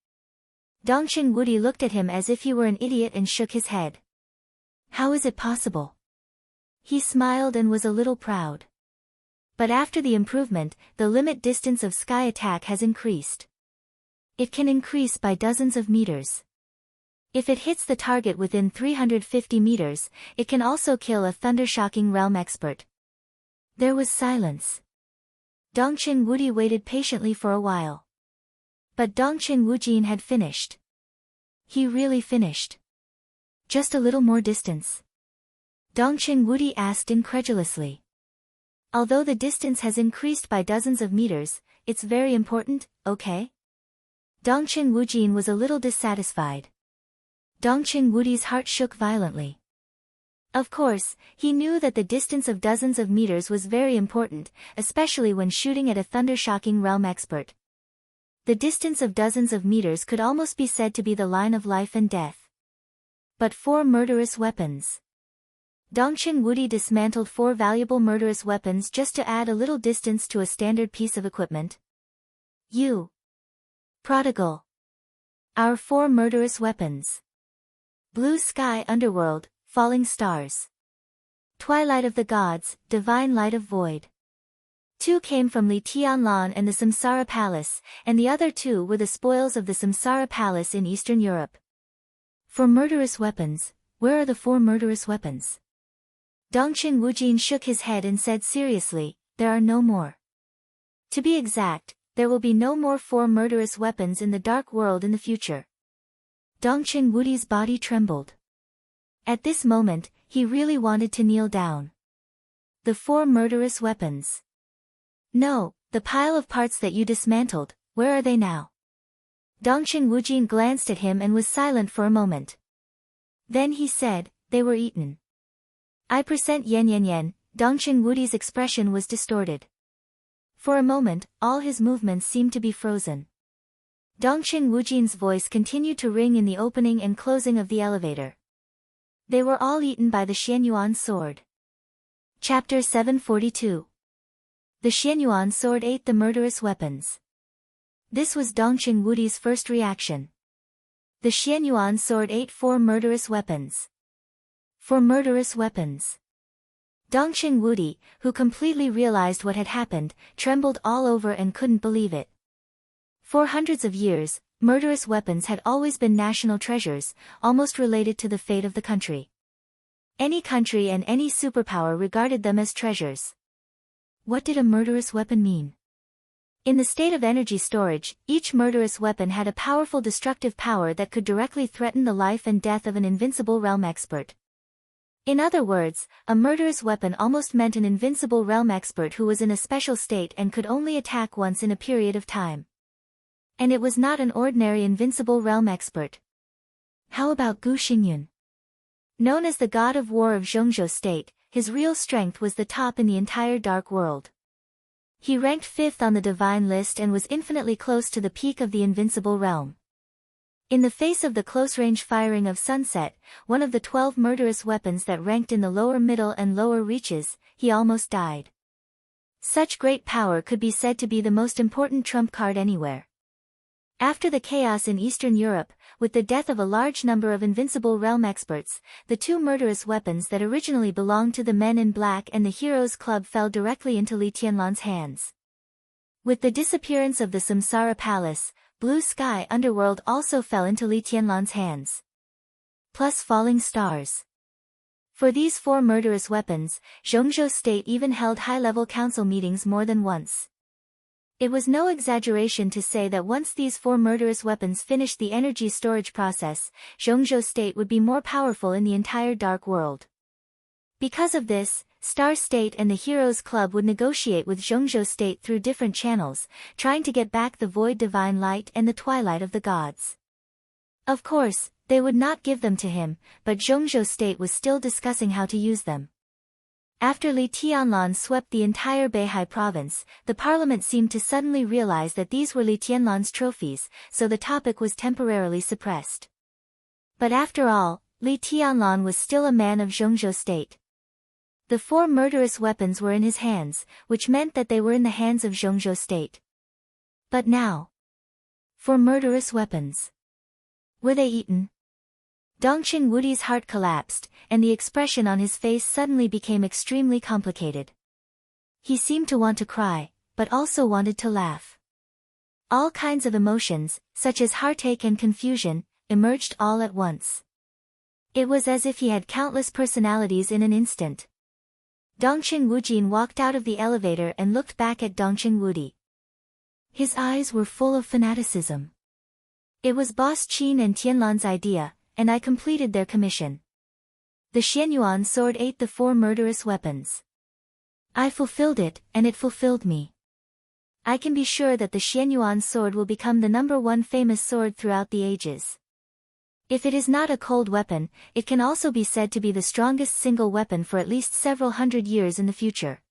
Dongqing Wudi looked at him as if he were an idiot and shook his head. "How is it possible?" He smiled and was a little proud. "But after the improvement, the limit distance of sky attack has increased. It can increase by dozens of meters. If it hits the target within 350 meters, it can also kill a thunder-shocking realm expert." There was silence. Dongqing Wudi waited patiently for a while. But Dongqing Wujin had finished. He really finished. "Just a little more distance?" Dongqing Wudi asked incredulously. "Although the distance has increased by dozens of meters, it's very important, okay?" Dongqing Wujin was a little dissatisfied. Dongqing Wudi's heart shook violently. Of course, he knew that the distance of dozens of meters was very important, especially when shooting at a thunder-shocking realm expert. The distance of dozens of meters could almost be said to be the line of life and death. But 4 murderous weapons. Dongqing Wudi dismantled 4 valuable murderous weapons just to add a little distance to a standard piece of equipment. "You prodigal. Our 4 murderous weapons. Blue sky underworld, falling stars. Twilight of the gods, divine light of void. 2 came from Li Tianlan and the Samsara Palace, and the other 2 were the spoils of the Samsara Palace in Eastern Europe." "For murderous weapons, where are the 4 murderous weapons?" Dongqing Wujin shook his head and said seriously, "There are no more. To be exact, there will be no more 4 murderous weapons in the dark world in the future." Dongqing Wudi's body trembled. At this moment, he really wanted to kneel down. "The 4 murderous weapons. No, the pile of parts that you dismantled, where are they now?" Dongqing Wujin glanced at him and was silent for a moment. Then he said, "They were eaten." I% yen. Dongqing Wudi's expression was distorted. For a moment, all his movements seemed to be frozen. Dongqing Wujin's voice continued to ring in the opening and closing of the elevator. "They were all eaten by the Xianyuan sword." Chapter 742. The Xianyuan sword ate the murderous weapons. This was Dongqing Wudi's first reaction. The Xianyuan sword ate 4 murderous weapons. 4 murderous weapons. Dongqing Wudi, who completely realized what had happened, trembled all over and couldn't believe it. For hundreds of years, murderous weapons had always been national treasures, almost related to the fate of the country. Any country and any superpower regarded them as treasures. What did a murderous weapon mean? In the state of energy storage, each murderous weapon had a powerful destructive power that could directly threaten the life and death of an invincible realm expert. In other words, a murderous weapon almost meant an invincible realm expert who was in a special state and could only attack once in a period of time. And it was not an ordinary invincible realm expert. How about Gu Xingyun? Known as the god of war of Zhongzhou state, his real strength was the top in the entire dark world. He ranked 5th on the divine list and was infinitely close to the peak of the invincible realm. In the face of the close-range firing of Sunset, one of the 12 murderous weapons that ranked in the lower middle and lower reaches, he almost died. Such great power could be said to be the most important trump card anywhere. After the chaos in Eastern Europe, with the death of a large number of invincible realm experts, the 2 murderous weapons that originally belonged to the Men in Black and the Heroes Club fell directly into Li Tianlan's hands. With the disappearance of the Samsara Palace, blue sky underworld also fell into Li Tianlan's hands. Plus falling stars. For these 4 murderous weapons, Zhongzhou State even held high-level council meetings more than once. It was no exaggeration to say that once these 4 murderous weapons finished the energy storage process, Zhongzhou State would be more powerful in the entire dark world. Because of this, Star State and the Heroes Club would negotiate with Zhongzhou State through different channels, trying to get back the Void Divine Light and the Twilight of the Gods. Of course, they would not give them to him, but Zhongzhou State was still discussing how to use them. After Li Tianlan swept the entire Beihai province, the parliament seemed to suddenly realize that these were Li Tianlan's trophies, so the topic was temporarily suppressed. But after all, Li Tianlan was still a man of Zhongzhou State. The 4 murderous weapons were in his hands, which meant that they were in the hands of Zhongzhou State. But now, 4 murderous weapons. Were they eaten? Dongqing Wudi's heart collapsed, and the expression on his face suddenly became extremely complicated. He seemed to want to cry, but also wanted to laugh. All kinds of emotions, such as heartache and confusion, emerged all at once. It was as if he had countless personalities in an instant. Dongqing Wujin walked out of the elevator and looked back at Dongqing Wudi. His eyes were full of fanaticism. It was Boss Qin and Tianlan's idea, and I completed their commission. The Xianyuan sword ate the 4 murderous weapons. I fulfilled it, and it fulfilled me. I can be sure that the Xianyuan sword will become the #1 famous sword throughout the ages. If it is not a cold weapon, it can also be said to be the strongest single weapon for at least several hundred years in the future.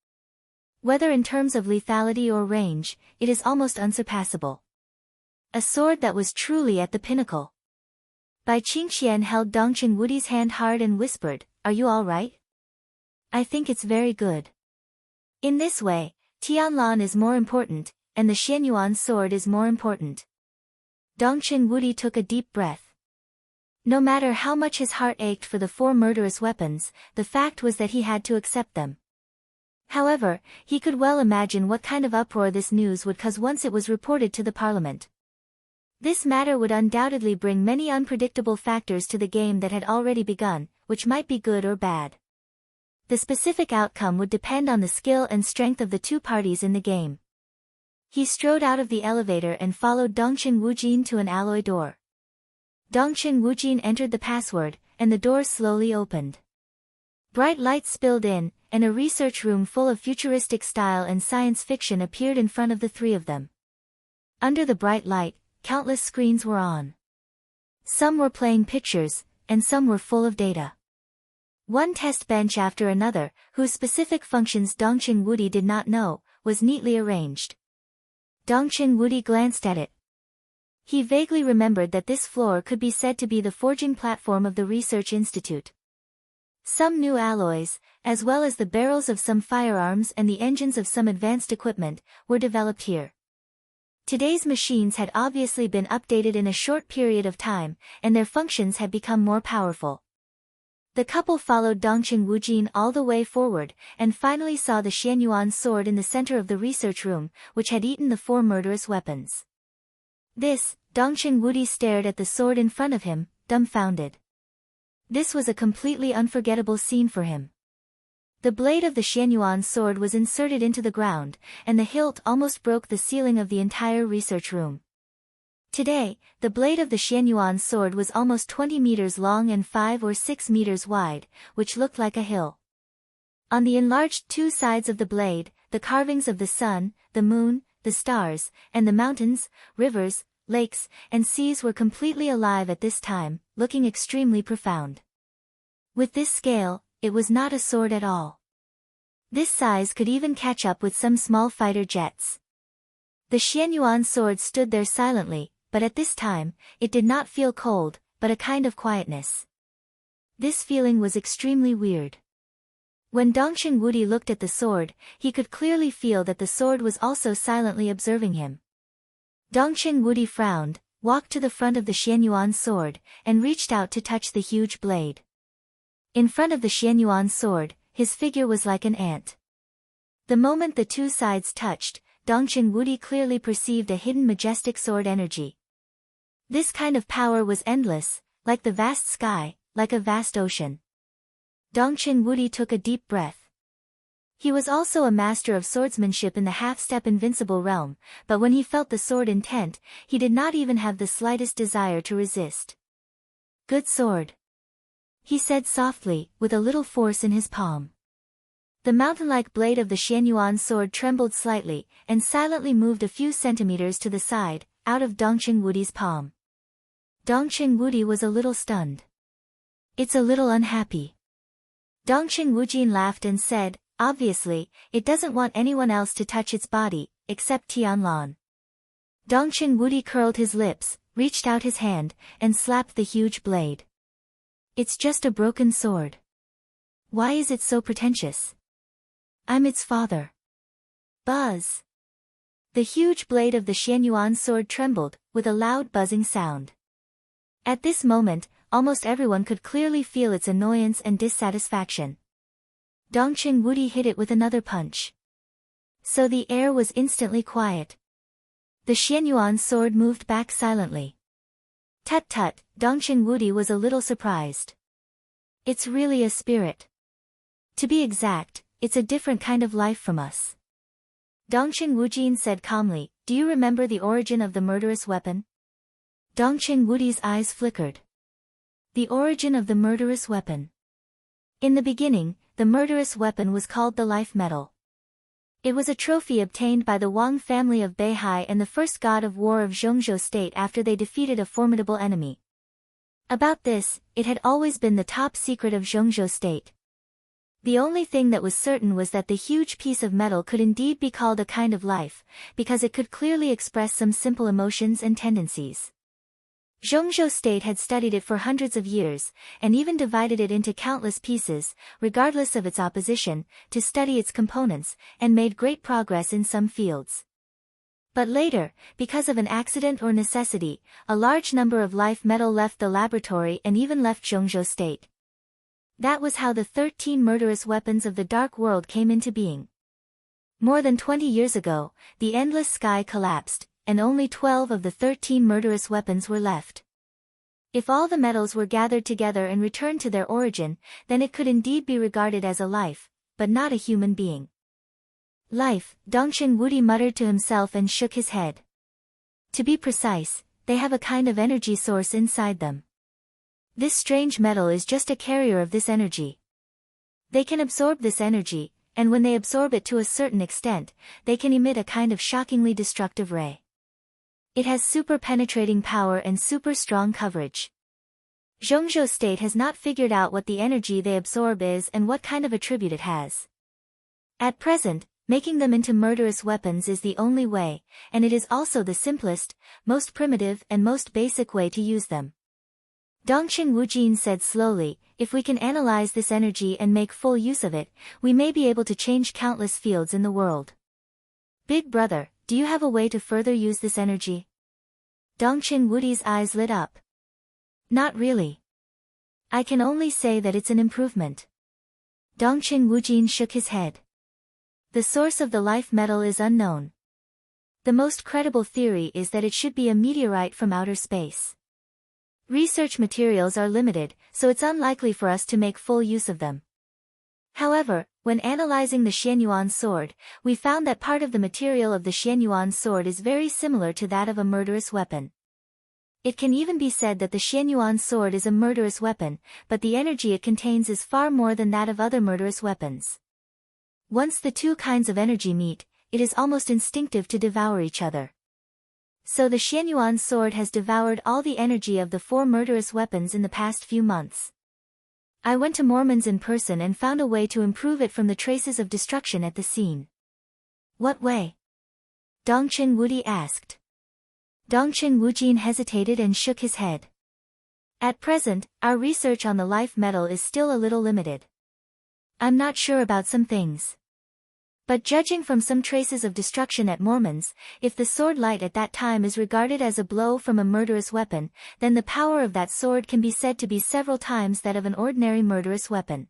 Whether in terms of lethality or range, it is almost unsurpassable. A sword that was truly at the pinnacle. Bai Qingxian held Dongqing Wudi's hand hard and whispered, "Are you all right?" "I think it's very good." In this way, Tianlan is more important, and the Xianyuan sword is more important. Dongqing Wudi took a deep breath. No matter how much his heart ached for the 4 murderous weapons, the fact was that he had to accept them. However, he could well imagine what kind of uproar this news would cause once it was reported to the parliament. This matter would undoubtedly bring many unpredictable factors to the game that had already begun, which might be good or bad. The specific outcome would depend on the skill and strength of the 2 parties in the game. He strode out of the elevator and followed Dongqing Wujin to an alloy door. Dongqing Wujin entered the password, and the door slowly opened. Bright light spilled in, and a research room full of futuristic style and science fiction appeared in front of the 3 of them. Under the bright light, countless screens were on. Some were playing pictures, and some were full of data. One test bench after another, whose specific functions Dongqing Wudi did not know, was neatly arranged. Dongqing Wudi glanced at it. He vaguely remembered that this floor could be said to be the forging platform of the research institute. Some new alloys, as well as the barrels of some firearms and the engines of some advanced equipment, were developed here. Today's machines had obviously been updated in a short period of time, and their functions had become more powerful. The couple followed Dongqing Wujin all the way forward, and finally saw the Xianyuan sword in the center of the research room, which had eaten the 4 murderous weapons. Dongqing Wudi stared at the sword in front of him, dumbfounded. This was a completely unforgettable scene for him. The blade of the Xianyuan sword was inserted into the ground, and the hilt almost broke the ceiling of the entire research room. Today, the blade of the Xianyuan sword was almost 20 meters long and 5 or 6 meters wide, which looked like a hill. On the enlarged 2 sides of the blade, the carvings of the sun, the moon, the stars, and the mountains, rivers, lakes, and seas were completely alive at this time, looking extremely profound. With this scale, it was not a sword at all. This size could even catch up with some small fighter jets. The Xianyuan sword stood there silently, but at this time, it did not feel cold, but a kind of quietness. This feeling was extremely weird. When Dongqing Wudi looked at the sword, he could clearly feel that the sword was also silently observing him. Dongqing Wudi frowned, walked to the front of the Xianyuan sword, and reached out to touch the huge blade. In front of the Xianyuan sword, his figure was like an ant. The moment the 2 sides touched, Dongqing Wudi clearly perceived a hidden majestic sword energy. This kind of power was endless, like the vast sky, like a vast ocean. Dongqing Wudi took a deep breath. He was also a master of swordsmanship in the half-step invincible realm, but when he felt the sword intent, he did not even have the slightest desire to resist. Good sword, he said softly, with a little force in his palm. The mountain-like blade of the Xianyuan sword trembled slightly, and silently moved a few centimeters to the side, out of Dongqing Wudi's palm. Dongqing Wudi was a little stunned. It's a little unhappy. Dongqing Wujin laughed and said, obviously, it doesn't want anyone else to touch its body, except Tianlan. Dongqing Wudi curled his lips, reached out his hand, and slapped the huge blade. It's just a broken sword. Why is it so pretentious? I'm its father. Buzz. The huge blade of the Xianyuan sword trembled, with a loud buzzing sound. At this moment, almost everyone could clearly feel its annoyance and dissatisfaction. Dongqing Wudi hit it with another punch. So the air was instantly quiet. The Xianyuan sword moved back silently. Tut-tut, Dongqing Wudi was a little surprised. It's really a spirit. To be exact, it's a different kind of life from us. Dongqing Wujin said calmly, do you remember the origin of the murderous weapon? Dongqing Wudi's eyes flickered. The origin of the murderous weapon. In the beginning, the murderous weapon was called the life metal. It was a trophy obtained by the Wang family of Beihai and the first god of war of Zhongzhou state after they defeated a formidable enemy. About this, it had always been the top secret of Zhongzhou state. The only thing that was certain was that the huge piece of metal could indeed be called a kind of life, because it could clearly express some simple emotions and tendencies. Zhongzhou state had studied it for hundreds of years, and even divided it into countless pieces, regardless of its opposition, to study its components, and made great progress in some fields. But later, because of an accident or necessity, a large number of life metal left the laboratory and even left Zhongzhou state. That was how the 13 murderous weapons of the Dark World came into being. More than 20 years ago, the endless sky collapsed, and only 12 of the 13 murderous weapons were left. If all the metals were gathered together and returned to their origin, then it could indeed be regarded as a life, but not a human being. Life, Dongqing Wudi muttered to himself and shook his head. To be precise, they have a kind of energy source inside them. This strange metal is just a carrier of this energy. They can absorb this energy, and when they absorb it to a certain extent, they can emit a kind of shockingly destructive ray. It has super penetrating power and super strong coverage. Zhongzhou state has not figured out what the energy they absorb is and what kind of attribute it has. At present, making them into murderous weapons is the only way, and it is also the simplest, most primitive and most basic way to use them. Dongqing Wujin said slowly, if we can analyze this energy and make full use of it, we may be able to change countless fields in the world. Big brother, do you have a way to further use this energy? Dongqing Wudi's eyes lit up. Not really. I can only say that it's an improvement. Dongqing Wujin shook his head. The source of the life metal is unknown. The most credible theory is that it should be a meteorite from outer space. Research materials are limited, so it's unlikely for us to make full use of them. However, when analyzing the Xianyuan sword, we found that part of the material of the Xianyuan sword is very similar to that of a murderous weapon. It can even be said that the Xianyuan sword is a murderous weapon, but the energy it contains is far more than that of other murderous weapons. Once the two kinds of energy meet, it is almost instinctive to devour each other. So the Xianyuan sword has devoured all the energy of the 4 murderous weapons in the past few months. I went to Mormon's in person and found a way to improve it from the traces of destruction at the scene. What way? Dongqing Wudi asked. Dongqing Wujin hesitated and shook his head. At present, our research on the life metal is still a little limited. I'm not sure about some things. But judging from some traces of destruction at Mormon's, if the sword light at that time is regarded as a blow from a murderous weapon, then the power of that sword can be said to be several times that of an ordinary murderous weapon.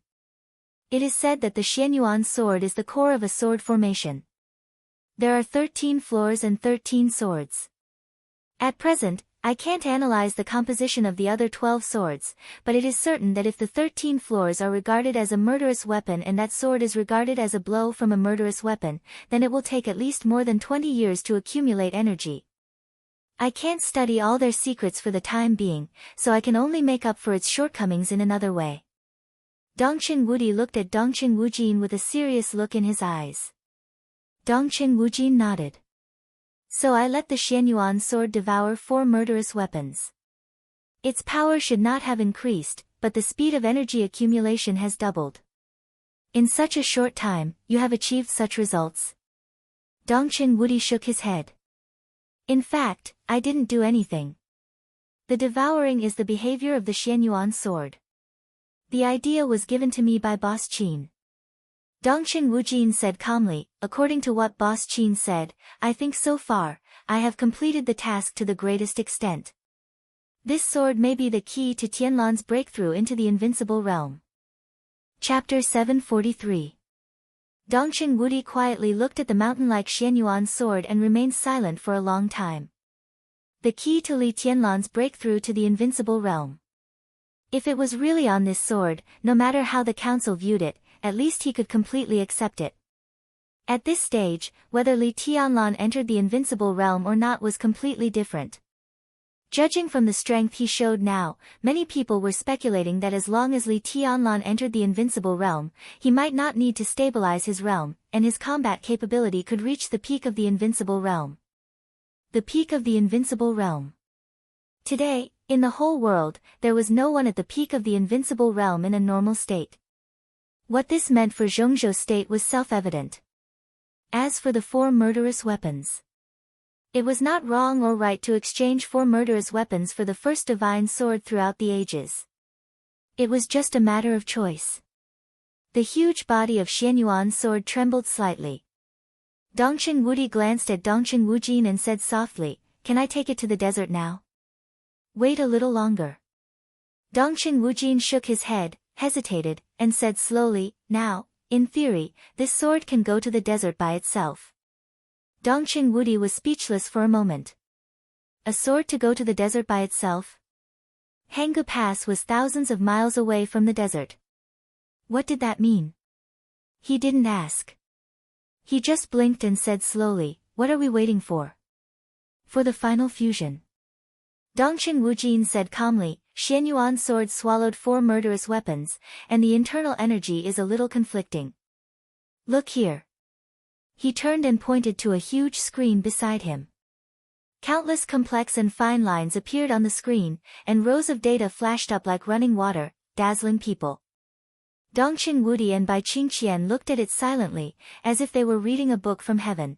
It is said that the Xianyuan sword is the core of a sword formation. There are 13 floors and 13 swords. At present, I can't analyze the composition of the other 12 swords, but it is certain that if the 13 floors are regarded as a murderous weapon and that sword is regarded as a blow from a murderous weapon, then it will take at least more than 20 years to accumulate energy. I can't study all their secrets for the time being, so I can only make up for its shortcomings in another way. Dongqing Wudi looked at Dongqing Wujin with a serious look in his eyes. Dongqing Wujin nodded. So I let the Xianyuan sword devour 4 murderous weapons. Its power should not have increased, but the speed of energy accumulation has doubled. In such a short time, you have achieved such results? Dongqing Wudi shook his head. In fact, I didn't do anything. The devouring is the behavior of the Xianyuan sword. The idea was given to me by Boss Qin. Dongqing Wujin said calmly, according to what Boss Qin said, I think so far, I have completed the task to the greatest extent. This sword may be the key to Tianlan's breakthrough into the invincible realm. Chapter 743. Dongqing Wudi quietly looked at the mountain-like Xianyuan sword and remained silent for a long time. The key to Li Tianlan's breakthrough to the invincible realm. If it was really on this sword, no matter how the council viewed it, at least he could completely accept it. At this stage, whether Li Tianlan entered the invincible realm or not was completely different. Judging from the strength he showed now, many people were speculating that as long as Li Tianlan entered the invincible realm, he might not need to stabilize his realm, and his combat capability could reach the peak of the invincible realm. The peak of the invincible realm. Today, in the whole world, there was no one at the peak of the invincible realm in a normal state. What this meant for Zhongzhou's state was self-evident. As for the 4 murderous weapons, it was not wrong or right to exchange 4 murderous weapons for the first divine sword throughout the ages. It was just a matter of choice. The huge body of Xianyuan's sword trembled slightly. Dongqing Wudi glanced at Dongqing Wujin and said softly, Can I take it to the desert now? Wait a little longer. Dongqing Wujin shook his head, hesitated, and said slowly, Now, in theory, this sword can go to the desert by itself. Dongqing Wudi was speechless for a moment. A sword to go to the desert by itself? Hanggu Pass was thousands of miles away from the desert. What did that mean? He didn't ask. He just blinked and said slowly, What are we waiting for? For the final fusion. Dongqing Wujin said calmly, Xianyuan's sword swallowed 4 murderous weapons, and the internal energy is a little conflicting. Look here. He turned and pointed to a huge screen beside him. Countless complex and fine lines appeared on the screen, and rows of data flashed up like running water, dazzling people. Dongqing Wudi and Bai Qingqian looked at it silently, as if they were reading a book from heaven.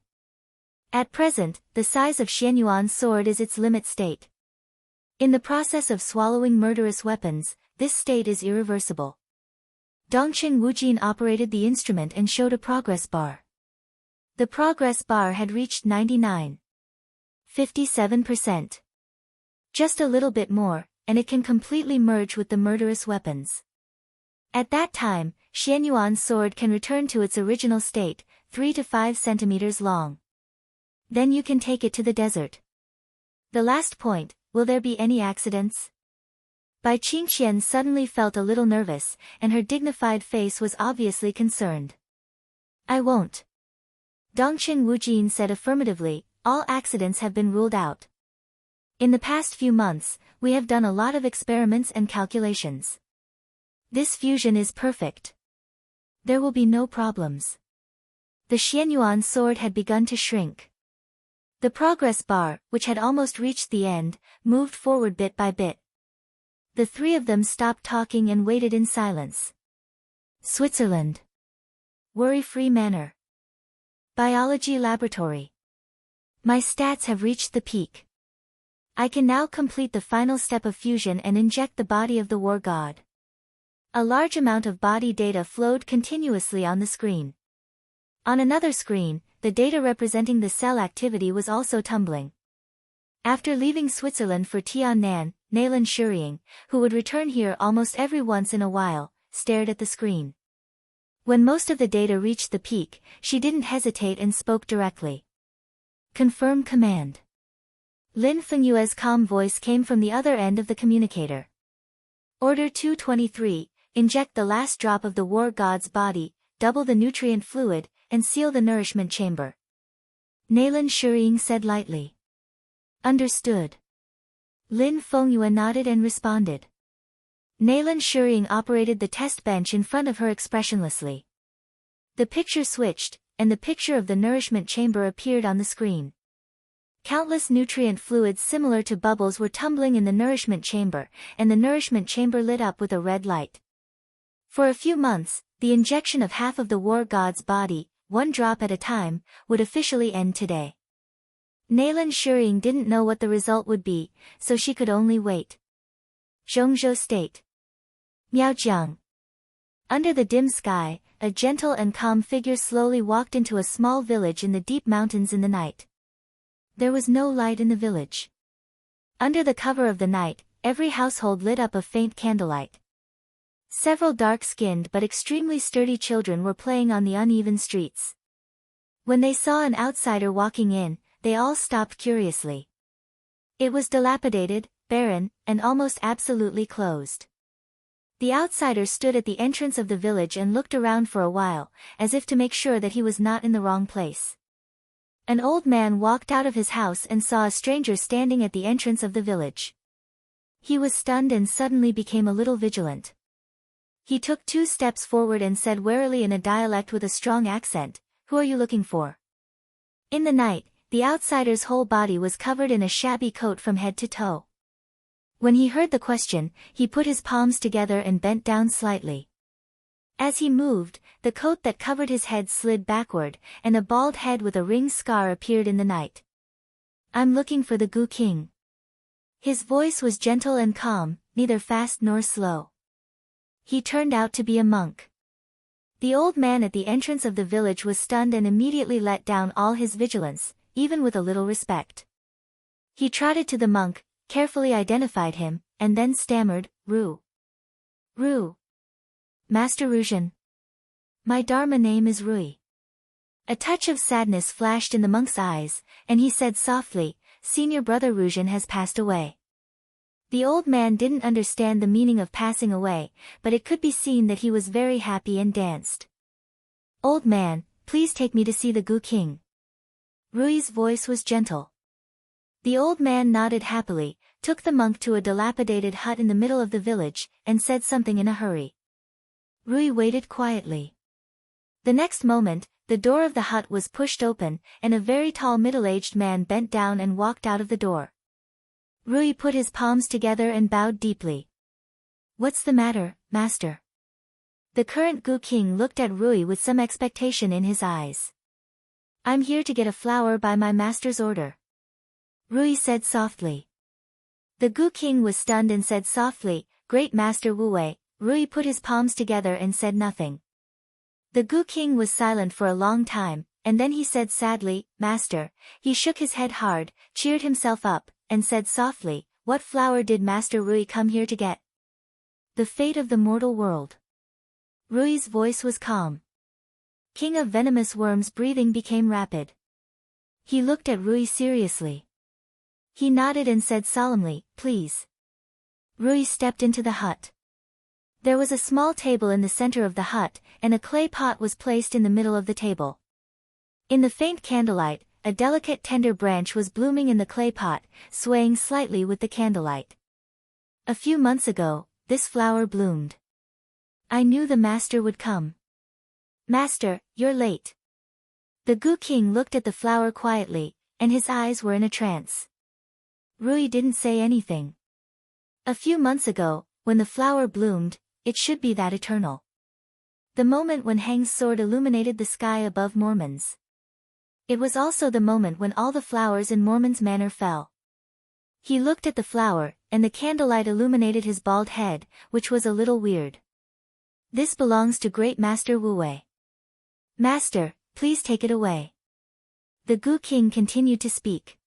At present, the size of Xianyuan's sword is its limit state. In the process of swallowing murderous weapons, this state is irreversible. Dongqing Wujin operated the instrument and showed a progress bar. The progress bar had reached 99.57%. Just a little bit more, and it can completely merge with the murderous weapons. At that time, Xianyuan's sword can return to its original state, 3 to 5 centimeters long. Then you can take it to the desert. The last point, will there be any accidents? Bai Qingqian suddenly felt a little nervous, and her dignified face was obviously concerned. I won't. Dongqing Wujin said affirmatively, all accidents have been ruled out. In the past few months, we have done a lot of experiments and calculations. This fusion is perfect. There will be no problems. The Xianyuan sword had begun to shrink. The progress bar, which had almost reached the end, moved forward bit by bit. The 3 of them stopped talking and waited in silence. Switzerland. Worry-free manner. Biology laboratory. My stats have reached the peak. I can now complete the final step of fusion and inject the body of the war god. A large amount of body data flowed continuously on the screen. On another screen, the data representing the cell activity was also tumbling. After leaving Switzerland for Tiannan, Naylan Shuriying, who would return here almost every once in a while, stared at the screen. When most of the data reached the peak, she didn't hesitate and spoke directly. Confirm command. Lin Fengyue's calm voice came from the other end of the communicator. Order 223, inject the last drop of the war god's body, double the nutrient fluid, and seal the nourishment chamber. Naylan Shuying said lightly. Understood. Lin Fengyue nodded and responded. Naylan Shuying operated the test bench in front of her expressionlessly. The picture switched, and the picture of the nourishment chamber appeared on the screen. Countless nutrient fluids similar to bubbles were tumbling in the nourishment chamber, and the nourishment chamber lit up with a red light. For a few months, the injection of half of the war god's body, one drop at a time, would officially end today. Naylan Shuying didn't know what the result would be, so she could only wait. Zhongzhou State. Miaojiang. Under the dim sky, a gentle and calm figure slowly walked into a small village in the deep mountains in the night. There was no light in the village. Under the cover of the night, every household lit up a faint candlelight. Several dark-skinned but extremely sturdy children were playing on the uneven streets. When they saw an outsider walking in, they all stopped curiously. It was dilapidated, barren, and almost absolutely closed. The outsider stood at the entrance of the village and looked around for a while, as if to make sure that he was not in the wrong place. An old man walked out of his house and saw a stranger standing at the entrance of the village. He was stunned and suddenly became a little vigilant. He took 2 steps forward and said warily in a dialect with a strong accent, "Who are you looking for?" In the night, the outsider's whole body was covered in a shabby coat from head to toe. When he heard the question, he put his palms together and bent down slightly. As he moved, the coat that covered his head slid backward, and a bald head with a ring scar appeared in the night. "I'm looking for the Gu King." His voice was gentle and calm, neither fast nor slow. He turned out to be a monk. The old man at the entrance of the village was stunned and immediately let down all his vigilance, even with a little respect. He trotted to the monk, carefully identified him, and then stammered, "Ru. Ru. Master Ruzhen. My Dharma name is Rui." A touch of sadness flashed in the monk's eyes, and he said softly, "Senior brother Ruzhen has passed away." The old man didn't understand the meaning of passing away, but it could be seen that he was very happy and danced. "Old man, please take me to see the Gu King." Rui's voice was gentle. The old man nodded happily, took the monk to a dilapidated hut in the middle of the village, and said something in a hurry. Rui waited quietly. The next moment, the door of the hut was pushed open, and a very tall middle-aged man bent down and walked out of the door. Rui put his palms together and bowed deeply. "What's the matter, master?" The current Gu King looked at Rui with some expectation in his eyes. "I'm here to get a flower by my master's order," Rui said softly. The Gu King was stunned and said softly, "Great Master Wu Wei." Rui put his palms together and said nothing. The Gu King was silent for a long time, and then he said sadly, "Master." He shook his head hard, cheered himself up, and said softly, "What flower did Master Rui come here to get?" "The fate of the mortal world." Rui's voice was calm. King of Venomous Worms' breathing became rapid. He looked at Rui seriously. He nodded and said solemnly, "Please." Rui stepped into the hut. There was a small table in the center of the hut, and a clay pot was placed in the middle of the table. In the faint candlelight, a delicate tender branch was blooming in the clay pot, swaying slightly with the candlelight. A few months ago, this flower bloomed. I knew the master would come. "Master, you're late." The Gu King looked at the flower quietly, and his eyes were in a trance. Rui didn't say anything. A few months ago, when the flower bloomed, it should be that eternal. The moment when Hang's sword illuminated the sky above Mormon's. It was also the moment when all the flowers in Mormon's manor fell. He looked at the flower, and the candlelight illuminated his bald head, which was a little weird. "This belongs to Great Master Wu Wei. Master, please take it away." The Gu King continued to speak.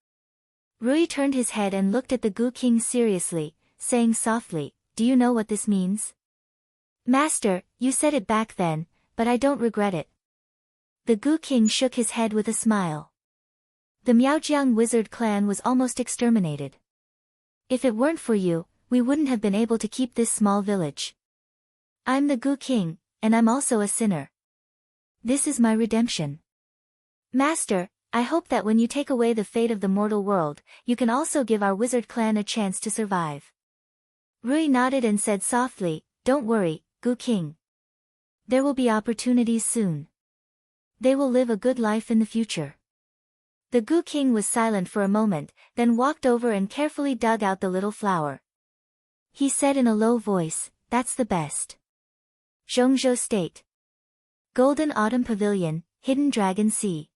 Rui turned his head and looked at the Gu King seriously, saying softly, "Do you know what this means?" "Master, you said it back then, but I don't regret it." The Gu King shook his head with a smile. The Miaojiang wizard clan was almost exterminated. If it weren't for you, we wouldn't have been able to keep this small village. I'm the Gu King, and I'm also a sinner. This is my redemption. Master, I hope that when you take away the fate of the mortal world, you can also give our wizard clan a chance to survive. Rui nodded and said softly, Don't worry, Gu King. There will be opportunities soon. They will live a good life in the future. The Gu King was silent for a moment, then walked over and carefully dug out the little flower. He said in a low voice, That's the best. Zhongzhou State. Golden Autumn Pavilion, Hidden Dragon Sea.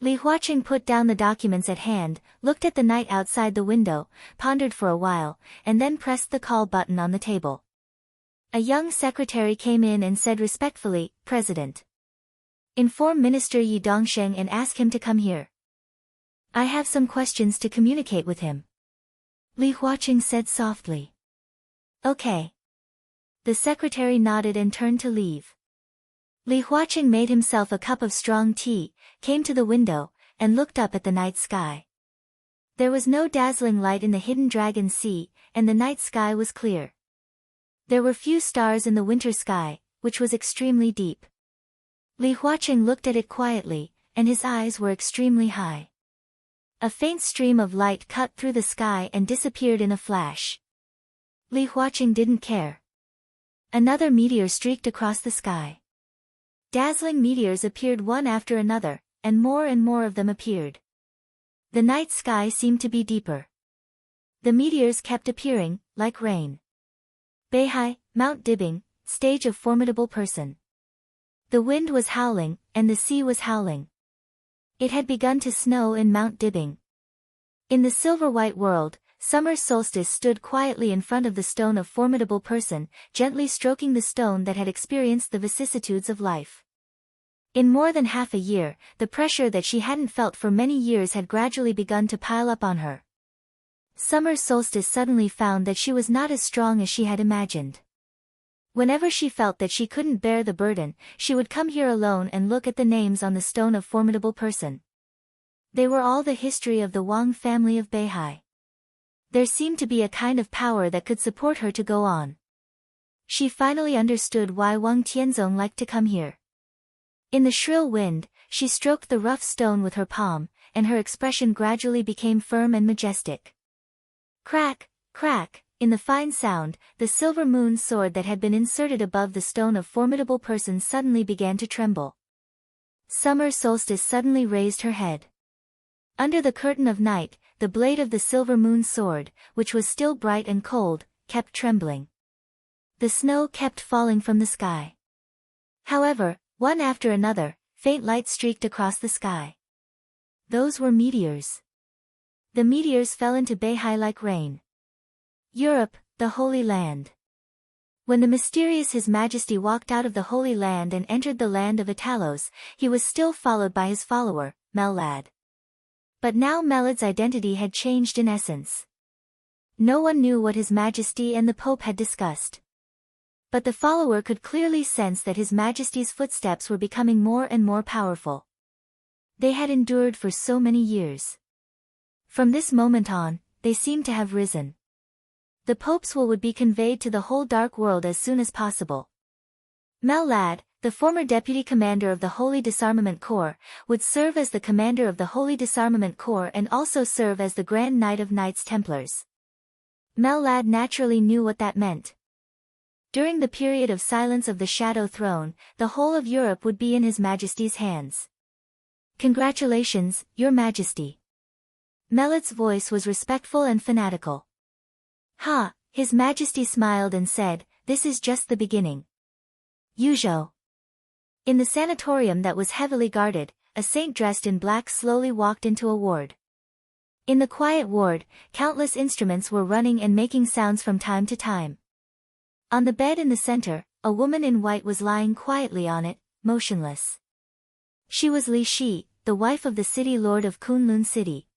Li Huaqing put down the documents at hand, looked at the night outside the window, pondered for a while, and then pressed the call button on the table. A young secretary came in and said respectfully, President. Inform Minister Yi Dongsheng and ask him to come here. I have some questions to communicate with him. Li Huaqing said softly. Okay. The secretary nodded and turned to leave. Li Huaqing made himself a cup of strong tea, came to the window, and looked up at the night sky. There was no dazzling light in the hidden dragon sea, and the night sky was clear. There were few stars in the winter sky, which was extremely deep. Li Huaqing looked at it quietly, and his eyes were extremely high. A faint stream of light cut through the sky and disappeared in a flash. Li Huaqing didn't care. Another meteor streaked across the sky. Dazzling meteors appeared one after another, and more of them appeared. The night sky seemed to be deeper. The meteors kept appearing, like rain. Beihai, Mount Dibing, stage of formidable person. The wind was howling, and the sea was howling. It had begun to snow in Mount Dibing. In the silver-white world, summer solstice stood quietly in front of the stone of formidable person, gently stroking the stone that had experienced the vicissitudes of life. In more than half a year, the pressure that she hadn't felt for many years had gradually begun to pile up on her. Summer solstice suddenly found that she was not as strong as she had imagined. Whenever she felt that she couldn't bear the burden, she would come here alone and look at the names on the stone of formidable person. They were all the history of the Wang family of Beihai. There seemed to be a kind of power that could support her to go on. She finally understood why Wang Tianzong liked to come here. In the shrill wind, she stroked the rough stone with her palm, and her expression gradually became firm and majestic. Crack, crack, in the fine sound, the silver moon sword that had been inserted above the stone of formidable person suddenly began to tremble. Summer solstice suddenly raised her head. Under the curtain of night, the blade of the silver moon sword, which was still bright and cold, kept trembling. The snow kept falling from the sky. However, one after another, faint lights streaked across the sky. Those were meteors. The meteors fell into Beihai like rain. Europe, the Holy Land. When the mysterious His Majesty walked out of the Holy Land and entered the land of Italos, he was still followed by his follower, Mellad. But now Mellad's identity had changed in essence. No one knew what His Majesty and the Pope had discussed. But the follower could clearly sense that His Majesty's footsteps were becoming more and more powerful. They had endured for so many years. From this moment on, they seemed to have risen. The Pope's will would be conveyed to the whole dark world as soon as possible. Mellad, the former deputy commander of the Holy Disarmament Corps, would serve as the commander of the Holy Disarmament Corps and also serve as the Grand Knight of Knights Templars. Mellad naturally knew what that meant. During the period of silence of the Shadow Throne, the whole of Europe would be in His Majesty's hands. Congratulations, Your Majesty. Mellad's voice was respectful and fanatical. Ha, His Majesty smiled and said, this is just the beginning. Yuzhou. In the sanatorium that was heavily guarded, a saint dressed in black slowly walked into a ward. In the quiet ward, countless instruments were running and making sounds from time to time. On the bed in the center, a woman in white was lying quietly on it, motionless. She was Li Shi, the wife of the city lord of Kunlun City.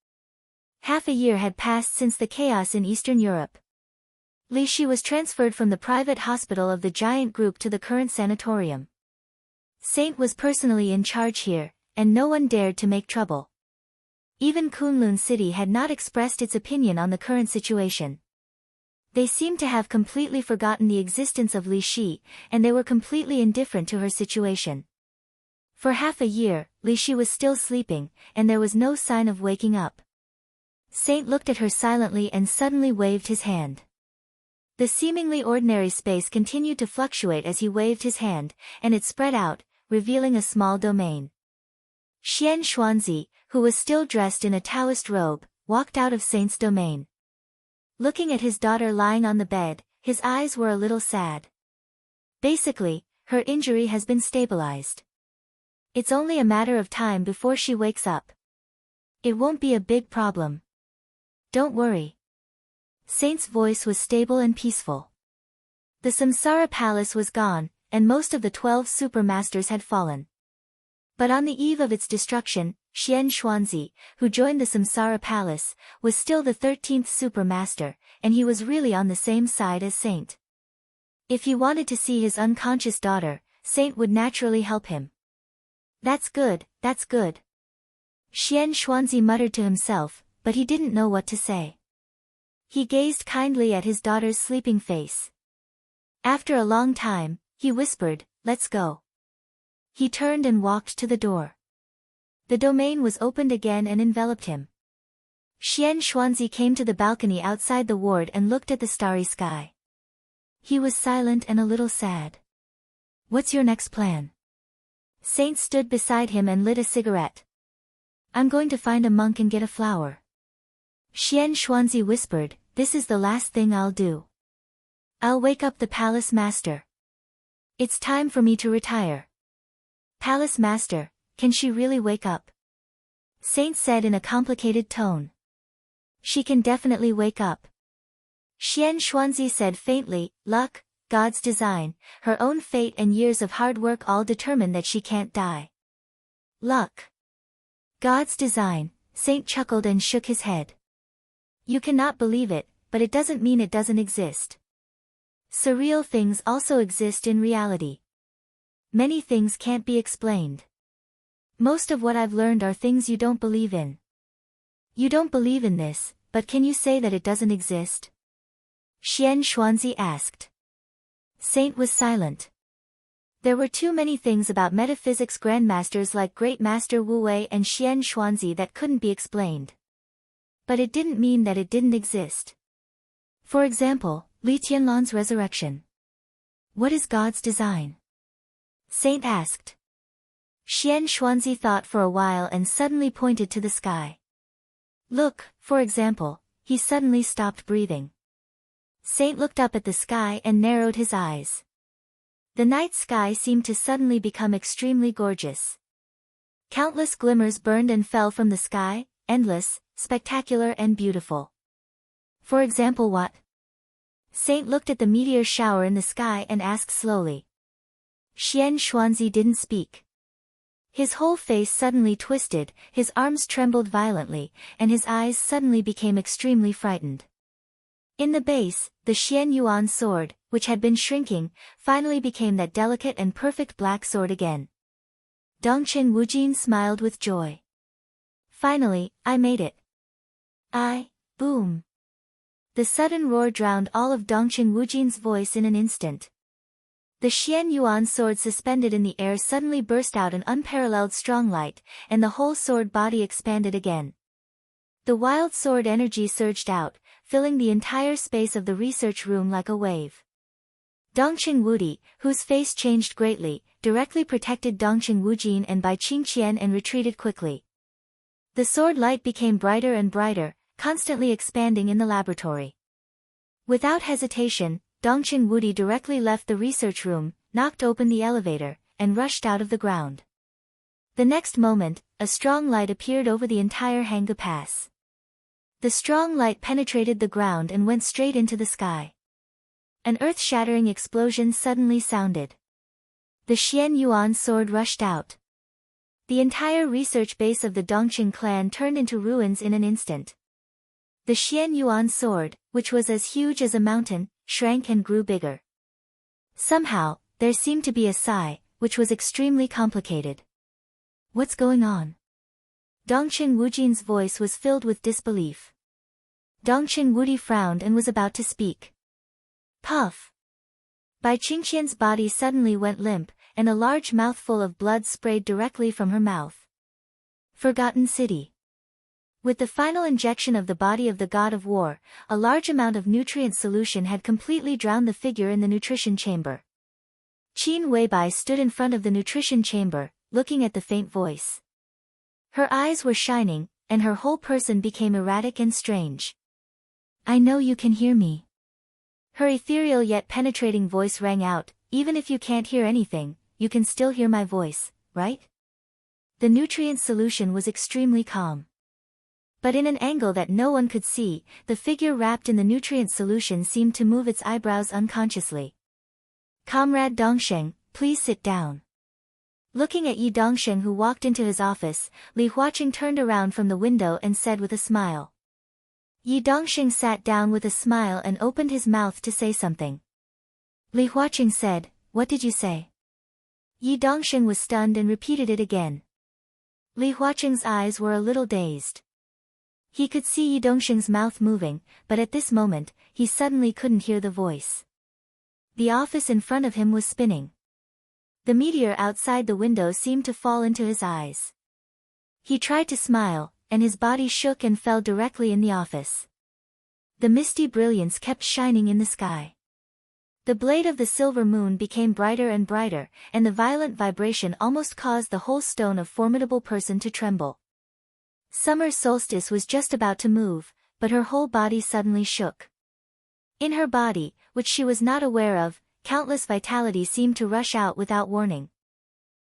Half a year had passed since the chaos in Eastern Europe. Li Shi was transferred from the private hospital of the giant group to the current sanatorium. Saint was personally in charge here, and no one dared to make trouble. Even Kunlun City had not expressed its opinion on the current situation. They seemed to have completely forgotten the existence of Li Shi, and they were completely indifferent to her situation. For half a year, Li Shi was still sleeping, and there was no sign of waking up. Saint looked at her silently and suddenly waved his hand. The seemingly ordinary space continued to fluctuate as he waved his hand, and it spread out, revealing a small domain. Xian Xuanzi, who was still dressed in a Taoist robe, walked out of Saint's domain. Looking at his daughter lying on the bed, his eyes were a little sad. Basically, her injury has been stabilized. It's only a matter of time before she wakes up. It won't be a big problem. Don't worry. Saint's voice was stable and peaceful. The Samsara Palace was gone, and most of the 12 supermasters had fallen. But on the eve of its destruction, Xian Xuanzi, who joined the Samsara Palace, was still the 13th supermaster, and he was really on the same side as Saint. If he wanted to see his unconscious daughter, Saint would naturally help him. That's good, that's good. Xian Xuanzi muttered to himself, but he didn't know what to say. He gazed kindly at his daughter's sleeping face. After a long time, he whispered, "Let's go." He turned and walked to the door. The domain was opened again and enveloped him. Xian Xuanzi came to the balcony outside the ward and looked at the starry sky. He was silent and a little sad. "What's your next plan?" Saint stood beside him and lit a cigarette. "I'm going to find a monk and get a flower." Xian Xuanzi whispered, "This is the last thing I'll do. I'll wake up the palace master. It's time for me to retire." "Palace master, can she really wake up?" Saint said in a complicated tone. "She can definitely wake up." Xian Xuanzi said faintly, "Luck, God's design, her own fate and years of hard work all determine that she can't die." "Luck. God's design," Saint chuckled and shook his head. "You cannot believe it, but it doesn't mean it doesn't exist. Surreal things also exist in reality. Many things can't be explained. Most of what I've learned are things you don't believe in. You don't believe in this, but can you say that it doesn't exist?" Xian Xuanzi asked. Saint was silent. There were too many things about metaphysics grandmasters like Great Master Wu Wei and Xian Xuanzi that couldn't be explained. But it didn't mean that it didn't exist. For example, Li Tianlan's resurrection. What is God's design? Saint asked. Xian Xuanzi thought for a while and suddenly pointed to the sky. "Look, for example," he suddenly stopped breathing. Saint looked up at the sky and narrowed his eyes. The night sky seemed to suddenly become extremely gorgeous. Countless glimmers burned and fell from the sky, endless, spectacular and beautiful. "For example what?" Saint looked at the meteor shower in the sky and asked slowly. Xian Xuanzi didn't speak. His whole face suddenly twisted, his arms trembled violently, and his eyes suddenly became extremely frightened. In the base, the Xian Yuan sword, which had been shrinking, finally became that delicate and perfect black sword again. Dongqing Wujin smiled with joy. "Finally, I made it." Boom. The sudden roar drowned all of Dongqing Wujin's voice in an instant. The Xian Yuan sword suspended in the air suddenly burst out an unparalleled strong light, and the whole sword body expanded again. The wild sword energy surged out, filling the entire space of the research room like a wave. Dongqing Wudi, whose face changed greatly, directly protected Dongqing Wujin and Bai Qingqian and retreated quickly. The sword light became brighter and brighter, constantly expanding in the laboratory. Without hesitation, Dongqing Wudi directly left the research room, knocked open the elevator, and rushed out of the ground. The next moment, a strong light appeared over the entire Hanggu Pass. The strong light penetrated the ground and went straight into the sky. An earth-shattering explosion suddenly sounded. The Xian Yuan sword rushed out. The entire research base of the Dongqing clan turned into ruins in an instant. The Xian Yuan sword, which was as huge as a mountain, shrank and grew bigger. Somehow, there seemed to be a sigh, which was extremely complicated. "What's going on?" Dongchen Wujin's voice was filled with disbelief. Dongchen Wuji frowned and was about to speak. Puff! Bai Qingqian's body suddenly went limp, and a large mouthful of blood sprayed directly from her mouth. Forgotten City. With the final injection of the body of the god of war, a large amount of nutrient solution had completely drowned the figure in the nutrition chamber. Qin Weibai stood in front of the nutrition chamber, looking at the faint voice. Her eyes were shining, and her whole person became erratic and strange. I know you can hear me. Her ethereal yet penetrating voice rang out, even if you can't hear anything, you can still hear my voice, right? The nutrient solution was extremely calm. But in an angle that no one could see, the figure wrapped in the nutrient solution seemed to move its eyebrows unconsciously. Comrade Dongsheng, please sit down. Looking at Yi Dongsheng who walked into his office, Li Huaqing turned around from the window and said with a smile. Yi Dongsheng sat down with a smile and opened his mouth to say something. Li Huaqing said, "What did you say?" Yi Dongsheng was stunned and repeated it again. Li Huaqing's eyes were a little dazed. He could see Yi Dongsheng's mouth moving, but at this moment, he suddenly couldn't hear the voice. The office in front of him was spinning. The meteor outside the window seemed to fall into his eyes. He tried to smile, and his body shook and fell directly in the office. The misty brilliance kept shining in the sky. The blade of the silver moon became brighter and brighter, and the violent vibration almost caused the whole stone of formidable person to tremble. Summer solstice was just about to move, but her whole body suddenly shook. In her body, which she was not aware of, countless vitality seemed to rush out without warning.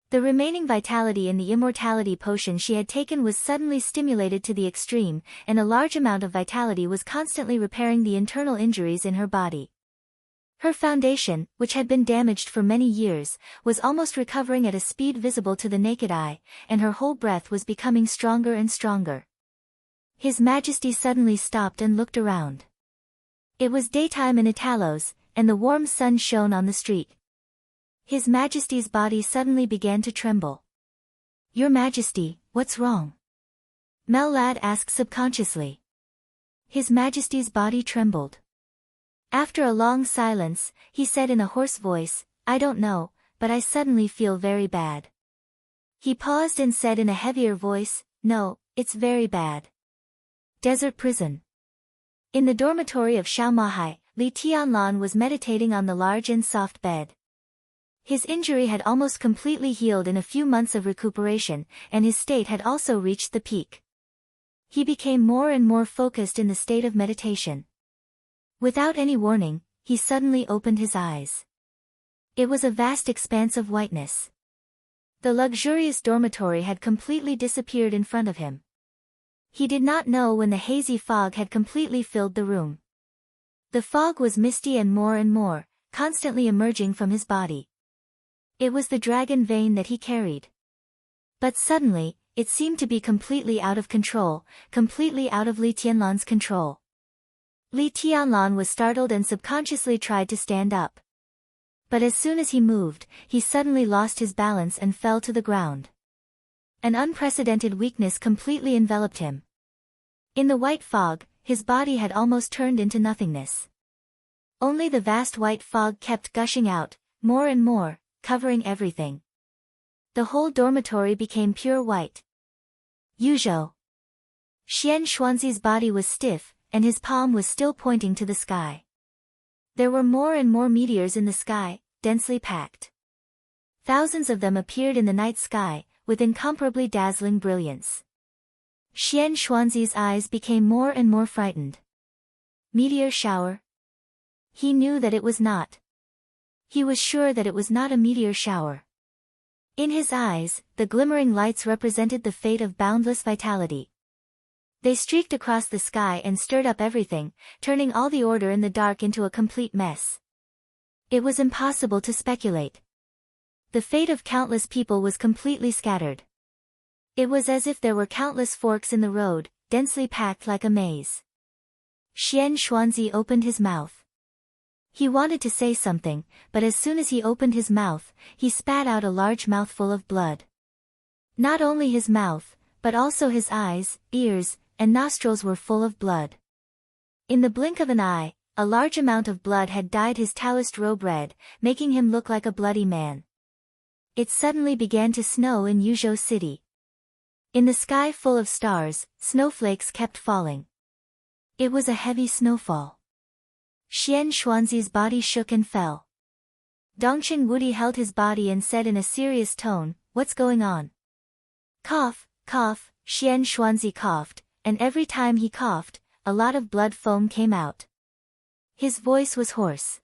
The remaining vitality in the immortality potion she had taken was suddenly stimulated to the extreme, and a large amount of vitality was constantly repairing the internal injuries in her body. Her foundation, which had been damaged for many years, was almost recovering at a speed visible to the naked eye, and her whole breath was becoming stronger and stronger. His Majesty suddenly stopped and looked around. It was daytime in Italos, and the warm sun shone on the street. His Majesty's body suddenly began to tremble. Your Majesty, what's wrong? Mel Lad asked subconsciously. His Majesty's body trembled. After a long silence, he said in a hoarse voice, I don't know, but I suddenly feel very bad. He paused and said in a heavier voice, no, it's very bad. Desert prison. In the dormitory of Xiaomahai, Li Tianlan was meditating on the large and soft bed. His injury had almost completely healed in a few months of recuperation, and his state had also reached the peak. He became more and more focused in the state of meditation. Without any warning, he suddenly opened his eyes. It was a vast expanse of whiteness. The luxurious dormitory had completely disappeared in front of him. He did not know when the hazy fog had completely filled the room. The fog was misty and more, constantly emerging from his body. It was the dragon vein that he carried. But suddenly, it seemed to be completely out of control, completely out of Li Tianlan's control. Li Tianlan was startled and subconsciously tried to stand up. But as soon as he moved, he suddenly lost his balance and fell to the ground. An unprecedented weakness completely enveloped him. In the white fog, his body had almost turned into nothingness. Only the vast white fog kept gushing out, more and more, covering everything. The whole dormitory became pure white. Yuzhou. Xian Xuanzi's body was stiff, and his palm was still pointing to the sky. There were more and more meteors in the sky, densely packed. Thousands of them appeared in the night sky, with incomparably dazzling brilliance. Xian Xuanzi's eyes became more and more frightened. Meteor shower? He knew that it was not. He was sure that it was not a meteor shower. In his eyes, the glimmering lights represented the fate of boundless vitality. They streaked across the sky and stirred up everything, turning all the order in the dark into a complete mess. It was impossible to speculate. The fate of countless people was completely scattered. It was as if there were countless forks in the road, densely packed like a maze. Xian Xuanzi opened his mouth. He wanted to say something, but as soon as he opened his mouth, he spat out a large mouthful of blood. Not only his mouth, but also his eyes, ears, and nostrils were full of blood. In the blink of an eye, a large amount of blood had dyed his Taoist robe red, making him look like a bloody man. It suddenly began to snow in Yuzhou City. In the sky full of stars, snowflakes kept falling. It was a heavy snowfall. Xian Xuanzi's body shook and fell. Dongchen Wudi held his body and said in a serious tone, "What's going on?" Cough, cough, Xian Xuanzi coughed, and every time he coughed, a lot of blood foam came out. His voice was hoarse.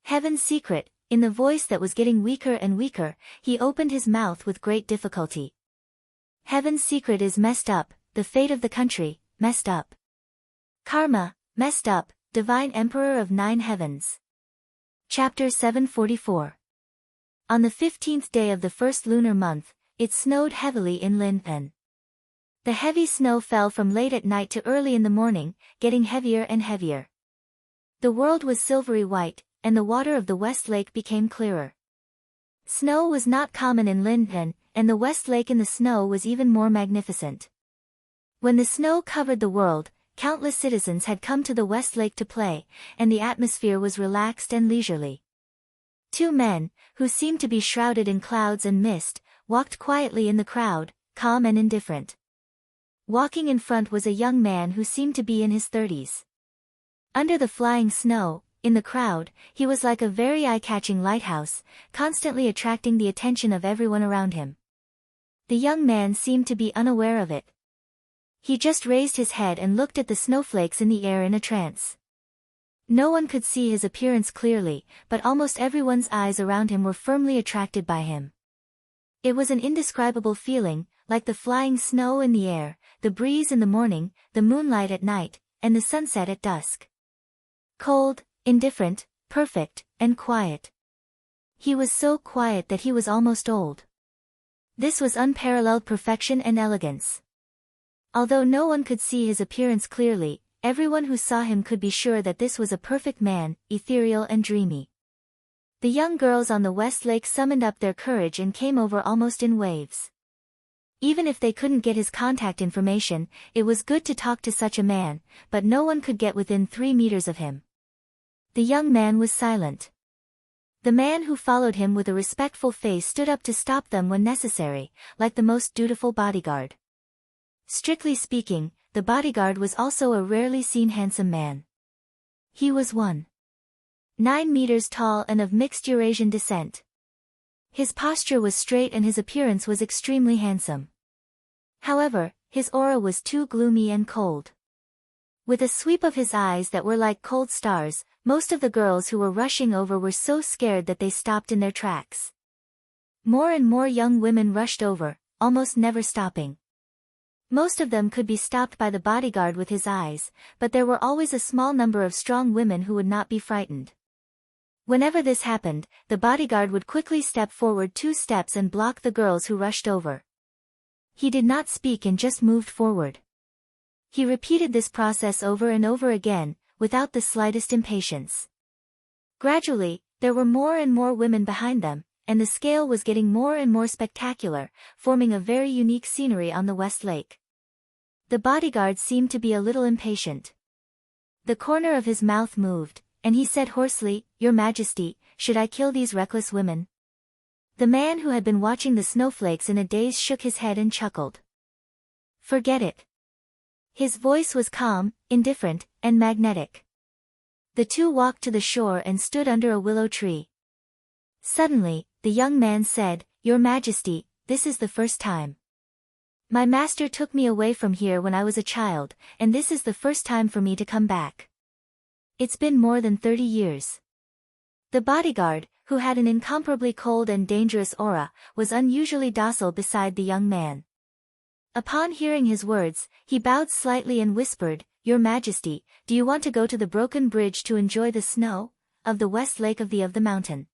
Heaven's secret, in the voice that was getting weaker and weaker, he opened his mouth with great difficulty. Heaven's secret is messed up, the fate of the country, messed up. Karma, messed up, Divine Emperor of 9 Heavens. Chapter 744. On the 15th day of the first lunar month, it snowed heavily in Linpen. The heavy snow fell from late at night to early in the morning, getting heavier and heavier. The world was silvery white, and the water of the West Lake became clearer. Snow was not common in Linpen, and the West Lake in the snow was even more magnificent. When the snow covered the world, countless citizens had come to the West Lake to play, and the atmosphere was relaxed and leisurely. 2 men, who seemed to be shrouded in clouds and mist, walked quietly in the crowd, calm and indifferent. Walking in front was a young man who seemed to be in his 30s. Under the flying snow, in the crowd, he was like a very eye-catching lighthouse, constantly attracting the attention of everyone around him. The young man seemed to be unaware of it. He just raised his head and looked at the snowflakes in the air in a trance. No one could see his appearance clearly, but almost everyone's eyes around him were firmly attracted by him. It was an indescribable feeling, like the flying snow in the air, the breeze in the morning, the moonlight at night, and the sunset at dusk. Cold, indifferent, perfect, and quiet. He was so quiet that he was almost old. This was unparalleled perfection and elegance. Although no one could see his appearance clearly, everyone who saw him could be sure that this was a perfect man, ethereal and dreamy. The young girls on the West Lake summoned up their courage and came over almost in waves. Even if they couldn't get his contact information, it was good to talk to such a man, but no one could get within 3 meters of him. The young man was silent. The man who followed him with a respectful face stood up to stop them when necessary, like the most dutiful bodyguard. Strictly speaking, the bodyguard was also a rarely seen handsome man. He was 1.9 meters tall and of mixed Eurasian descent. His posture was straight and his appearance was extremely handsome. However, his aura was too gloomy and cold. With a sweep of his eyes that were like cold stars, most of the girls who were rushing over were so scared that they stopped in their tracks. More and more young women rushed over, almost never stopping. Most of them could be stopped by the bodyguard with his eyes, but there were always a small number of strong women who would not be frightened. Whenever this happened, the bodyguard would quickly step forward 2 steps and block the girls who rushed over. He did not speak and just moved forward. He repeated this process over and over again, without the slightest impatience. Gradually, there were more and more women behind them, and the scale was getting more and more spectacular, forming a very unique scenery on the West Lake. The bodyguard seemed to be a little impatient. The corner of his mouth moved, and he said hoarsely, "Your Majesty, should I kill these reckless women?" The man who had been watching the snowflakes in a daze shook his head and chuckled. "Forget it." His voice was calm, indifferent, and magnetic. The 2 walked to the shore and stood under a willow tree. Suddenly, the young man said, "Your Majesty, this is the first time. My master took me away from here when I was a child, and this is the first time for me to come back. It's been more than 30 years. The bodyguard, who had an incomparably cold and dangerous aura, was unusually docile beside the young man. Upon hearing his words, he bowed slightly and whispered, "Your Majesty, do you want to go to the broken bridge to enjoy the snow of the West Lake of the mountain?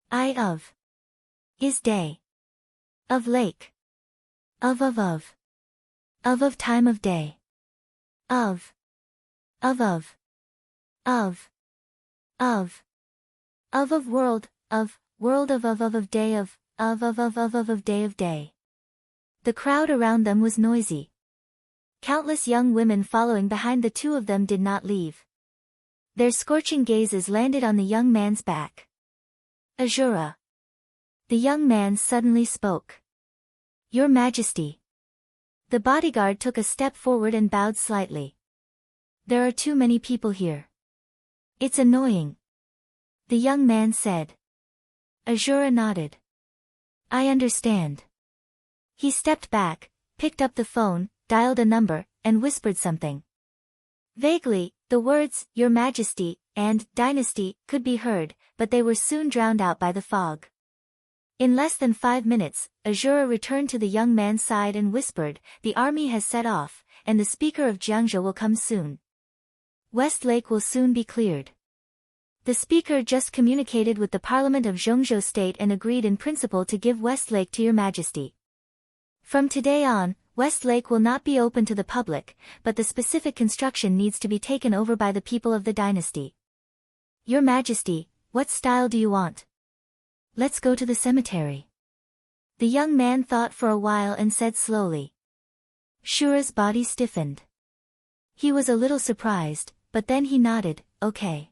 I of is day. Of lake. Of time of day. Of world. Of world of day of day of day." The crowd around them was noisy. Countless young women following behind the two of them did not leave. Their scorching gazes landed on the young man's back. Azura. The young man suddenly spoke. Your Majesty. The bodyguard took a step forward and bowed slightly. There are too many people here. It's annoying. The young man said. Azura nodded. I understand. He stepped back, picked up the phone, dialed a number, and whispered something. Vaguely, the words, Your Majesty, and Dynasty, could be heard, but they were soon drowned out by the fog. In less than 5 minutes, Azura returned to the young man's side and whispered, The army has set off, and the speaker of Jiangzhou will come soon. Westlake will soon be cleared. The speaker just communicated with the Parliament of Zhongzhou State and agreed in principle to give Westlake to Your Majesty. From today on, Westlake will not be open to the public, but the specific construction needs to be taken over by the people of the dynasty. Your Majesty, what style do you want? Let's go to the cemetery. The young man thought for a while and said slowly. Shura's body stiffened. He was a little surprised, but then he nodded, okay.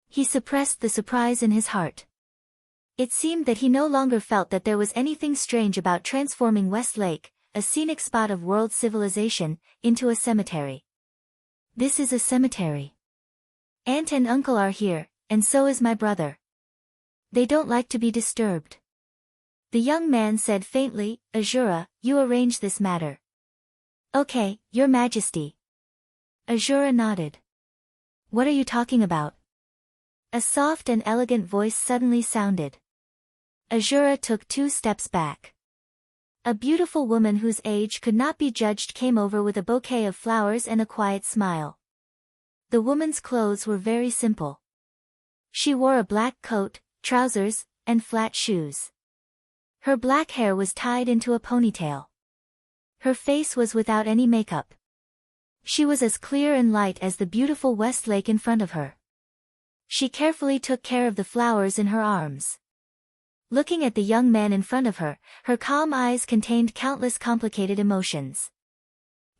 He suppressed the surprise in his heart. It seemed that he no longer felt that there was anything strange about transforming Westlake, a scenic spot of world civilization, into a cemetery. This is a cemetery. Aunt and uncle are here, and so is my brother. They don't like to be disturbed. The young man said faintly, Azura, you arrange this matter. Okay, Your Majesty. Azura nodded. What are you talking about? A soft and elegant voice suddenly sounded. Azura took 2 steps back. A beautiful woman whose age could not be judged came over with a bouquet of flowers and a quiet smile. The woman's clothes were very simple. She wore a black coat, trousers, and flat shoes. Her black hair was tied into a ponytail. Her face was without any makeup. She was as clear and light as the beautiful Westlake in front of her. She carefully took care of the flowers in her arms. Looking at the young man in front of her, her calm eyes contained countless complicated emotions.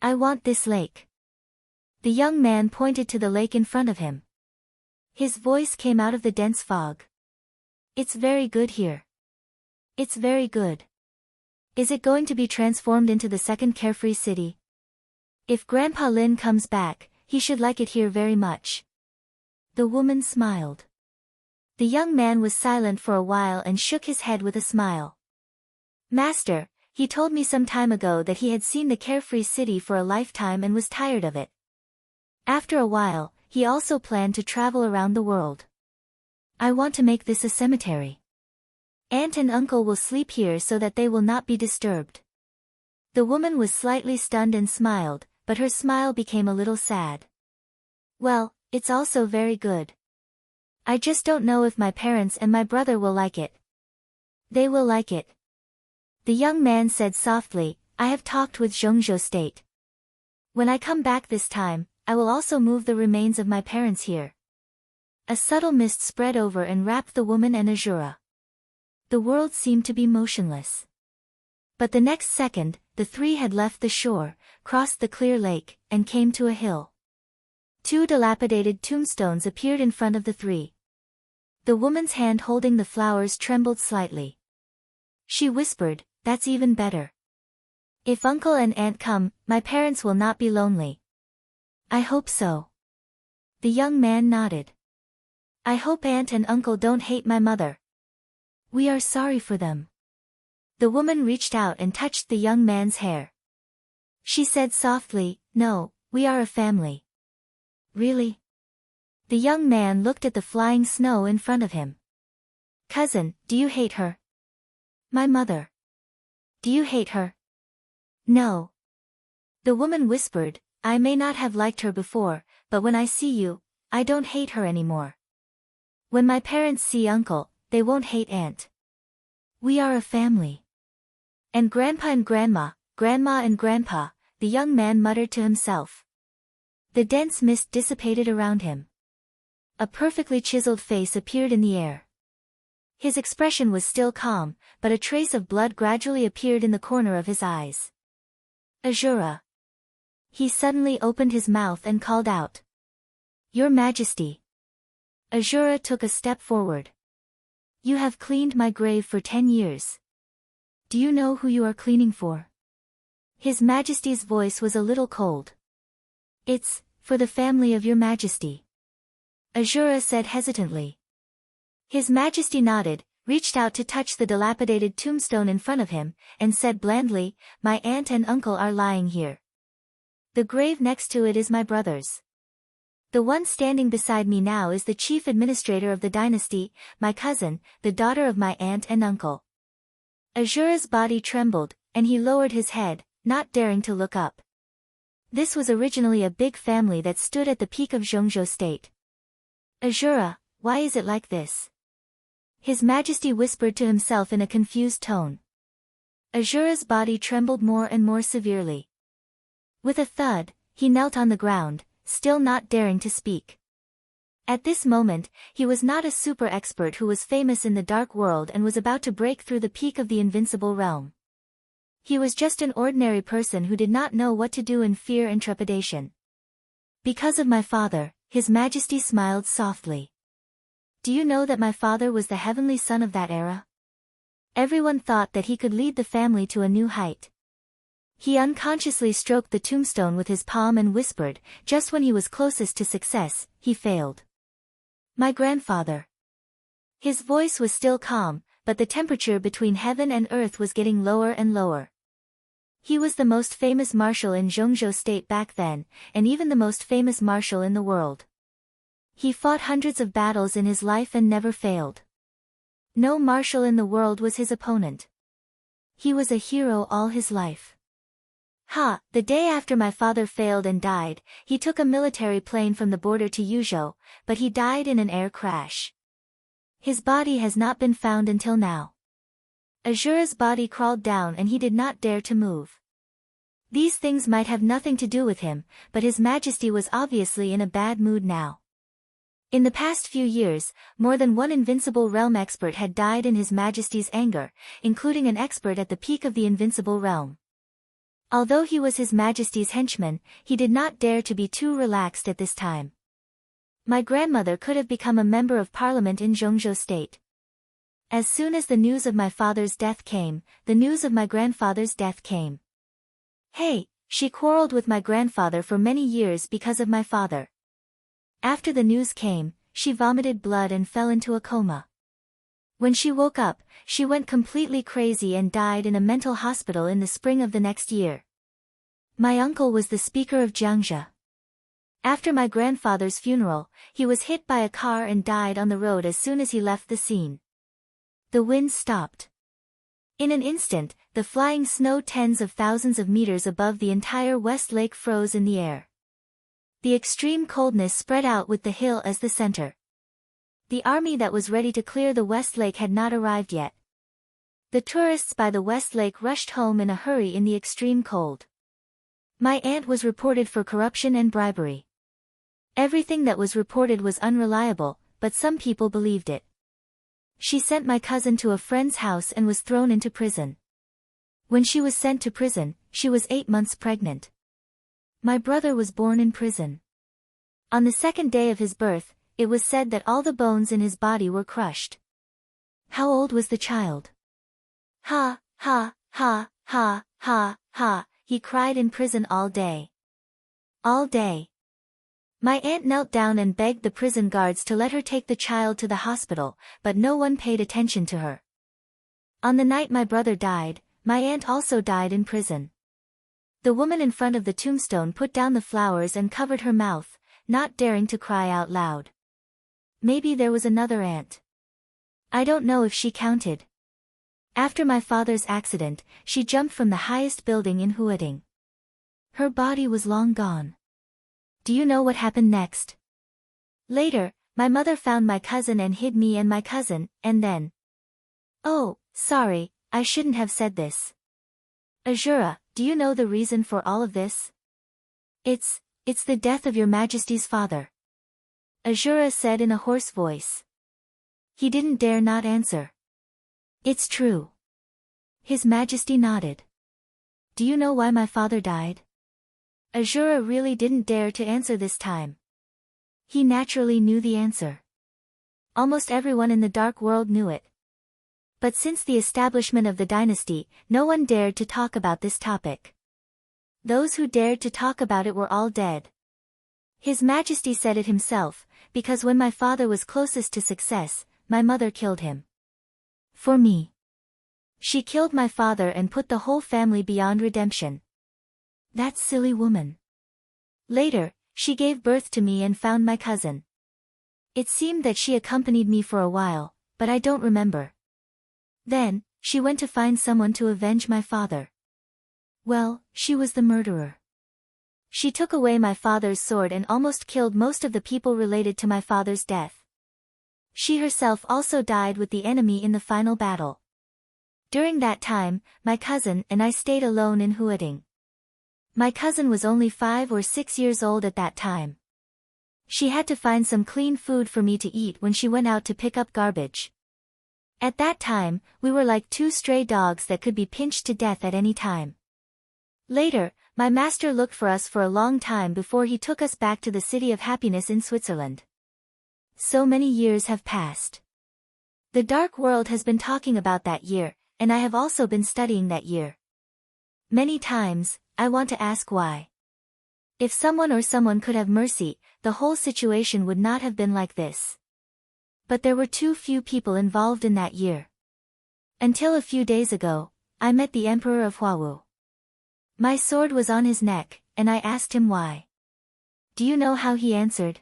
I want this lake. The young man pointed to the lake in front of him. His voice came out of the dense fog. It's very good here. It's very good. Is it going to be transformed into the second carefree city? If Grandpa Lin comes back, he should like it here very much. The woman smiled. The young man was silent for a while and shook his head with a smile. Master, he told me some time ago that he had seen the carefree city for a lifetime and was tired of it. After a while, he also planned to travel around the world. I want to make this a cemetery. Aunt and uncle will sleep here so that they will not be disturbed. The woman was slightly stunned and smiled, but her smile became a little sad. Well, it's also very good. I just don't know if my parents and my brother will like it. They will like it. The young man said softly, I have talked with Zhongzhou State. When I come back this time, I will also move the remains of my parents here. A subtle mist spread over and wrapped the woman and Azura. The world seemed to be motionless. But the next second, the three had left the shore, crossed the clear lake, and came to a hill. 2 dilapidated tombstones appeared in front of the three. The woman's hand holding the flowers trembled slightly. She whispered, That's even better. If uncle and aunt come, my parents will not be lonely. I hope so. The young man nodded. I hope aunt and uncle don't hate my mother. We are sorry for them. The woman reached out and touched the young man's hair. She said softly, No, we are a family. Really? The young man looked at the flying snow in front of him. Cousin, do you hate her? My mother. Do you hate her? No. The woman whispered, I may not have liked her before, but when I see you, I don't hate her anymore. When my parents see uncle, they won't hate aunt. We are a family. And grandpa and grandma and grandpa, the young man muttered to himself. The dense mist dissipated around him. A perfectly chiseled face appeared in the air. His expression was still calm, but a trace of blood gradually appeared in the corner of his eyes. Azura. He suddenly opened his mouth and called out. Your Majesty. Azura took a step forward. You have cleaned my grave for 10 years. Do you know who you are cleaning for? His Majesty's voice was a little cold. It's for the family of your Majesty. Azura said hesitantly. His Majesty nodded, reached out to touch the dilapidated tombstone in front of him, and said blandly, My aunt and uncle are lying here. The grave next to it is my brother's. The one standing beside me now is the chief administrator of the dynasty, my cousin, the daughter of my aunt and uncle. Azura's body trembled, and he lowered his head, not daring to look up. This was originally a big family that stood at the peak of Zhongzhou State. Azura, why is it like this? His Majesty whispered to himself in a confused tone. Azura's body trembled more and more severely. With a thud, he knelt on the ground, still not daring to speak. At this moment, he was not a super expert who was famous in the dark world and was about to break through the peak of the invincible realm. He was just an ordinary person who did not know what to do in fear and trepidation. Because of my father, His Majesty smiled softly. Do you know that my father was the heavenly son of that era? Everyone thought that he could lead the family to a new height. He unconsciously stroked the tombstone with his palm and whispered, just when he was closest to success, he failed. My grandfather. His voice was still calm, but the temperature between heaven and earth was getting lower and lower. He was the most famous marshal in Zhongzhou State back then, and even the most famous marshal in the world. He fought hundreds of battles in his life and never failed. No marshal in the world was his opponent. He was a hero all his life. The day after my father failed and died, he took a military plane from the border to Yuzhou, but he died in an air crash. His body has not been found until now. Azura's body crawled down and he did not dare to move. These things might have nothing to do with him, but His Majesty was obviously in a bad mood now. In the past few years, more than one invincible realm expert had died in His Majesty's anger, including an expert at the peak of the invincible realm. Although he was His Majesty's henchman, he did not dare to be too relaxed at this time. My grandmother could have become a member of parliament in Zhongzhou State. As soon as the news of my father's death came, the news of my grandfather's death came. She quarreled with my grandfather for many years because of my father. After the news came, she vomited blood and fell into a coma. When she woke up, she went completely crazy and died in a mental hospital in the spring of the next year. My uncle was the speaker of Jiangxia. After my grandfather's funeral, he was hit by a car and died on the road as soon as he left the scene. The wind stopped. In an instant, the flying snow tens of thousands of meters above the entire West Lake froze in the air. The extreme coldness spread out with the hill as the center. The army that was ready to clear the West Lake had not arrived yet. The tourists by the West Lake rushed home in a hurry in the extreme cold. My aunt was reported for corruption and bribery. Everything that was reported was unreliable, but some people believed it. She sent my cousin to a friend's house and was thrown into prison. When she was sent to prison, she was 8 months pregnant. My brother was born in prison. On the second day of his birth, it was said that all the bones in his body were crushed. How old was the child? Ha, ha, ha, ha, ha, ha, he cried in prison all day. All day. My aunt knelt down and begged the prison guards to let her take the child to the hospital, but no one paid attention to her. On the night my brother died, my aunt also died in prison. The woman in front of the tombstone put down the flowers and covered her mouth, not daring to cry out loud. Maybe there was another aunt. I don't know if she counted. After my father's accident, she jumped from the highest building in Huading. Her body was long gone. Do you know what happened next? Later, my mother found my cousin and hid me and my cousin, and then... Oh, sorry, I shouldn't have said this. Azura, do you know the reason for all of this? It's the death of your Majesty's father. Azura said in a hoarse voice. He didn't dare not answer. It's true. His Majesty nodded. Do you know why my father died? Azura really didn't dare to answer this time. He naturally knew the answer. Almost everyone in the Dark World knew it. But since the establishment of the dynasty, no one dared to talk about this topic. Those who dared to talk about it were all dead. His Majesty said it himself, because when my father was closest to success, my mother killed him. For me. She killed my father and put the whole family beyond redemption. That silly woman. Later, she gave birth to me and found my cousin. It seemed that she accompanied me for a while, but I don't remember. Then, she went to find someone to avenge my father. Well, she was the murderer. She took away my father's sword and almost killed most of the people related to my father's death. She herself also died with the enemy in the final battle. During that time, my cousin and I stayed alone in Huading. My cousin was only 5 or 6 years old at that time. She had to find some clean food for me to eat when she went out to pick up garbage. At that time, we were like 2 stray dogs that could be pinched to death at any time. Later, my master looked for us for a long time before he took us back to the City of Happiness in Switzerland. So many years have passed. The Dark World has been talking about that year, and I have also been studying that year. Many times, I want to ask why. If someone could have mercy, the whole situation would not have been like this. But there were too few people involved in that year. Until a few days ago, I met the Emperor of Huawu. My sword was on his neck, and I asked him why. Do you know how he answered?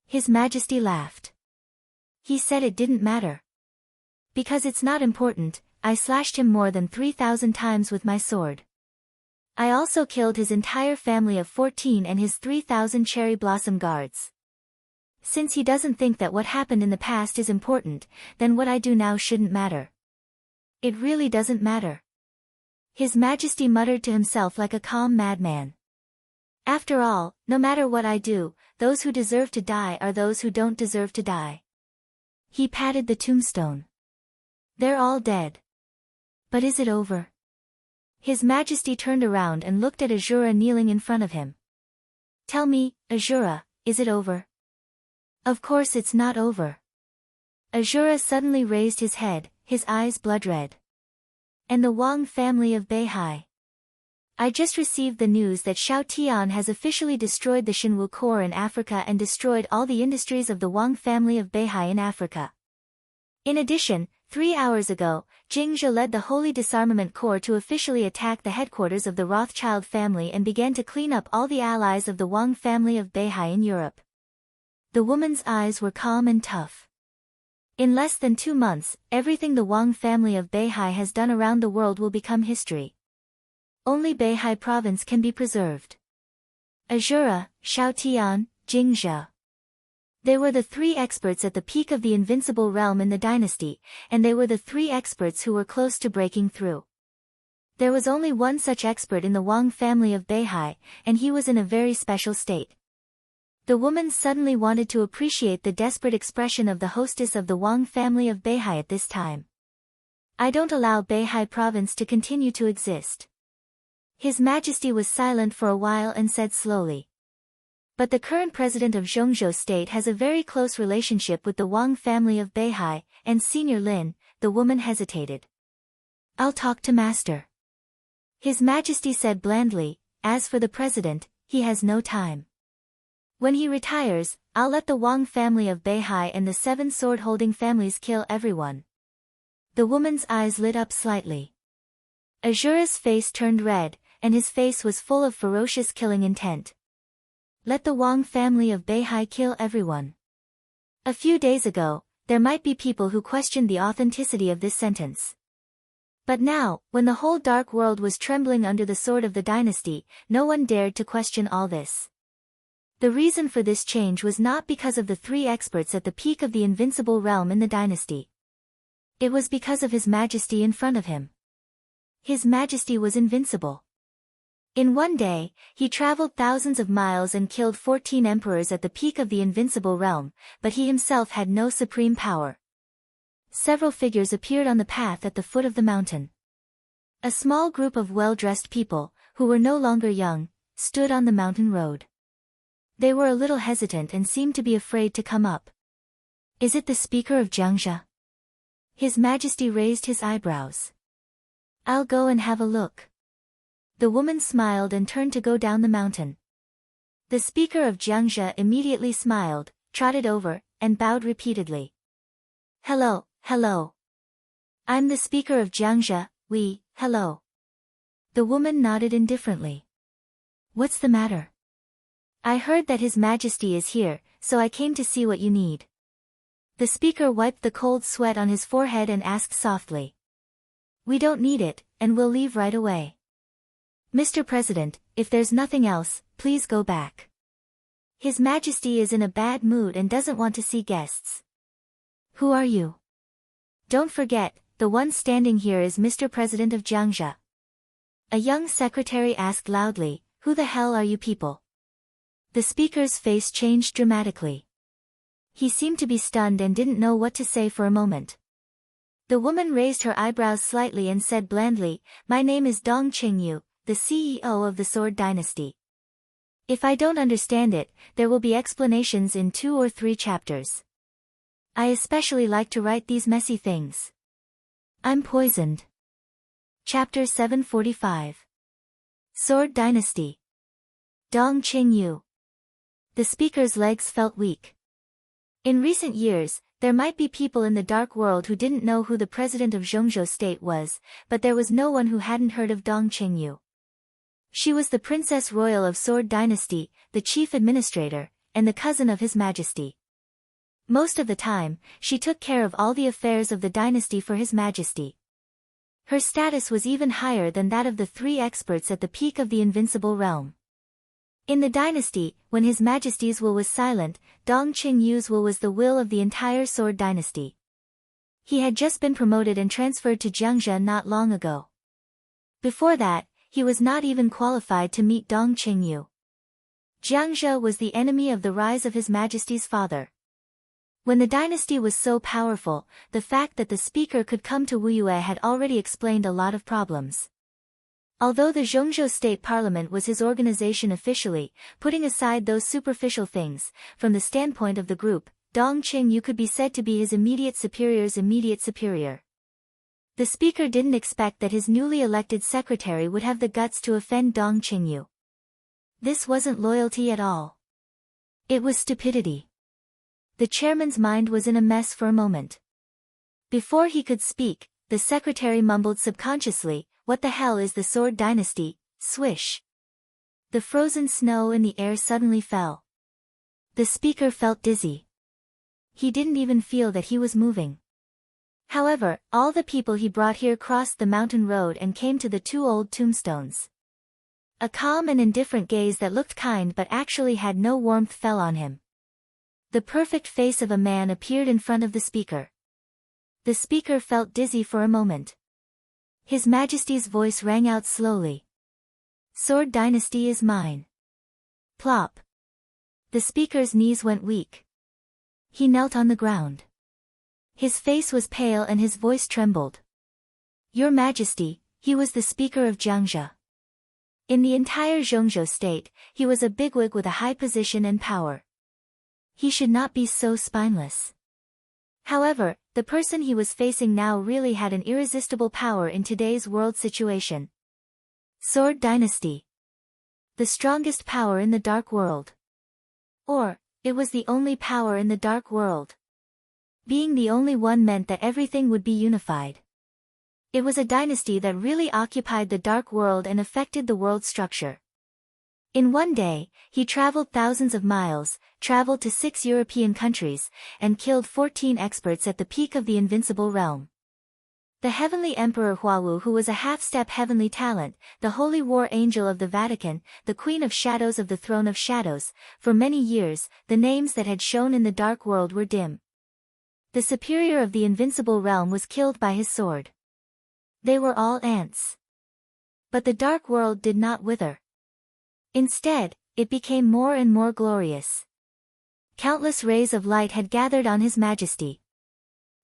His Majesty laughed. He said it didn't matter. Because it's not important, I slashed him more than 3,000 times with my sword. I also killed his entire family of 14 and his 3,000 cherry blossom guards. Since he doesn't think that what happened in the past is important, then what I do now shouldn't matter. It really doesn't matter. His Majesty muttered to himself like a calm madman. After all, no matter what I do, those who deserve to die are those who don't deserve to die. He patted the tombstone. They're all dead. But is it over? His Majesty turned around and looked at Azura kneeling in front of him. Tell me, Azura, is it over? Of course it's not over. Azura suddenly raised his head, his eyes blood red. And the Wang family of Beihai. I just received the news that Xiao Tian has officially destroyed the Xinwu Corps in Africa and destroyed all the industries of the Wang family of Beihai in Africa. In addition, 3 hours ago, Jingzhe led the Holy Disarmament Corps to officially attack the headquarters of the Rothschild family and began to clean up all the allies of the Wang family of Beihai in Europe. The woman's eyes were calm and tough. In less than 2 months, everything the Wang family of Beihai has done around the world will become history. Only Beihai province can be preserved. Azura, Xiao Tian, Jingzhe. They were the 3 experts at the peak of the invincible realm in the dynasty, and they were the 3 experts who were close to breaking through. There was only one such expert in the Wang family of Beihai, and he was in a very special state. The woman suddenly wanted to appreciate the desperate expression of the hostess of the Wang family of Beihai at this time. I don't allow Beihai province to continue to exist. His Majesty was silent for a while and said slowly. But the current president of Zhongzhou state has a very close relationship with the Wang family of Beihai, and Senior Lin, the woman hesitated. I'll talk to Master. His Majesty said blandly, as for the president, he has no time. When he retires, I'll let the Wang family of Beihai and the 7 sword-holding families kill everyone. The woman's eyes lit up slightly. Azura's face turned red, and his face was full of ferocious killing intent. Let the Wang family of Beihai kill everyone. A few days ago, there might be people who questioned the authenticity of this sentence. But now, when the whole dark world was trembling under the sword of the dynasty, no one dared to question all this. The reason for this change was not because of the 3 experts at the peak of the invincible realm in the dynasty. It was because of His Majesty in front of him. His Majesty was invincible. In one day, he traveled thousands of miles and killed 14 emperors at the peak of the invincible realm, but he himself had no supreme power. Several figures appeared on the path at the foot of the mountain. A small group of well-dressed people, who were no longer young, stood on the mountain road. They were a little hesitant and seemed to be afraid to come up. Is it the speaker of Jiangxia? His Majesty raised his eyebrows. I'll go and have a look. The woman smiled and turned to go down the mountain. The speaker of Jiangxia immediately smiled, trotted over, and bowed repeatedly. Hello, hello. I'm the speaker of Jiangxia, hello. The woman nodded indifferently. What's the matter? I heard that His Majesty is here, so I came to see what you need. The speaker wiped the cold sweat on his forehead and asked softly. We don't need it, and we'll leave right away. Mr. President, if there's nothing else, please go back. His Majesty is in a bad mood and doesn't want to see guests. Who are you? Don't forget, the one standing here is Mr. President of Jiangxia. A young secretary asked loudly, Who the hell are you people? The speaker's face changed dramatically. He seemed to be stunned and didn't know what to say for a moment. The woman raised her eyebrows slightly and said blandly, My name is Dong Qingyu, the CEO of the Sword Dynasty. If I don't understand it, there will be explanations in 2 or 3 chapters. I especially like to write these messy things. I'm poisoned. Chapter 745. Sword Dynasty. Dong Qingyu. The speaker's legs felt weak. In recent years, there might be people in the dark world who didn't know who the president of Zhongzhou state was, but there was no one who hadn't heard of Dong Qingyu. She was the Princess Royal of Sword Dynasty, the chief administrator, and the cousin of His Majesty. Most of the time, she took care of all the affairs of the dynasty for His Majesty. Her status was even higher than that of the 3 experts at the peak of the invincible realm. In the dynasty, when His Majesty's will was silent, Dong Qingyu's will was the will of the entire Sword Dynasty. He had just been promoted and transferred to Jiangxia not long ago. Before that, he was not even qualified to meet Dong Qingyu. Jiangxia was the enemy of the rise of His Majesty's father. When the dynasty was so powerful, the fact that the speaker could come to Wuyue had already explained a lot of problems. Although the Zhongzhou State Parliament was his organization officially, putting aside those superficial things, from the standpoint of the group, Dong Qingyu could be said to be his immediate superior's immediate superior. The speaker didn't expect that his newly elected secretary would have the guts to offend Dong Qingyu. This wasn't loyalty at all. It was stupidity. The chairman's mind was in a mess for a moment. Before he could speak, the secretary mumbled subconsciously, What the hell is the Sword Dynasty? Swish. The frozen snow in the air suddenly fell. The speaker felt dizzy. He didn't even feel that he was moving. However, all the people he brought here crossed the mountain road and came to the 2 old tombstones. A calm and indifferent gaze that looked kind but actually had no warmth fell on him. The perfect face of a man appeared in front of the speaker. The speaker felt dizzy for a moment. His Majesty's voice rang out slowly. Sword Dynasty is mine. Plop. The speaker's knees went weak. He knelt on the ground. His face was pale and his voice trembled. Your Majesty, he was the speaker of Jiangxia. In the entire Zhongzhou state, he was a bigwig with a high position and power. He should not be so spineless. However, the person he was facing now really had an irresistible power in today's world situation. Sword Dynasty. The strongest power in the dark world. Or, it was the only power in the dark world. Being the only one meant that everything would be unified. It was a dynasty that really occupied the dark world and affected the world structure. In one day, he traveled thousands of miles, traveled to 6 European countries, and killed 14 experts at the peak of the invincible realm. The heavenly emperor Huawu, who was a half-step heavenly talent, the holy war angel of the Vatican, the queen of shadows of the throne of shadows, for many years, the names that had shone in the dark world were dim. The superior of the invincible realm was killed by his sword. They were all ants. But the dark world did not wither. Instead, it became more and more glorious. Countless rays of light had gathered on His Majesty.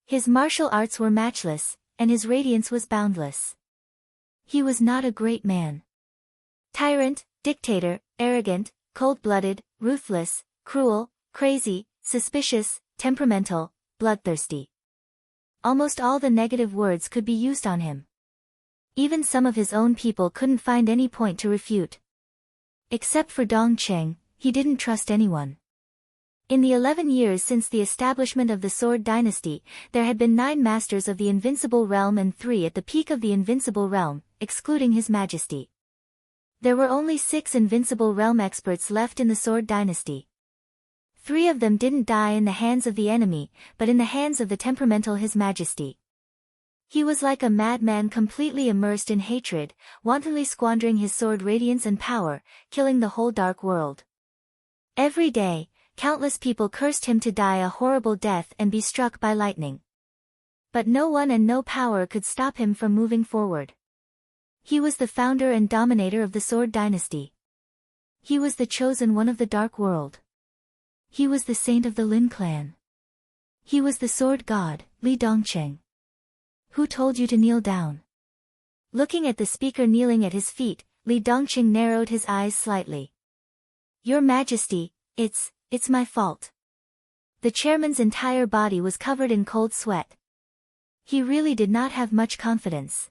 His martial arts were matchless, and his radiance was boundless. He was not a great man. Tyrant, dictator, arrogant, cold-blooded, ruthless, cruel, crazy, suspicious, temperamental, bloodthirsty. Almost all the negative words could be used on him. Even some of his own people couldn't find any point to refute. Except for Dong Cheng, he didn't trust anyone. In the 11 years since the establishment of the Sword Dynasty, there had been 9 masters of the Invincible Realm and 3 at the peak of the Invincible Realm, excluding His Majesty. There were only 6 Invincible Realm experts left in the Sword Dynasty. 3 of them didn't die in the hands of the enemy, but in the hands of the temperamental His Majesty. He was like a madman completely immersed in hatred, wantonly squandering his sword radiance and power, killing the whole dark world. Every day, countless people cursed him to die a horrible death and be struck by lightning. But no one and no power could stop him from moving forward. He was the founder and dominator of the Sword Dynasty. He was the chosen one of the Dark World. He was the saint of the Lin clan. He was the sword god, Li Dongcheng. Who told you to kneel down? Looking at the speaker kneeling at his feet, Li Dongcheng narrowed his eyes slightly. Your Majesty, it's my fault. The chairman's entire body was covered in cold sweat. He really did not have much confidence.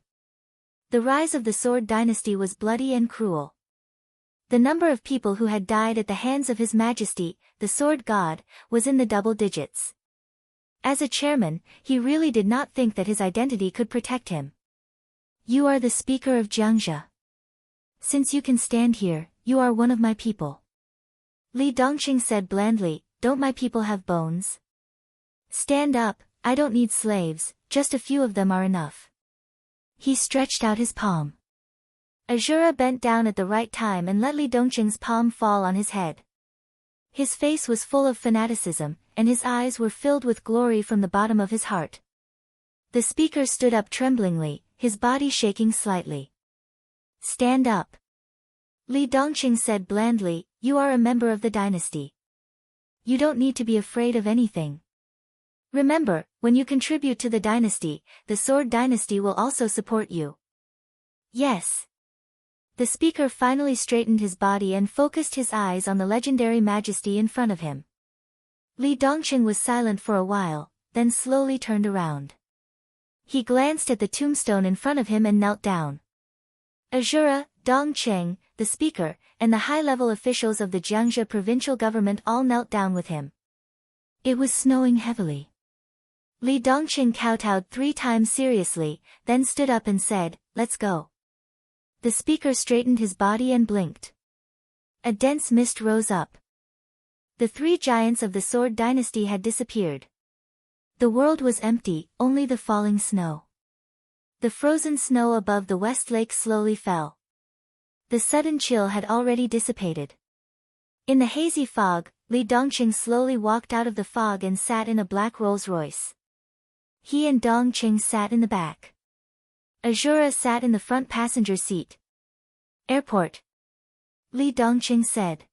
The rise of the Sword Dynasty was bloody and cruel. The number of people who had died at the hands of His Majesty, the Sword God, was in the double digits. As a chairman, he really did not think that his identity could protect him. You are the speaker of Jiangxia. Since you can stand here, you are one of my people. Li Dongqing said blandly, don't my people have bones? Stand up, I don't need slaves, just a few of them are enough. He stretched out his palm. Azura bent down at the right time and let Li Dongqing's palm fall on his head. His face was full of fanaticism, and his eyes were filled with glory from the bottom of his heart. The speaker stood up tremblingly, his body shaking slightly. Stand up. Li Dongqing said blandly, you are a member of the dynasty. You don't need to be afraid of anything. Remember, when you contribute to the dynasty, the Sword Dynasty will also support you. Yes. The speaker finally straightened his body and focused his eyes on the legendary majesty in front of him. Li Dongqing was silent for a while, then slowly turned around. He glanced at the tombstone in front of him and knelt down. Azura, Dongqing, the speaker, and the high-level officials of the Jiangxia provincial government all knelt down with him. It was snowing heavily. Li Dongqing kowtowed 3 times seriously, then stood up and said, let's go. The speaker straightened his body and blinked. A dense mist rose up. The 3 giants of the Sword Dynasty had disappeared. The world was empty, only the falling snow. The frozen snow above the West Lake slowly fell. The sudden chill had already dissipated. In the hazy fog, Li Dongqing slowly walked out of the fog and sat in a black Rolls-Royce. He and Dongqing sat in the back. Azura sat in the front passenger seat. Airport. Li Dongqing said.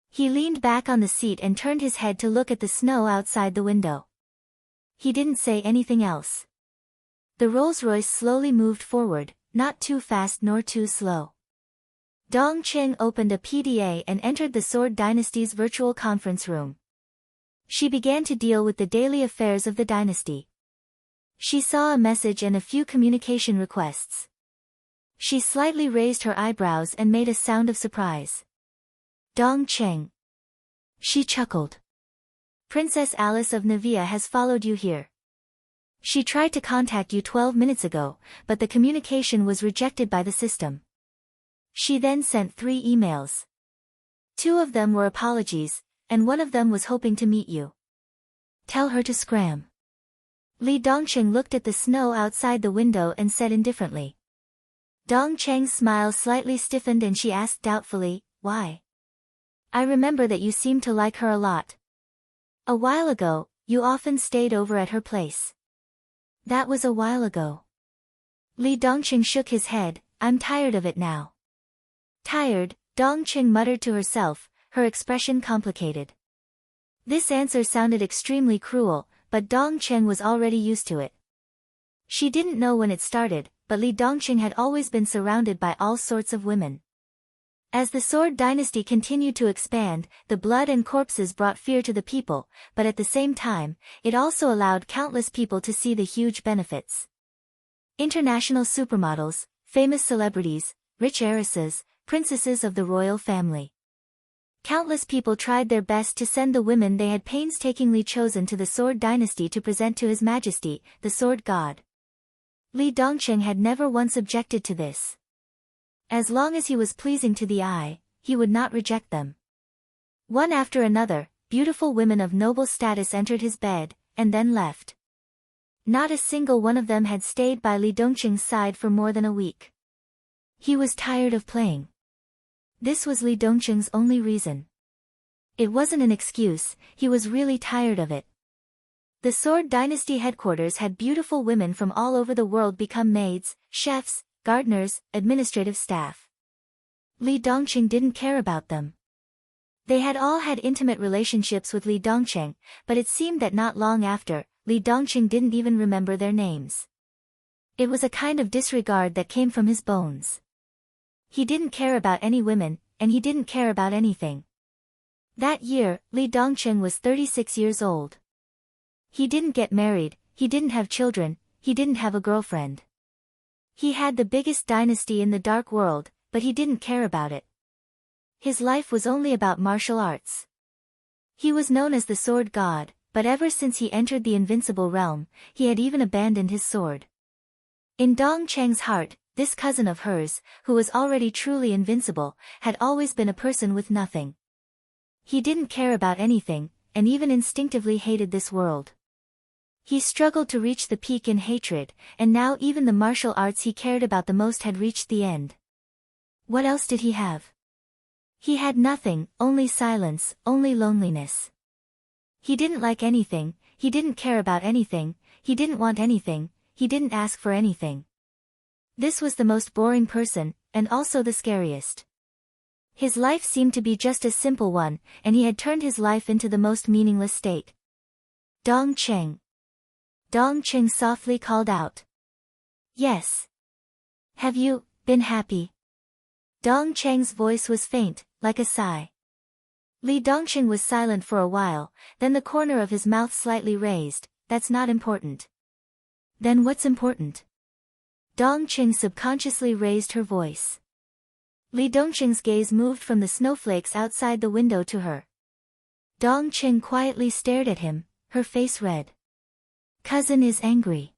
He leaned back on the seat and turned his head to look at the snow outside the window. He didn't say anything else. The Rolls-Royce slowly moved forward, not too fast nor too slow. Dongqing opened a PDA and entered the Sword Dynasty's virtual conference room. She began to deal with the daily affairs of the dynasty. She saw a message and a few communication requests. She slightly raised her eyebrows and made a sound of surprise. Dongqing. She chuckled. Princess Alice of Navia has followed you here. She tried to contact you 12 minutes ago, but the communication was rejected by the system. She then sent 3 emails. 2 of them were apologies, and 1 of them was hoping to meet you. Tell her to scram. Li Dongqing looked at the snow outside the window and said indifferently. Dongqing's smile slightly stiffened and she asked doubtfully, why? I remember that you seemed to like her a lot. A while ago, you often stayed over at her place. That was a while ago. Li Dongqing shook his head, I'm tired of it now. Tired, Dongqing muttered to herself, her expression complicated. This answer sounded extremely cruel, but Dong Cheng was already used to it. She didn't know when it started, but Li Dongqing had always been surrounded by all sorts of women. As the Sword Dynasty continued to expand, the blood and corpses brought fear to the people, but at the same time, it also allowed countless people to see the huge benefits. International supermodels, famous celebrities, rich heiresses, princesses of the royal family. Countless people tried their best to send the women they had painstakingly chosen to the Sword Dynasty to present to His Majesty, the Sword God. Li Dongqing had never once objected to this. As long as he was pleasing to the eye, he would not reject them. One after another, beautiful women of noble status entered his bed, and then left. Not a single one of them had stayed by Li Dongqing's side for more than a week. He was tired of playing. This was Li Dongqing's only reason. It wasn't an excuse, he was really tired of it. The Sword Dynasty headquarters had beautiful women from all over the world become maids, chefs, gardeners, administrative staff. Li Dongqing didn't care about them. They had all had intimate relationships with Li Dongqing, but it seemed that not long after, Li Dongqing didn't even remember their names. It was a kind of disregard that came from his bones. He didn't care about any women, and he didn't care about anything. That year, Li Dongqing was 36 years old. He didn't get married, he didn't have children, he didn't have a girlfriend. He had the biggest dynasty in the dark world, but he didn't care about it. His life was only about martial arts. He was known as the Sword God, but ever since he entered the invincible realm, he had even abandoned his sword. In Dong Cheng's heart, this cousin of hers, who was already truly invincible, had always been a person with nothing. He didn't care about anything, and even instinctively hated this world. He struggled to reach the peak in hatred, and now even the martial arts he cared about the most had reached the end. What else did he have? He had nothing, only silence, only loneliness. He didn't like anything, he didn't care about anything, he didn't want anything, he didn't ask for anything. This was the most boring person, and also the scariest. His life seemed to be just a simple one, and he had turned his life into the most meaningless state. Dong Cheng. Dong Cheng softly called out. Yes. Have you been happy? Dong Cheng's voice was faint, like a sigh. Li Dongqing was silent for a while, then the corner of his mouth slightly raised. That's not important. Then what's important? Dong Qing subconsciously raised her voice. Li Dongqing's gaze moved from the snowflakes outside the window to her. Dong Qing quietly stared at him, her face red. Cousin is angry.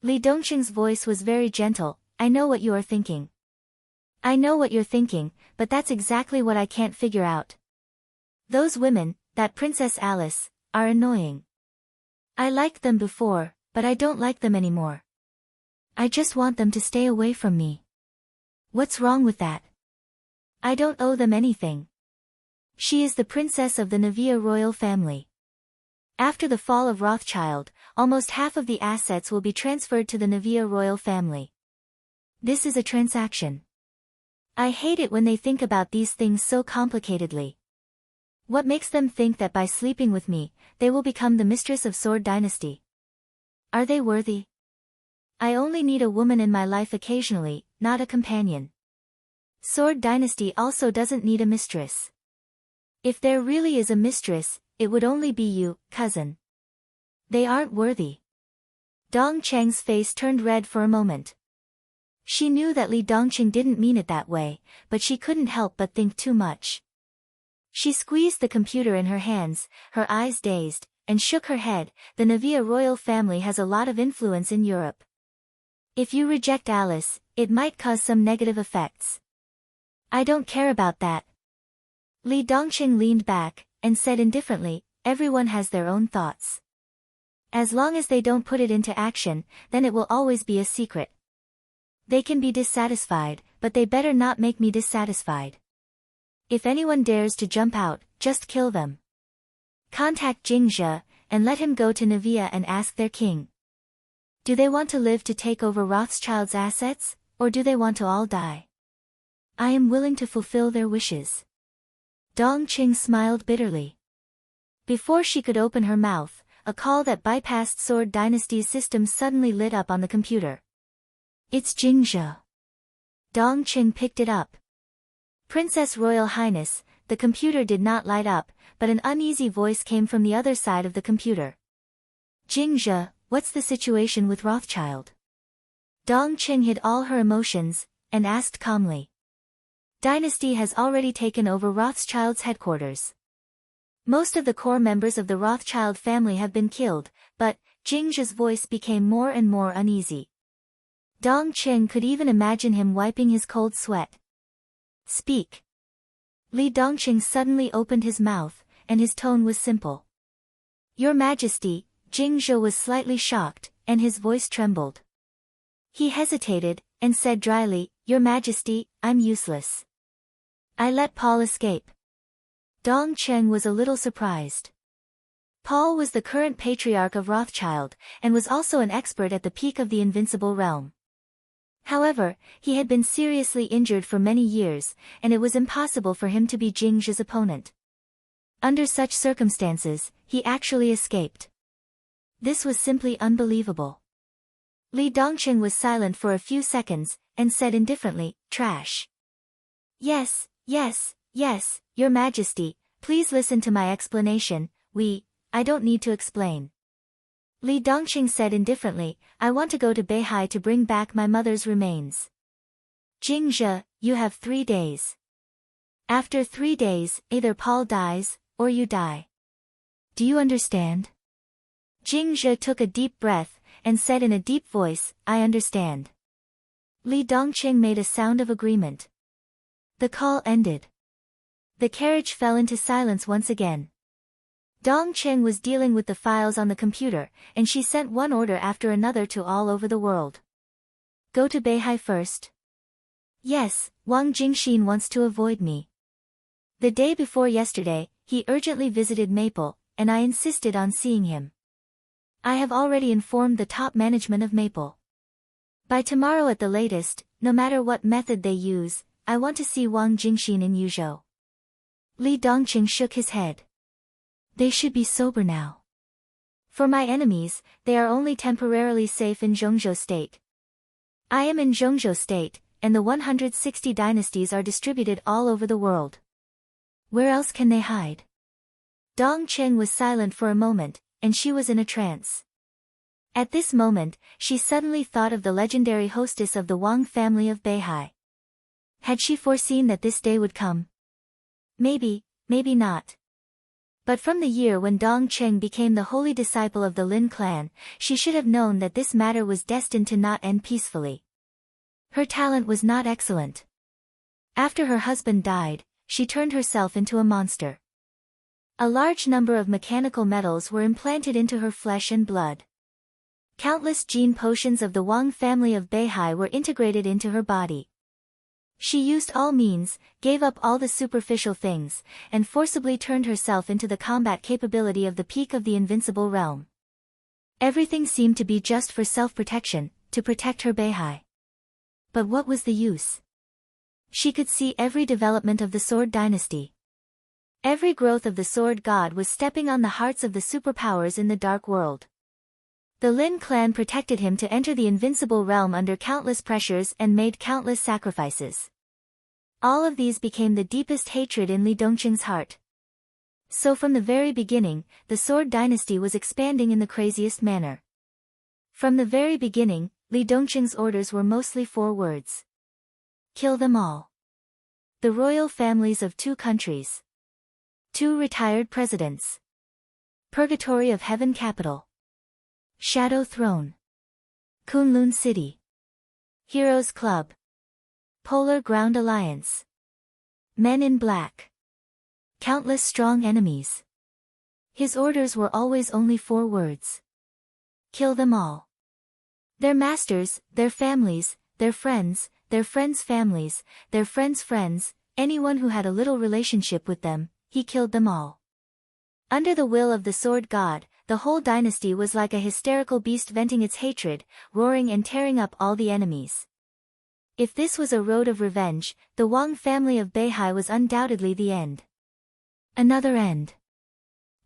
Li Dongqing's voice was very gentle. I know what you are thinking. I know what you're thinking, but that's exactly what I can't figure out. Those women, that Princess Alice, are annoying. I liked them before, but I don't like them anymore. I just want them to stay away from me. What's wrong with that? I don't owe them anything. She is the princess of the Navia royal family. After the fall of Rothschild, almost half of the assets will be transferred to the Navia royal family. This is a transaction. I hate it when they think about these things so complicatedly. What makes them think that by sleeping with me, they will become the mistress of Sword Dynasty? Are they worthy? I only need a woman in my life occasionally, not a companion. Sword Dynasty also doesn't need a mistress. If there really is a mistress, it would only be you, cousin. They aren't worthy. Dong Cheng's face turned red for a moment. She knew that Li Dongqing didn't mean it that way, but she couldn't help but think too much. She squeezed the computer in her hands, her eyes dazed, and shook her head. The Navia royal family has a lot of influence in Europe. If you reject Alice, it might cause some negative effects. I don't care about that. Li Dongqing leaned back, and said indifferently, everyone has their own thoughts. As long as they don't put it into action, then it will always be a secret. They can be dissatisfied, but they better not make me dissatisfied. If anyone dares to jump out, just kill them. Contact Jingzhe, and let him go to Navia and ask their king. Do they want to live to take over Rothschild's assets, or do they want to all die? I am willing to fulfill their wishes. Dong Qing smiled bitterly. Before she could open her mouth, a call that bypassed Sword Dynasty's systems suddenly lit up on the computer. It's Jingzhe. Dongqing picked it up. Princess Royal Highness, the computer did not light up, but an uneasy voice came from the other side of the computer. Jingzhe, what's the situation with Rothschild? Dongqing hid all her emotions, and asked calmly. Dynasty has already taken over Rothschild's headquarters. Most of the core members of the Rothschild family have been killed, but Jingzhe's voice became more and more uneasy. Dongqing could even imagine him wiping his cold sweat. Speak. Li Dongqing suddenly opened his mouth, and his tone was simple. Your Majesty, Jingzhe was slightly shocked, and his voice trembled. He hesitated, and said dryly, Your Majesty, I'm useless. I let Paul escape. Dongqing was a little surprised. Paul was the current patriarch of Rothschild, and was also an expert at the peak of the invincible realm. However, he had been seriously injured for many years, and it was impossible for him to be Jingzhe's opponent. Under such circumstances, he actually escaped. This was simply unbelievable. Li Dongqing was silent for a few seconds, and said indifferently, Trash. Yes, Your Majesty, please listen to my explanation. I don't need to explain. Li Dongqing said indifferently, I want to go to Beihai to bring back my mother's remains. Jingzhe, you have 3 days. After 3 days, either Paul dies, or you die. Do you understand? Jingzhe took a deep breath, and said in a deep voice, I understand. Li Dongqing made a sound of agreement. The call ended. The carriage fell into silence once again. Dongqing was dealing with the files on the computer, and she sent one order after another to all over the world. Go to Beihai first. Yes, Wang Jingxin wants to avoid me. The day before yesterday, he urgently visited Maple, and I insisted on seeing him. I have already informed the top management of Maple. By tomorrow at the latest, no matter what method they use, I want to see Wang Jingxin in Yuzhou. Li Dongqing shook his head. They should be sober now. For my enemies, they are only temporarily safe in Zhongzhou State. I am in Zhongzhou State, and the 160 dynasties are distributed all over the world. Where else can they hide? Dongqing was silent for a moment, and she was in a trance. At this moment, she suddenly thought of the legendary hostess of the Wang family of Beihai. Had she foreseen that this day would come? Maybe not. But from the year when Dongqing became the holy disciple of the Lin clan, she should have known that this matter was destined to not end peacefully. Her talent was not excellent. After her husband died, she turned herself into a monster. A large number of mechanical metals were implanted into her flesh and blood. Countless gene potions of the Wang family of Beihai were integrated into her body. She used all means, gave up all the superficial things, and forcibly turned herself into the combat capability of the peak of the invincible realm. Everything seemed to be just for self-protection, to protect her Beihai. But what was the use? She could see every development of the Sword Dynasty. Every growth of the Sword God was stepping on the hearts of the superpowers in the Dark World. The Lin clan protected him to enter the invincible realm under countless pressures and made countless sacrifices. All of these became the deepest hatred in Li Dongqing's heart. So from the very beginning, the Sword Dynasty was expanding in the craziest manner. From the very beginning, Li Dongqing's orders were mostly 4 words. Kill them all. The royal families of 2 countries. 2 retired presidents. Purgatory of Heaven Capital. Shadow Throne. Kunlun City. Heroes Club. Polar Ground Alliance. Men in Black. Countless strong enemies. His orders were always only 4 words. Kill them all. Their masters, their families, their friends' families, their friends' friends, anyone who had a little relationship with them, he killed them all. Under the will of the Sword God, the whole dynasty was like a hysterical beast venting its hatred, roaring and tearing up all the enemies. If this was a road of revenge, the Wang family of Beihai was undoubtedly the end. Another end.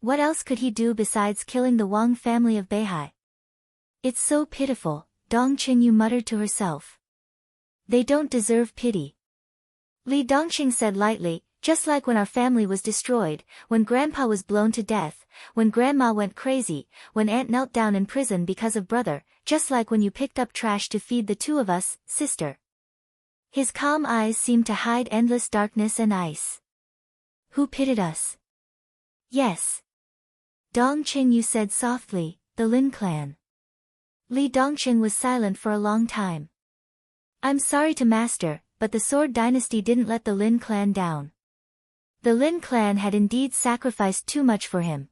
What else could he do besides killing the Wang family of Beihai? It's so pitiful, Dong Qingyu muttered to herself. They don't deserve pity. Li Dongqing said lightly, just like when our family was destroyed, when Grandpa was blown to death, when Grandma went crazy, when Aunt knelt down in prison because of brother, just like when you picked up trash to feed the two of us, sister. His calm eyes seemed to hide endless darkness and ice. Who pitied us? Yes. Dong Qingyu said softly, the Lin clan. Li Dongqing was silent for a long time. I'm sorry to master, but the Sword Dynasty didn't let the Lin clan down. The Lin clan had indeed sacrificed too much for him.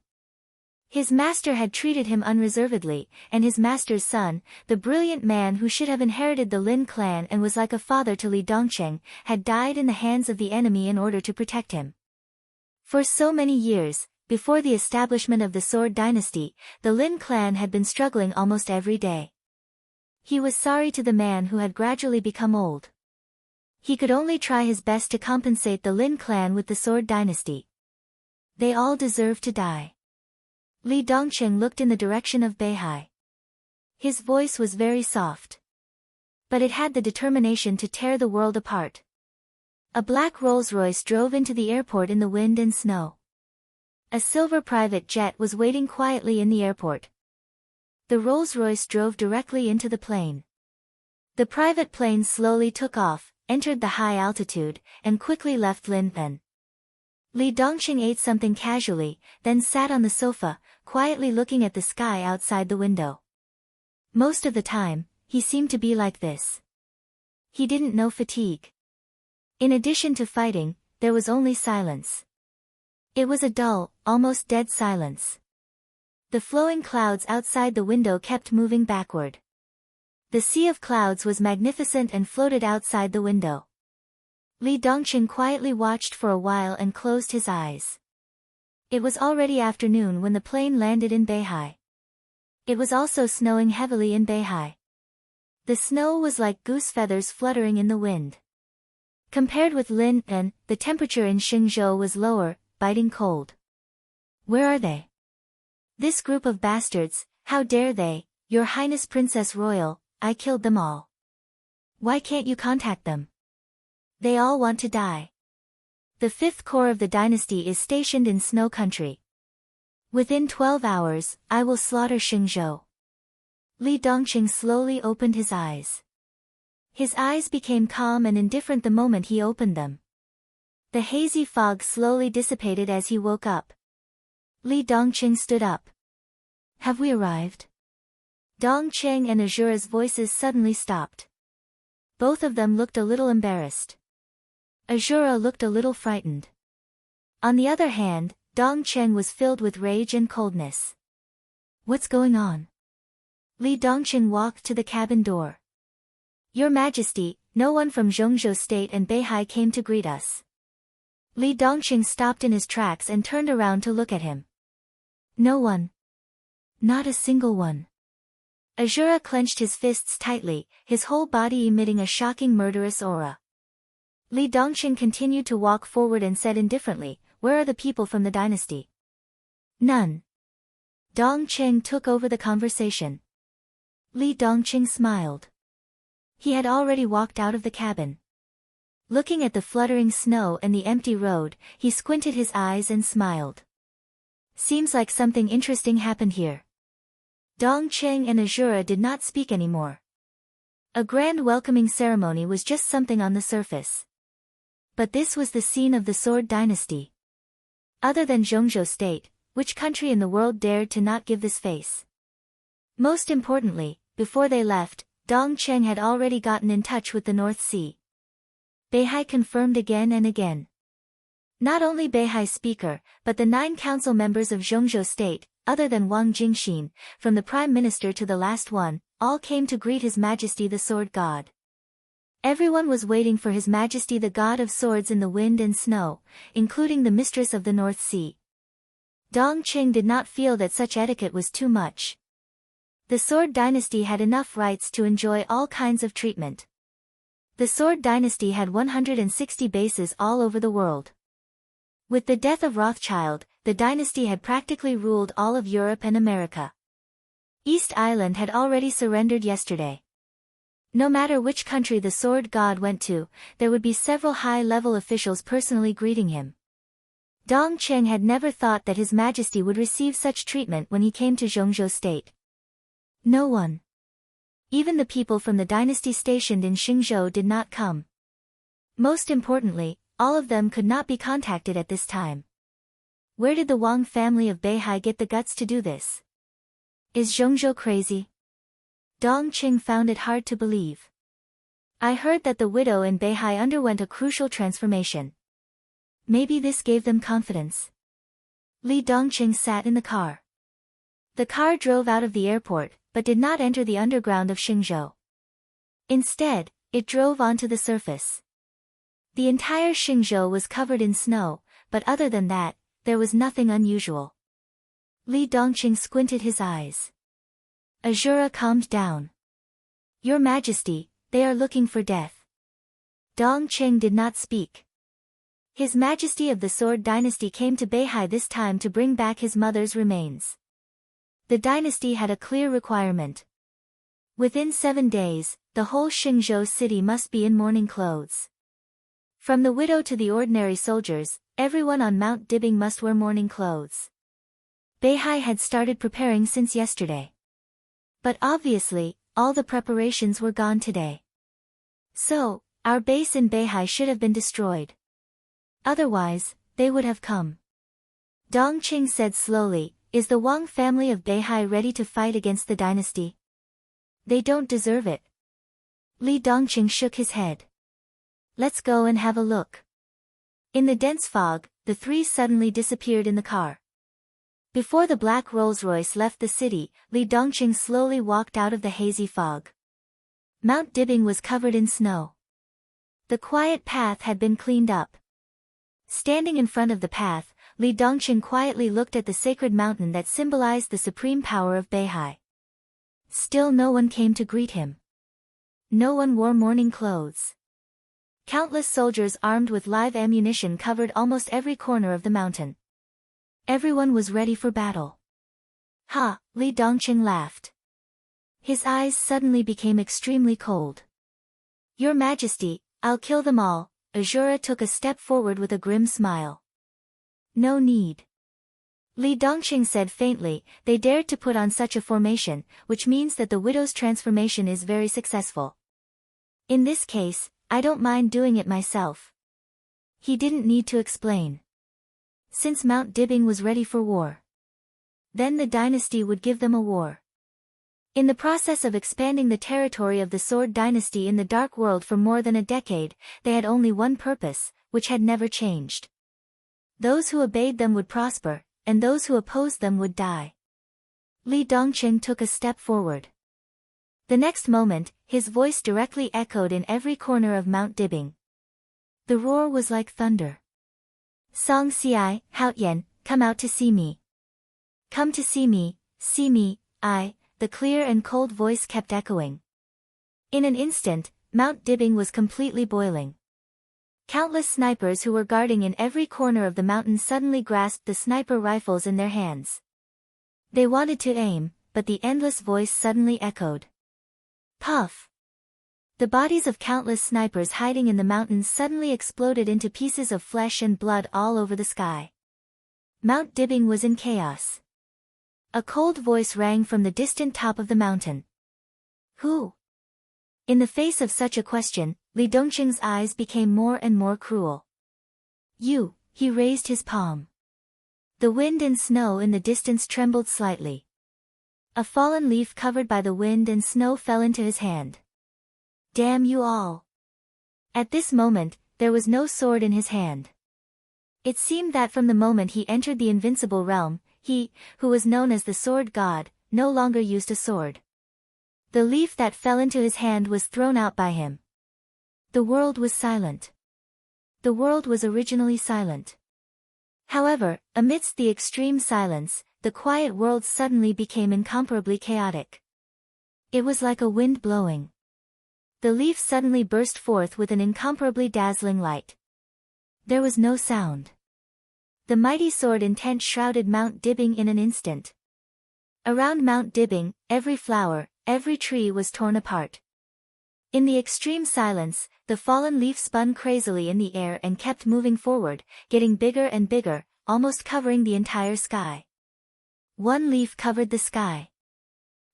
His master had treated him unreservedly, and his master's son, the brilliant man who should have inherited the Lin clan and was like a father to Li Dongqing, had died in the hands of the enemy in order to protect him. For so many years, before the establishment of the Sword Dynasty, the Lin clan had been struggling almost every day. He was sorry to the man who had gradually become old. He could only try his best to compensate the Lin clan with the Sword Dynasty. They all deserve to die. Li Dongqing looked in the direction of Beihai. His voice was very soft. But it had the determination to tear the world apart. A black Rolls-Royce drove into the airport in the wind and snow. A silver private jet was waiting quietly in the airport. The Rolls-Royce drove directly into the plane. The private plane slowly took off, entered the high altitude, and quickly left Linpen. Li Dongqing ate something casually, then sat on the sofa, quietly looking at the sky outside the window. Most of the time, he seemed to be like this. He didn't know fatigue. In addition to fighting, there was only silence. It was a dull, almost dead silence. The flowing clouds outside the window kept moving backward. The sea of clouds was magnificent and floated outside the window. Li Dongqing quietly watched for a while and closed his eyes. It was already afternoon when the plane landed in Beihai. It was also snowing heavily in Beihai. The snow was like goose feathers fluttering in the wind. Compared with Linpen, the temperature in Xingzhou was lower, biting cold. Where are they? This group of bastards, how dare they, Your Highness Princess Royal, I killed them all. Why can't you contact them? They all want to die. The 5th Corps of the dynasty is stationed in Snow Country. Within 12 hours, I will slaughter Xingzhou. Li Dongqing slowly opened his eyes. His eyes became calm and indifferent the moment he opened them. The hazy fog slowly dissipated as he woke up. Li Dongqing stood up. Have we arrived? Dongqing and Azura's voices suddenly stopped. Both of them looked a little embarrassed. Azura looked a little frightened. On the other hand, Dongqing was filled with rage and coldness. What's going on? Li Dongqing walked to the cabin door. Your Majesty, no one from Zhongzhou State and Beihai came to greet us. Li Dongqing stopped in his tracks and turned around to look at him. No one. Not a single one. Azura clenched his fists tightly, his whole body emitting a shocking murderous aura. Li Dongqing continued to walk forward and said indifferently, Where are the people from the dynasty? None. Dongqing took over the conversation. Li Dongqing smiled. He had already walked out of the cabin. Looking at the fluttering snow and the empty road, he squinted his eyes and smiled. Seems like something interesting happened here. Dongqing and Azura did not speak anymore. A grand welcoming ceremony was just something on the surface. But this was the scene of the Sword Dynasty. Other than Zhongzhou State, which country in the world dared to not give this face? Most importantly, before they left, Dongqing had already gotten in touch with the North Sea. Beihai confirmed again and again. Not only Beihai's speaker, but the 9 council members of Zhongzhou State, other than Wang Jingxin, from the Prime Minister to the last one, all came to greet His Majesty the Sword God. Everyone was waiting for His Majesty the God of Swords in the wind and snow, including the Mistress of the North Sea. Dongqing did not feel that such etiquette was too much. The Sword Dynasty had enough rights to enjoy all kinds of treatment. The Sword Dynasty had 160 bases all over the world. With the death of Rothschild, the dynasty had practically ruled all of Europe and America. East Island had already surrendered yesterday. No matter which country the sword god went to, there would be several high-level officials personally greeting him. Dong Cheng had never thought that His Majesty would receive such treatment when he came to Zhongzhou State. No one. Even the people from the dynasty stationed in Xingzhou did not come. Most importantly, all of them could not be contacted at this time. Where did the Wang family of Beihai get the guts to do this? Is Zhongzhou crazy? Dong Qing found it hard to believe. I heard that the widow in Beihai underwent a crucial transformation. Maybe this gave them confidence. Li Dongqing sat in the car. The car drove out of the airport, but did not enter the underground of Xingzhou. Instead, it drove onto the surface. The entire Xingzhou was covered in snow, but other than that, there was nothing unusual. Li Dongqing squinted his eyes. Azura calmed down. Your Majesty, they are looking for death. Dong Qing did not speak. His Majesty of the Sword Dynasty came to Beihai this time to bring back his mother's remains. The dynasty had a clear requirement. Within 7 days, the whole Xingzhou city must be in mourning clothes. From the widow to the ordinary soldiers, everyone on Mount Dibbing must wear mourning clothes. Beihai had started preparing since yesterday. But obviously, all the preparations were gone today. So, our base in Beihai should have been destroyed. Otherwise, they would have come. Dong Qing said slowly, is the Wang family of Beihai ready to fight against the dynasty? They don't deserve it. Li Dongqing shook his head. Let's go and have a look. In the dense fog, the three suddenly disappeared in the car. Before the black Rolls-Royce left the city, Li Dongqing slowly walked out of the hazy fog. Mount Dibbing was covered in snow. The quiet path had been cleaned up. Standing in front of the path, Li Dongqing quietly looked at the sacred mountain that symbolized the supreme power of Beihai. Still no one came to greet him. No one wore mourning clothes. Countless soldiers armed with live ammunition covered almost every corner of the mountain. Everyone was ready for battle. Ha! Li Dongqing laughed. His eyes suddenly became extremely cold. Your Majesty, I'll kill them all. Azura took a step forward with a grim smile. No need. Li Dongqing said faintly, they dared to put on such a formation, which means that the widow's transformation is very successful. In this case, I don't mind doing it myself. He didn't need to explain. Since Mount Dibbing was ready for war, then the dynasty would give them a war. In the process of expanding the territory of the Sword Dynasty in the Dark World for more than a decade, they had only one purpose, which had never changed. Those who obeyed them would prosper, and those who opposed them would die. Li Dongqing took a step forward. The next moment, his voice directly echoed in every corner of Mount Dibbing. The roar was like thunder. Song Ci, Haotian, come out to see me. Come to see me, I. The clear and cold voice kept echoing. In an instant, Mount Dibbing was completely boiling. Countless snipers who were guarding in every corner of the mountain suddenly grasped the sniper rifles in their hands. They wanted to aim, but the endless voice suddenly echoed. Puff! The bodies of countless snipers hiding in the mountains suddenly exploded into pieces of flesh and blood all over the sky. Mount Dibbing was in chaos. A cold voice rang from the distant top of the mountain. Who? In the face of such a question, Li Dongqing's eyes became more and more cruel. You, he raised his palm. The wind and snow in the distance trembled slightly. A fallen leaf covered by the wind and snow fell into his hand. Damn you all! At this moment, there was no sword in his hand. It seemed that from the moment he entered the invincible realm, he, who was known as the sword god, no longer used a sword. The leaf that fell into his hand was thrown out by him. The world was silent. The world was originally silent. However, amidst the extreme silence, the quiet world suddenly became incomparably chaotic. It was like a wind blowing. The leaf suddenly burst forth with an incomparably dazzling light. There was no sound. The mighty sword intent shrouded Mount Dibbing in an instant. Around Mount Dibbing, every flower, every tree was torn apart. In the extreme silence, the fallen leaf spun crazily in the air and kept moving forward, getting bigger and bigger, almost covering the entire sky. One leaf covered the sky.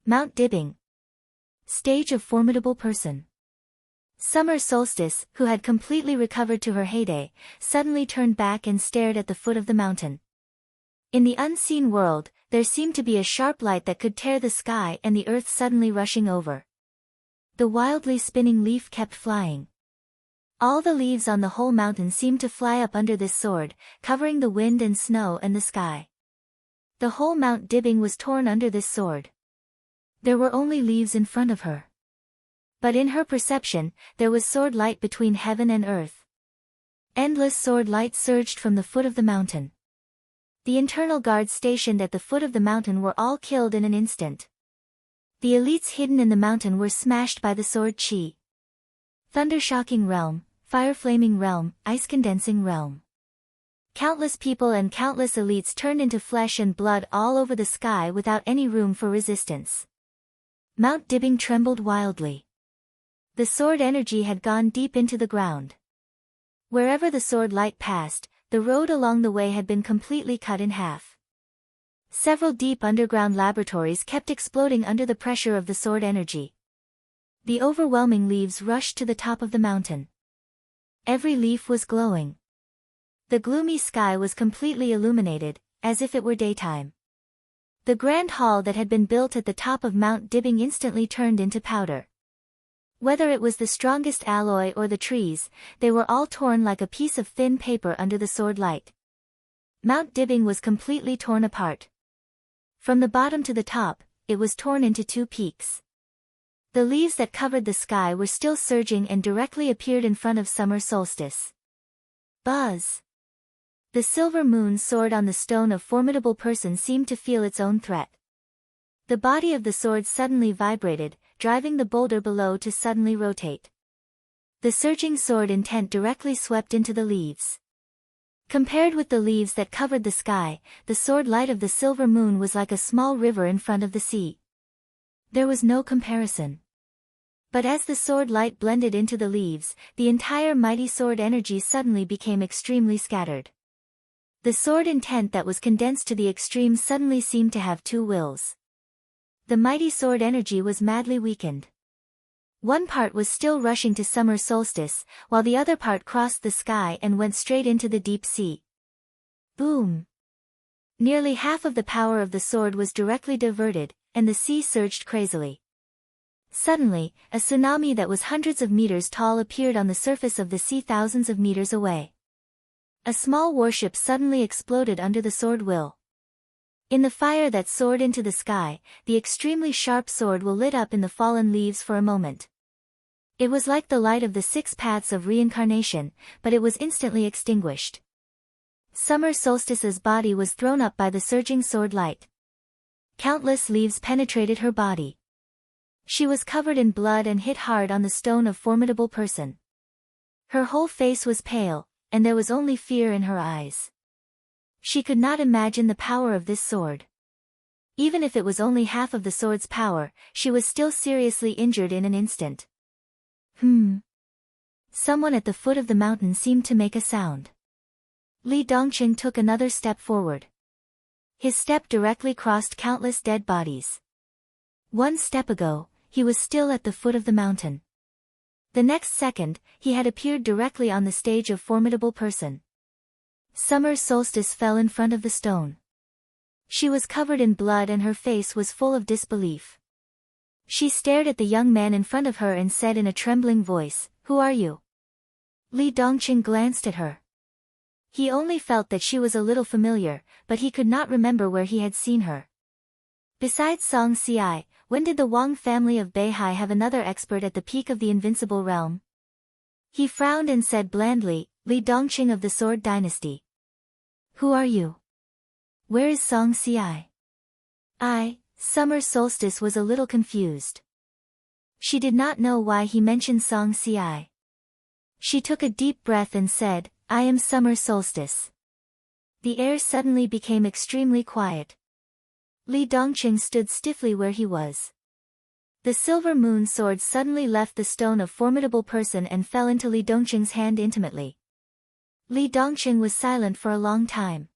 Mount Dibbing. Stage of formidable person. Summer Solstice, who had completely recovered to her heyday, suddenly turned back and stared at the foot of the mountain. In the unseen world, there seemed to be a sharp light that could tear the sky and the earth suddenly rushing over. The wildly spinning leaf kept flying. All the leaves on the whole mountain seemed to fly up under this sword, covering the wind and snow and the sky. The whole Mount Dibbing was torn under this sword. There were only leaves in front of her. But in her perception, there was sword light between heaven and earth. Endless sword light surged from the foot of the mountain. The internal guards stationed at the foot of the mountain were all killed in an instant. The elites hidden in the mountain were smashed by the sword chi. Thunder-shocking realm, fire-flaming realm, ice-condensing realm. Countless people and countless elites turned into flesh and blood all over the sky without any room for resistance. Mount Dibbing trembled wildly. The sword energy had gone deep into the ground. Wherever the sword light passed, the road along the way had been completely cut in half. Several deep underground laboratories kept exploding under the pressure of the sword energy. The overwhelming leaves rushed to the top of the mountain. Every leaf was glowing. The gloomy sky was completely illuminated, as if it were daytime. The grand hall that had been built at the top of Mount Dibbing instantly turned into powder. Whether it was the strongest alloy or the trees, they were all torn like a piece of thin paper under the sword light. Mount Dibbing was completely torn apart. From the bottom to the top, it was torn into two peaks. The leaves that covered the sky were still surging and directly appeared in front of summer solstice. Buzz! The silver moon sword on the stone of formidable person seemed to feel its own threat. The body of the sword suddenly vibrated, driving the boulder below to suddenly rotate. The surging sword intent directly swept into the leaves. Compared with the leaves that covered the sky, the sword light of the silver moon was like a small river in front of the sea. There was no comparison. But as the sword light blended into the leaves, the entire mighty sword energy suddenly became extremely scattered. The sword intent that was condensed to the extreme suddenly seemed to have two wills. The mighty sword energy was madly weakened. One part was still rushing to summer solstice, while the other part crossed the sky and went straight into the deep sea. Boom! Nearly half of the power of the sword was directly diverted, and the sea surged crazily. Suddenly, a tsunami that was hundreds of meters tall appeared on the surface of the sea thousands of meters away. A small warship suddenly exploded under the sword will. In the fire that soared into the sky, the extremely sharp sword will lit up in the fallen leaves for a moment. It was like the light of the 6 paths of reincarnation, but it was instantly extinguished. Summer Solstice's body was thrown up by the surging sword light. Countless leaves penetrated her body. She was covered in blood and hit hard on the stone of formidable person. Her whole face was pale, and there was only fear in her eyes. She could not imagine the power of this sword. Even if it was only half of the sword's power, she was still seriously injured in an instant. Someone at the foot of the mountain seemed to make a sound. Li Dongqing took another step forward. His step directly crossed countless dead bodies. 1 step ago, he was still at the foot of the mountain. The next second, he had appeared directly on the stage of formidable person. Summer Solstice fell in front of the stone. She was covered in blood and her face was full of disbelief. She stared at the young man in front of her and said in a trembling voice, "Who are you?" Li Dongqing glanced at her. He only felt that she was a little familiar, but he could not remember where he had seen her. Besides Song Ci, when did the Wang family of Beihai have another expert at the peak of the invincible realm? He frowned and said blandly, "Li Dongqing of the Sword Dynasty. Who are you? Where is Song Ci?" Summer Solstice was a little confused. She did not know why he mentioned Song Ci. She took a deep breath and said, "I am Summer Solstice." The air suddenly became extremely quiet. Li Dongqing stood stiffly where he was. The silver moon sword suddenly left the stone of formidable person and fell into Li Dongqing's hand intimately. Li Dongqing was silent for a long time.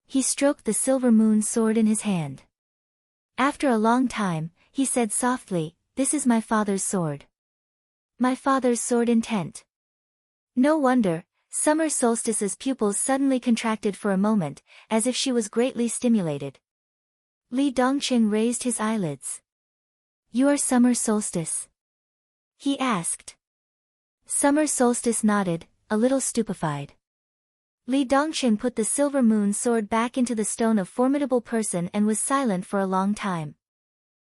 He stroked the silver moon sword in his hand. After a long time, he said softly, "This is my father's sword. My father's sword intent." No wonder, Summer Solstice's pupils suddenly contracted for a moment, as if she was greatly stimulated. Li Dongqing raised his eyelids. "You are Summer Solstice?" he asked. Summer Solstice nodded, a little stupefied. Li Dongqing put the silver moon sword back into the stone of formidable person and was silent for a long time.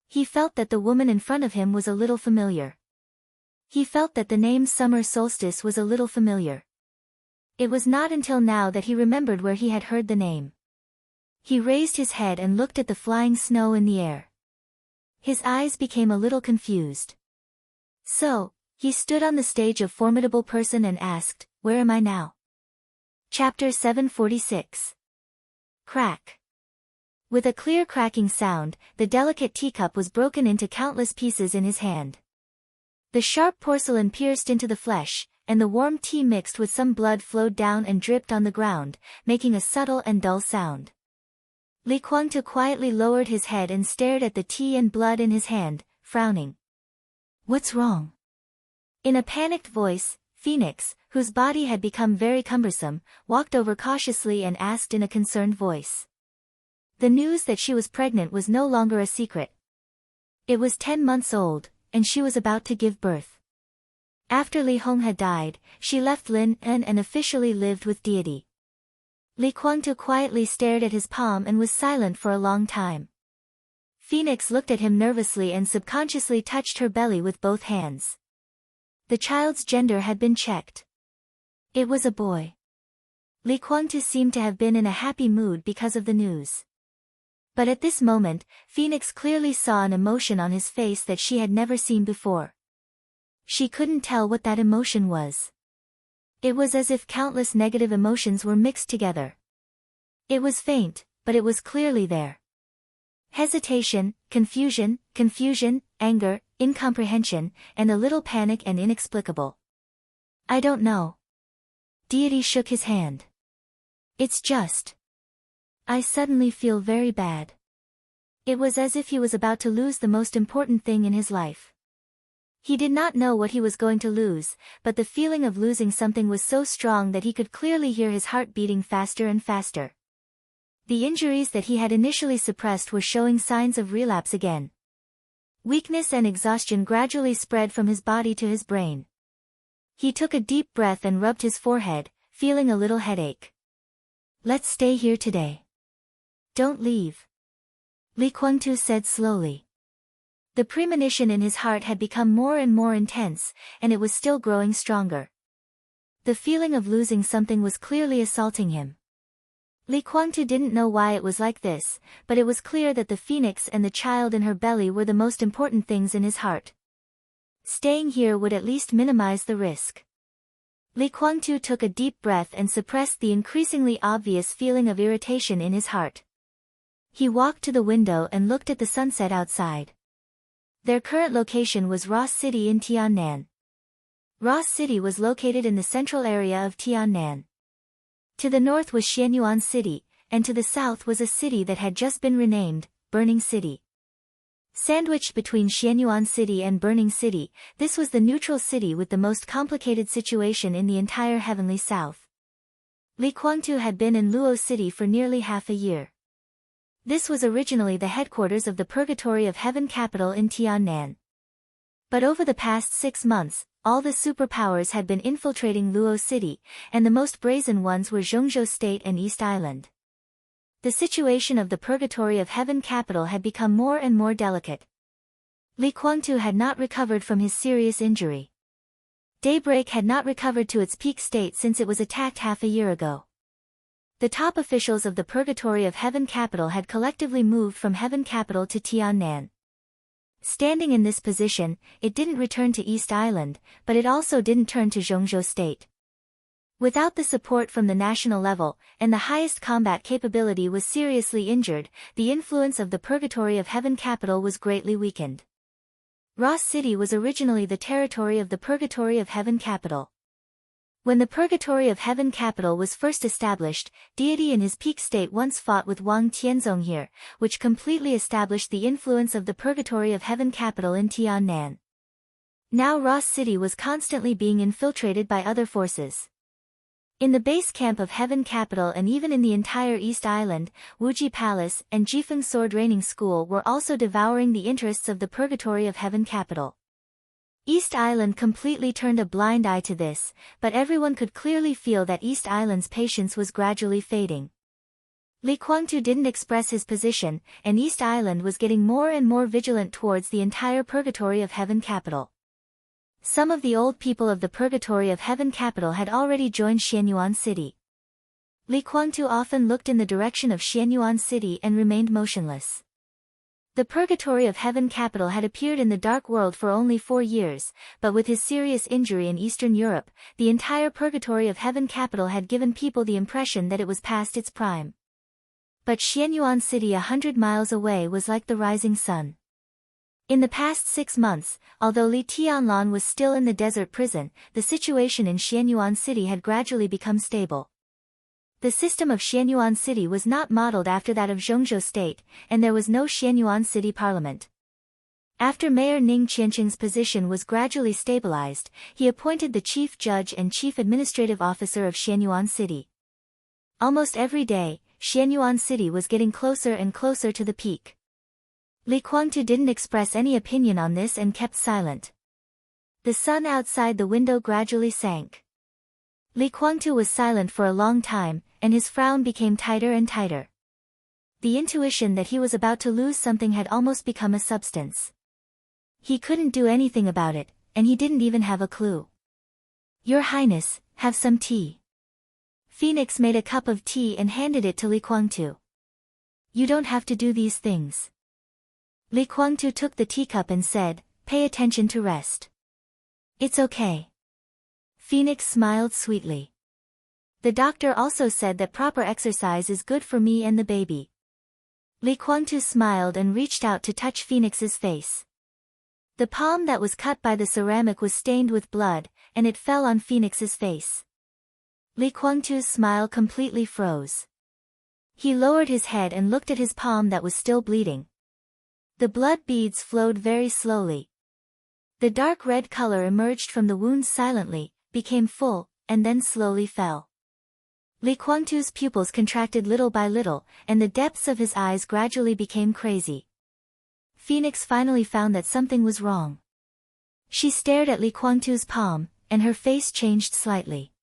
He felt that the woman in front of him was a little familiar. He felt that the name Summer Solstice was a little familiar. It was not until now that he remembered where he had heard the name. He raised his head and looked at the flying snow in the air. His eyes became a little confused. So, he stood on the stage of formidable person and asked, "Where am I now?" Chapter 746. Crack. With a clear cracking sound, the delicate teacup was broken into countless pieces in his hand. The sharp porcelain pierced into the flesh, and the warm tea mixed with some blood flowed down and dripped on the ground, making a subtle and dull sound. Li Guangtu quietly lowered his head and stared at the tea and blood in his hand, frowning. "What's wrong?" In a panicked voice, Phoenix, whose body had become very cumbersome, walked over cautiously and asked in a concerned voice. The news that she was pregnant was no longer a secret. It was 10 months old, and she was about to give birth. After Li Hong had died, she left Lin En and officially lived with deity. Li Guangtu quietly stared at his palm and was silent for a long time. Phoenix looked at him nervously and subconsciously touched her belly with both hands. The child's gender had been checked. It was a boy. Li Guangtu seemed to have been in a happy mood because of the news. But at this moment, Phoenix clearly saw an emotion on his face that she had never seen before. She couldn't tell what that emotion was. It was as if countless negative emotions were mixed together. It was faint, but it was clearly there. Hesitation, confusion, anger, incomprehension, and a little panic and inexplicable. "I don't know." Deity shook his hand. "It's just. I suddenly feel very bad." It was as if he was about to lose the most important thing in his life. He did not know what he was going to lose, but the feeling of losing something was so strong that he could clearly hear his heart beating faster and faster. The injuries that he had initially suppressed were showing signs of relapse again. Weakness and exhaustion gradually spread from his body to his brain. He took a deep breath and rubbed his forehead, feeling a little headache. "Let's stay here today. Don't leave," Li Guangtu said slowly. The premonition in his heart had become more and more intense, and it was still growing stronger. The feeling of losing something was clearly assaulting him. Li Guangtu didn't know why it was like this, but it was clear that the phoenix and the child in her belly were the most important things in his heart. Staying here would at least minimize the risk. Li Guangtu took a deep breath and suppressed the increasingly obvious feeling of irritation in his heart. He walked to the window and looked at the sunset outside. Their current location was Ross City in Tiannan. Ross City was located in the central area of Tiannan. To the north was Xianyuan City, and to the south was a city that had just been renamed, Burning City. Sandwiched between Xianyuan City and Burning City, this was the neutral city with the most complicated situation in the entire heavenly south. Li Guangtu had been in Luo City for nearly half a year. This was originally the headquarters of the Purgatory of Heaven capital in Tiannan. But over the past 6 months, all the superpowers had been infiltrating Luo City, and the most brazen ones were Zhongzhou State and East Island. The situation of the Purgatory of Heaven capital had become more and more delicate. Li Guangtu had not recovered from his serious injury. Daybreak had not recovered to its peak state since it was attacked half a year ago. The top officials of the Purgatory of Heaven capital had collectively moved from Heaven capital to Tiannan. Standing in this position, it didn't return to East Island, but it also didn't turn to Zhongzhou State. Without the support from the national level, and the highest combat capability was seriously injured, the influence of the Purgatory of Heaven capital was greatly weakened. Ross City was originally the territory of the Purgatory of Heaven capital. When the Purgatory of Heaven capital was first established, deity in his peak state once fought with Wang Tianzong here, which completely established the influence of the Purgatory of Heaven capital in Tiannan. Now Ross City was constantly being infiltrated by other forces. In the base camp of Heaven capital and even in the entire East Island, Wuji Palace and Jifeng Sword Training School were also devouring the interests of the Purgatory of Heaven capital. East Island completely turned a blind eye to this, but everyone could clearly feel that East Island's patience was gradually fading. Li Kuangtu didn't express his position, and East Island was getting more and more vigilant towards the entire Purgatory of Heaven capital. Some of the old people of the Purgatory of Heaven capital had already joined Xianyuan City. Li Kuangtu often looked in the direction of Xianyuan City and remained motionless. The Purgatory of Heaven capital had appeared in the Dark World for only 4 years, but with his serious injury in Eastern Europe, the entire Purgatory of Heaven capital had given people the impression that it was past its prime. But Xianyuan City 100 miles away was like the rising sun. In the past 6 months, although Li Tianlan was still in the desert prison, the situation in Xianyuan City had gradually become stable. The system of Xianyuan City was not modeled after that of Zhongzhou State, and there was no Xianyuan City parliament. After Mayor Ning Qianqing's position was gradually stabilized, he appointed the chief judge and chief administrative officer of Xianyuan City. Almost every day, Xianyuan City was getting closer and closer to the peak. Li Kuangtu didn't express any opinion on this and kept silent. The sun outside the window gradually sank. Li Kuangtu was silent for a long time, and his frown became tighter and tighter. The intuition that he was about to lose something had almost become a substance. He couldn't do anything about it, and he didn't even have a clue. "Your Highness, have some tea." Phoenix made a cup of tea and handed it to Li Kuangtu. "You don't have to do these things." Li Kuangtu took the teacup and said, "Pay attention to rest." "It's okay." Phoenix smiled sweetly. "The doctor also said that proper exercise is good for me and the baby." Li Kuangtu smiled and reached out to touch Phoenix's face. The palm that was cut by the ceramic was stained with blood, and it fell on Phoenix's face. Li Kuangtu's smile completely froze. He lowered his head and looked at his palm that was still bleeding. The blood beads flowed very slowly. The dark red color emerged from the wounds silently, became full, and then slowly fell. Li Kuangtu's pupils contracted little by little, and the depths of his eyes gradually became crazy. Phoenix finally found that something was wrong. She stared at Li Kuangtu's palm, and her face changed slightly.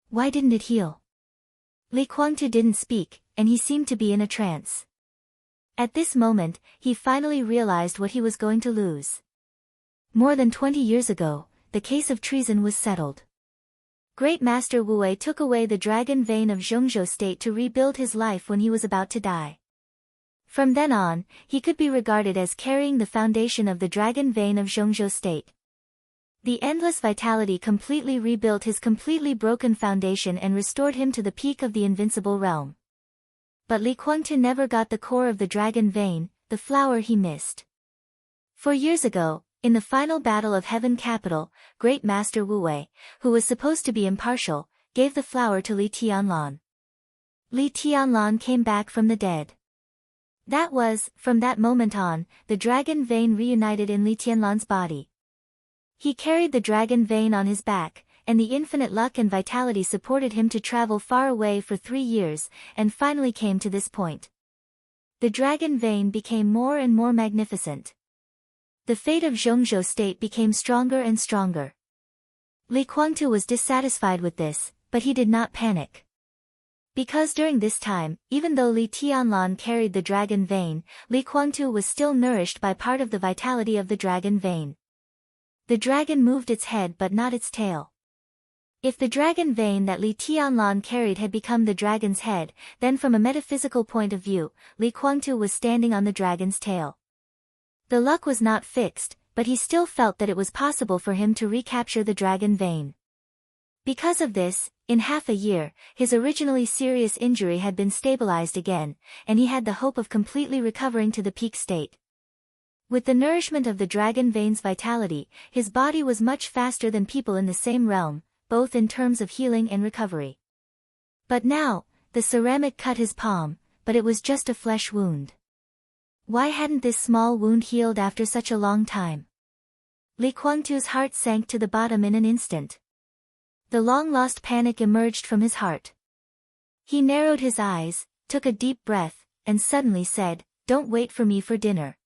Why didn't it heal? Li Kuangtu didn't speak, and he seemed to be in a trance. At this moment, he finally realized what he was going to lose. More than 20 years ago, the case of treason was settled. Great Master Wu Wei took away the dragon vein of Zhongzhou State to rebuild his life when he was about to die. From then on, he could be regarded as carrying the foundation of the dragon vein of Zhongzhou State. The endless vitality completely rebuilt his completely broken foundation and restored him to the peak of the invincible realm. But Li Kuangtu never got the core of the dragon vein, the flower he missed. 4 years ago, in the final battle of Heaven Capital, Great Master Wu Wei, who was supposed to be impartial, gave the flower to Li Tianlan. Li Tianlan came back from the dead. That was, from that moment on, the dragon vein reunited in Li Tianlan's body. He carried the dragon vein on his back, and the infinite luck and vitality supported him to travel far away for 3 years, and finally came to this point. The dragon vein became more and more magnificent. The fate of Zhongzhou State became stronger and stronger. Li Kuangtu was dissatisfied with this, but he did not panic. Because during this time, even though Li Tianlan carried the dragon vein, Li Kuangtu was still nourished by part of the vitality of the dragon vein. The dragon moved its head but not its tail. If the dragon vein that Li Tianlan carried had become the dragon's head, then from a metaphysical point of view, Li Kuangtu was standing on the dragon's tail. The luck was not fixed, but he still felt that it was possible for him to recapture the dragon vein. Because of this, In half a year, his originally serious injury had been stabilized again, and he had the hope of completely recovering to the peak state. With the nourishment of the dragon vein's vitality, his body was much faster than people in the same realm, both in terms of healing and recovery. But now, the ceramic cut his palm, but it was just a flesh wound. Why hadn't this small wound healed after such a long time? Li Guangtu's heart sank to the bottom in an instant. The long-lost panic emerged from his heart. He narrowed his eyes, took a deep breath, and suddenly said, "Don't wait for me for dinner."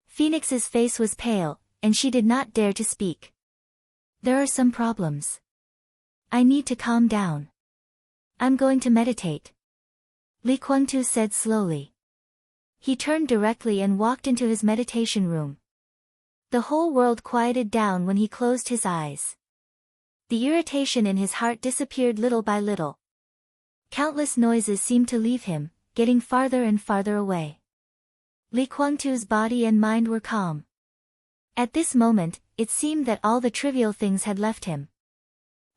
Phoenix's face was pale, and she did not dare to speak. "There are some problems. I need to calm down. I'm going to meditate," Li Guangtu said slowly. He turned directly and walked into his meditation room. The whole world quieted down when he closed his eyes. The irritation in his heart disappeared little by little. Countless noises seemed to leave him, getting farther and farther away. Li Guangtu's body and mind were calm. At this moment, it seemed that all the trivial things had left him.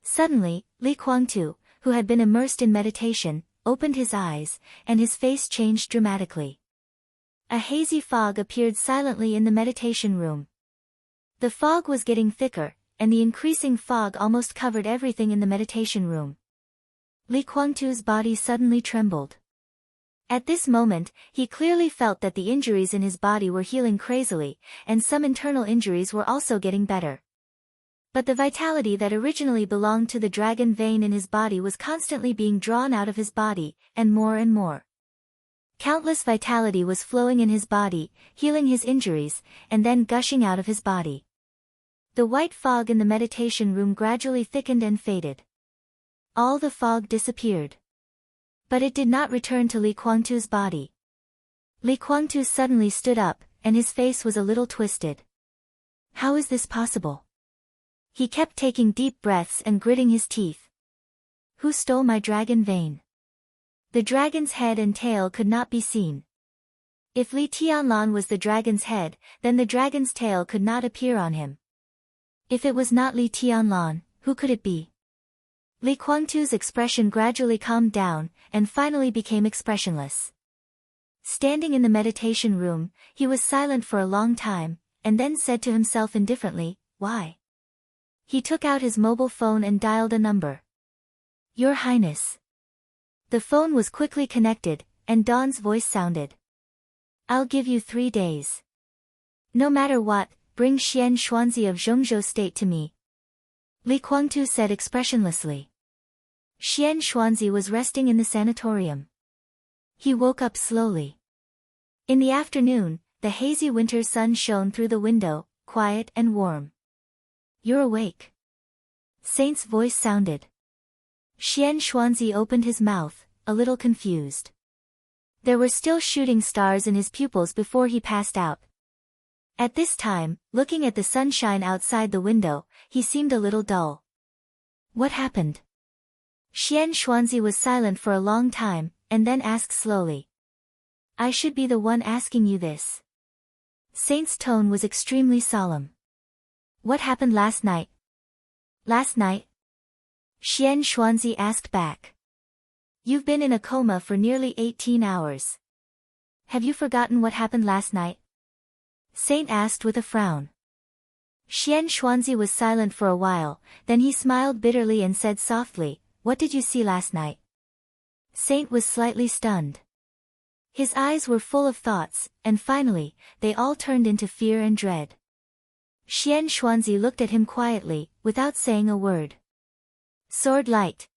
Suddenly, Li Guangtu, who had been immersed in meditation, opened his eyes, and his face changed dramatically. A hazy fog appeared silently in the meditation room. The fog was getting thicker, and the increasing fog almost covered everything in the meditation room. Li Guangtu's body suddenly trembled. At this moment, he clearly felt that the injuries in his body were healing crazily, and some internal injuries were also getting better. But the vitality that originally belonged to the dragon vein in his body was constantly being drawn out of his body, and more and more. Countless vitality was flowing in his body, healing his injuries, and then gushing out of his body. The white fog in the meditation room gradually thickened and faded. All the fog disappeared. But it did not return to Li Guangtu's body. Li Guangtu suddenly stood up, and his face was a little twisted. How is this possible? He kept taking deep breaths and gritting his teeth. Who stole my dragon vein? The dragon's head and tail could not be seen. If Li Tianlan was the dragon's head, then the dragon's tail could not appear on him. If it was not Li Tianlan, who could it be? Li Guangtu's expression gradually calmed down, and finally became expressionless. Standing in the meditation room, he was silent for a long time, and then said to himself indifferently, "Why?" He took out his mobile phone and dialed a number. "Your Highness." The phone was quickly connected, and Dawn's voice sounded. "I'll give you 3 days. No matter what, bring Xian Xuanzi of Zhongzhou State to me," Li Guangtu said expressionlessly. Xian Xuanzi was resting in the sanatorium. He woke up slowly. In the afternoon, the hazy winter sun shone through the window, quiet and warm. "You're awake." Saint's voice sounded. Xian Xuanzi opened his mouth, a little confused. There were still shooting stars in his pupils before he passed out. At this time, looking at the sunshine outside the window, he seemed a little dull. What happened? Xian Xuanzi was silent for a long time, and then asked slowly. "I should be the one asking you this." Saint's tone was extremely solemn. "What happened last night?" "Last night?" Xian Xuanzi asked back. "You've been in a coma for nearly 18 hours. Have you forgotten what happened last night?" Saint asked with a frown. Xian Xuanzi was silent for a while, then he smiled bitterly and said softly, "What did you see last night?" Saint was slightly stunned. His eyes were full of thoughts, and finally, they all turned into fear and dread. Xian Xuanzi looked at him quietly, without saying a word. "Sword light."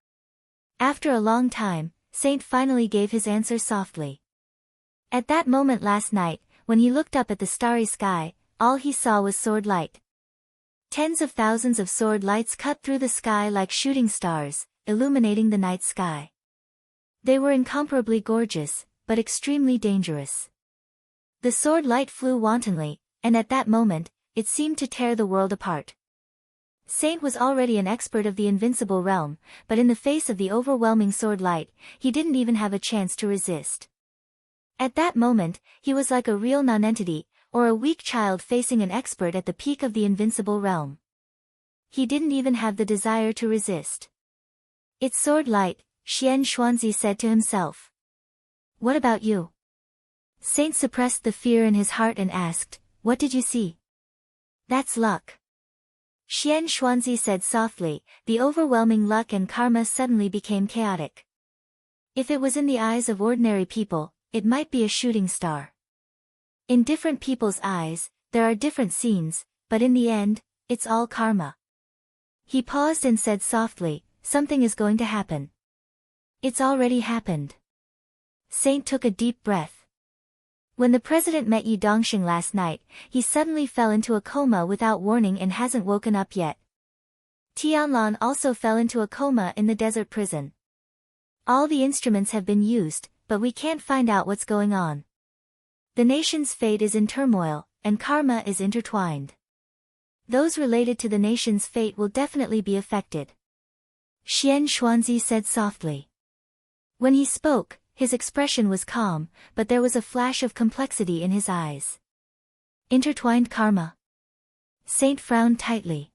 After a long time, Saint finally gave his answer softly. At that moment last night, when he looked up at the starry sky, all he saw was sword light. Tens of thousands of sword lights cut through the sky like shooting stars, illuminating the night sky. They were incomparably gorgeous, but extremely dangerous. The sword light flew wantonly, and at that moment, it seemed to tear the world apart. Saint was already an expert of the invincible realm, but in the face of the overwhelming sword light, he didn't even have a chance to resist. At that moment, he was like a real nonentity, or a weak child facing an expert at the peak of the invincible realm. He didn't even have the desire to resist. It soared light, Xian Xuanzi said to himself. What about you? Saint suppressed the fear in his heart and asked, what did you see? That's luck. Xian Xuanzi said softly, the overwhelming luck and karma suddenly became chaotic. If it was in the eyes of ordinary people, it might be a shooting star. In different people's eyes, there are different scenes, but in the end, it's all karma. He paused and said softly, something is going to happen. It's already happened. Saint took a deep breath. When the president met Yi Dongxing last night, he suddenly fell into a coma without warning and hasn't woken up yet. Tianlan also fell into a coma in the desert prison. All the instruments have been used, but we can't find out what's going on. The nation's fate is in turmoil, and karma is intertwined. Those related to the nation's fate will definitely be affected. Xian Xuanzi said softly. When he spoke, his expression was calm, but there was a flash of complexity in his eyes. Intertwined karma. Saint frowned tightly.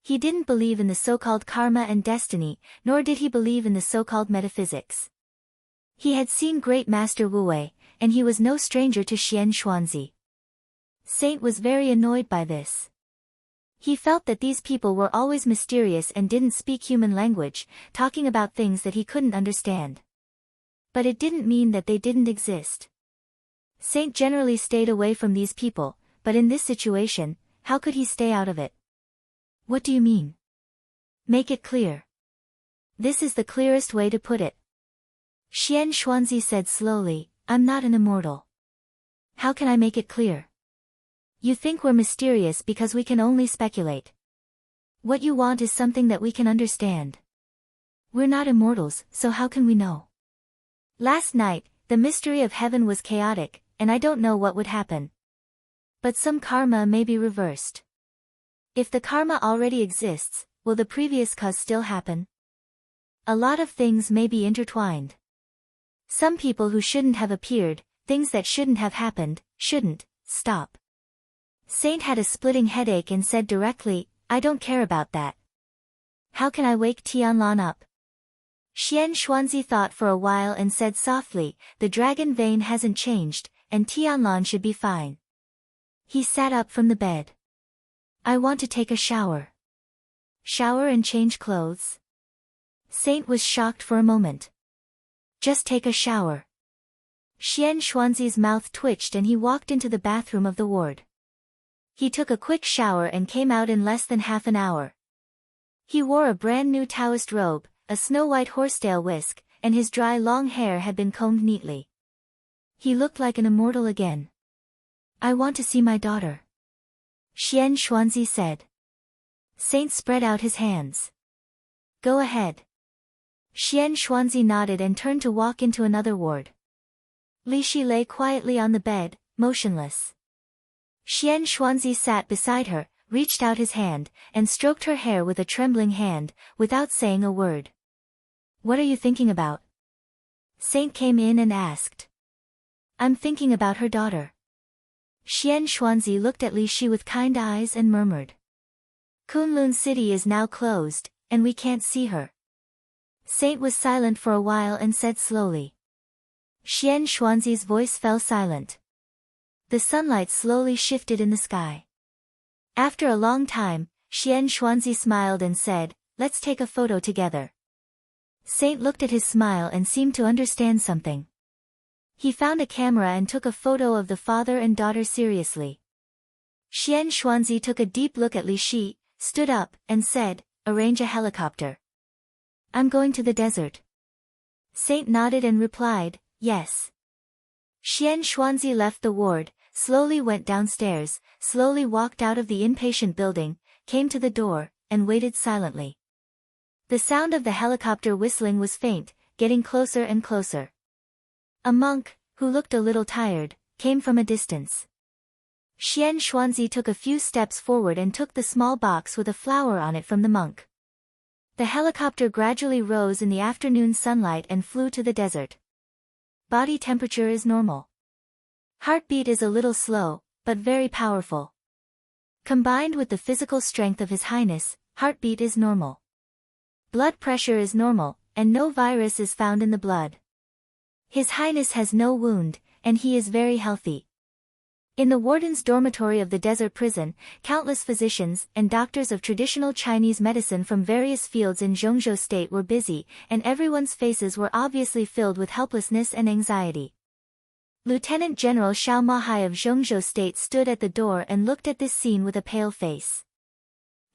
He didn't believe in the so-called karma and destiny, nor did he believe in the so-called metaphysics. He had seen great Master Wu Wei, and he was no stranger to Xian Xuanzi. Saint was very annoyed by this. He felt that these people were always mysterious and didn't speak human language, talking about things that he couldn't understand. But it didn't mean that they didn't exist. Saint generally stayed away from these people, but in this situation, how could he stay out of it? What do you mean? Make it clear. This is the clearest way to put it. Xian Xuanzi said slowly, I'm not an immortal. How can I make it clear? You think we're mysterious because we can only speculate. What you want is something that we can understand. We're not immortals, so how can we know? Last night, the mystery of heaven was chaotic, and I don't know what would happen. But some karma may be reversed. If the karma already exists, will the previous cause still happen? A lot of things may be intertwined. Some people who shouldn't have appeared, things that shouldn't have happened, shouldn't stop. Saint had a splitting headache and said directly, I don't care about that. How can I wake Tianlan up? Xian Xuanzi thought for a while and said softly, the dragon vein hasn't changed, and Tianlan should be fine. He sat up from the bed. I want to take a shower. Shower and change clothes? Saint was shocked for a moment. Just take a shower. Xian Xuanzi's mouth twitched and he walked into the bathroom of the ward. He took a quick shower and came out in less than half an hour. He wore a brand new Taoist robe, a snow-white horsetail whisk, and his dry long hair had been combed neatly. He looked like an immortal again. I want to see my daughter. Xian Xuanzi said. Saint spread out his hands. Go ahead. Xian Xuanzi nodded and turned to walk into another ward. Li Shi lay quietly on the bed, motionless. Xian Xuanzi sat beside her, reached out his hand, and stroked her hair with a trembling hand, without saying a word. What are you thinking about? Saint came in and asked. I'm thinking about her daughter. Xian Xuanzi looked at Li Shi with kind eyes and murmured. Kunlun City is now closed, and we can't see her. Saint was silent for a while and said slowly. Xian Xuanzi's voice fell silent. The sunlight slowly shifted in the sky. After a long time, Xian Xuanzi smiled and said, let's take a photo together. Saint looked at his smile and seemed to understand something. He found a camera and took a photo of the father and daughter seriously. Xian Xuanzi took a deep look at Li Shi, stood up, and said, arrange a helicopter. I'm going to the desert. Saint nodded and replied, yes. Xian Xuanzi left the ward, slowly went downstairs, slowly walked out of the inpatient building, came to the door, and waited silently. The sound of the helicopter whistling was faint, getting closer and closer. A monk, who looked a little tired, came from a distance. Xian Xuanzi took a few steps forward and took the small box with a flower on it from the monk. The helicopter gradually rose in the afternoon sunlight and flew to the desert. Body temperature is normal. Heartbeat is a little slow, but very powerful. Combined with the physical strength of His Highness, heartbeat is normal. Blood pressure is normal, and no virus is found in the blood. His Highness has no wound, and he is very healthy. In the warden's dormitory of the desert prison, countless physicians and doctors of traditional Chinese medicine from various fields in Zhongzhou state were busy, and everyone's faces were obviously filled with helplessness and anxiety. Lieutenant General Xiao Mahai of Zhongzhou state stood at the door and looked at this scene with a pale face.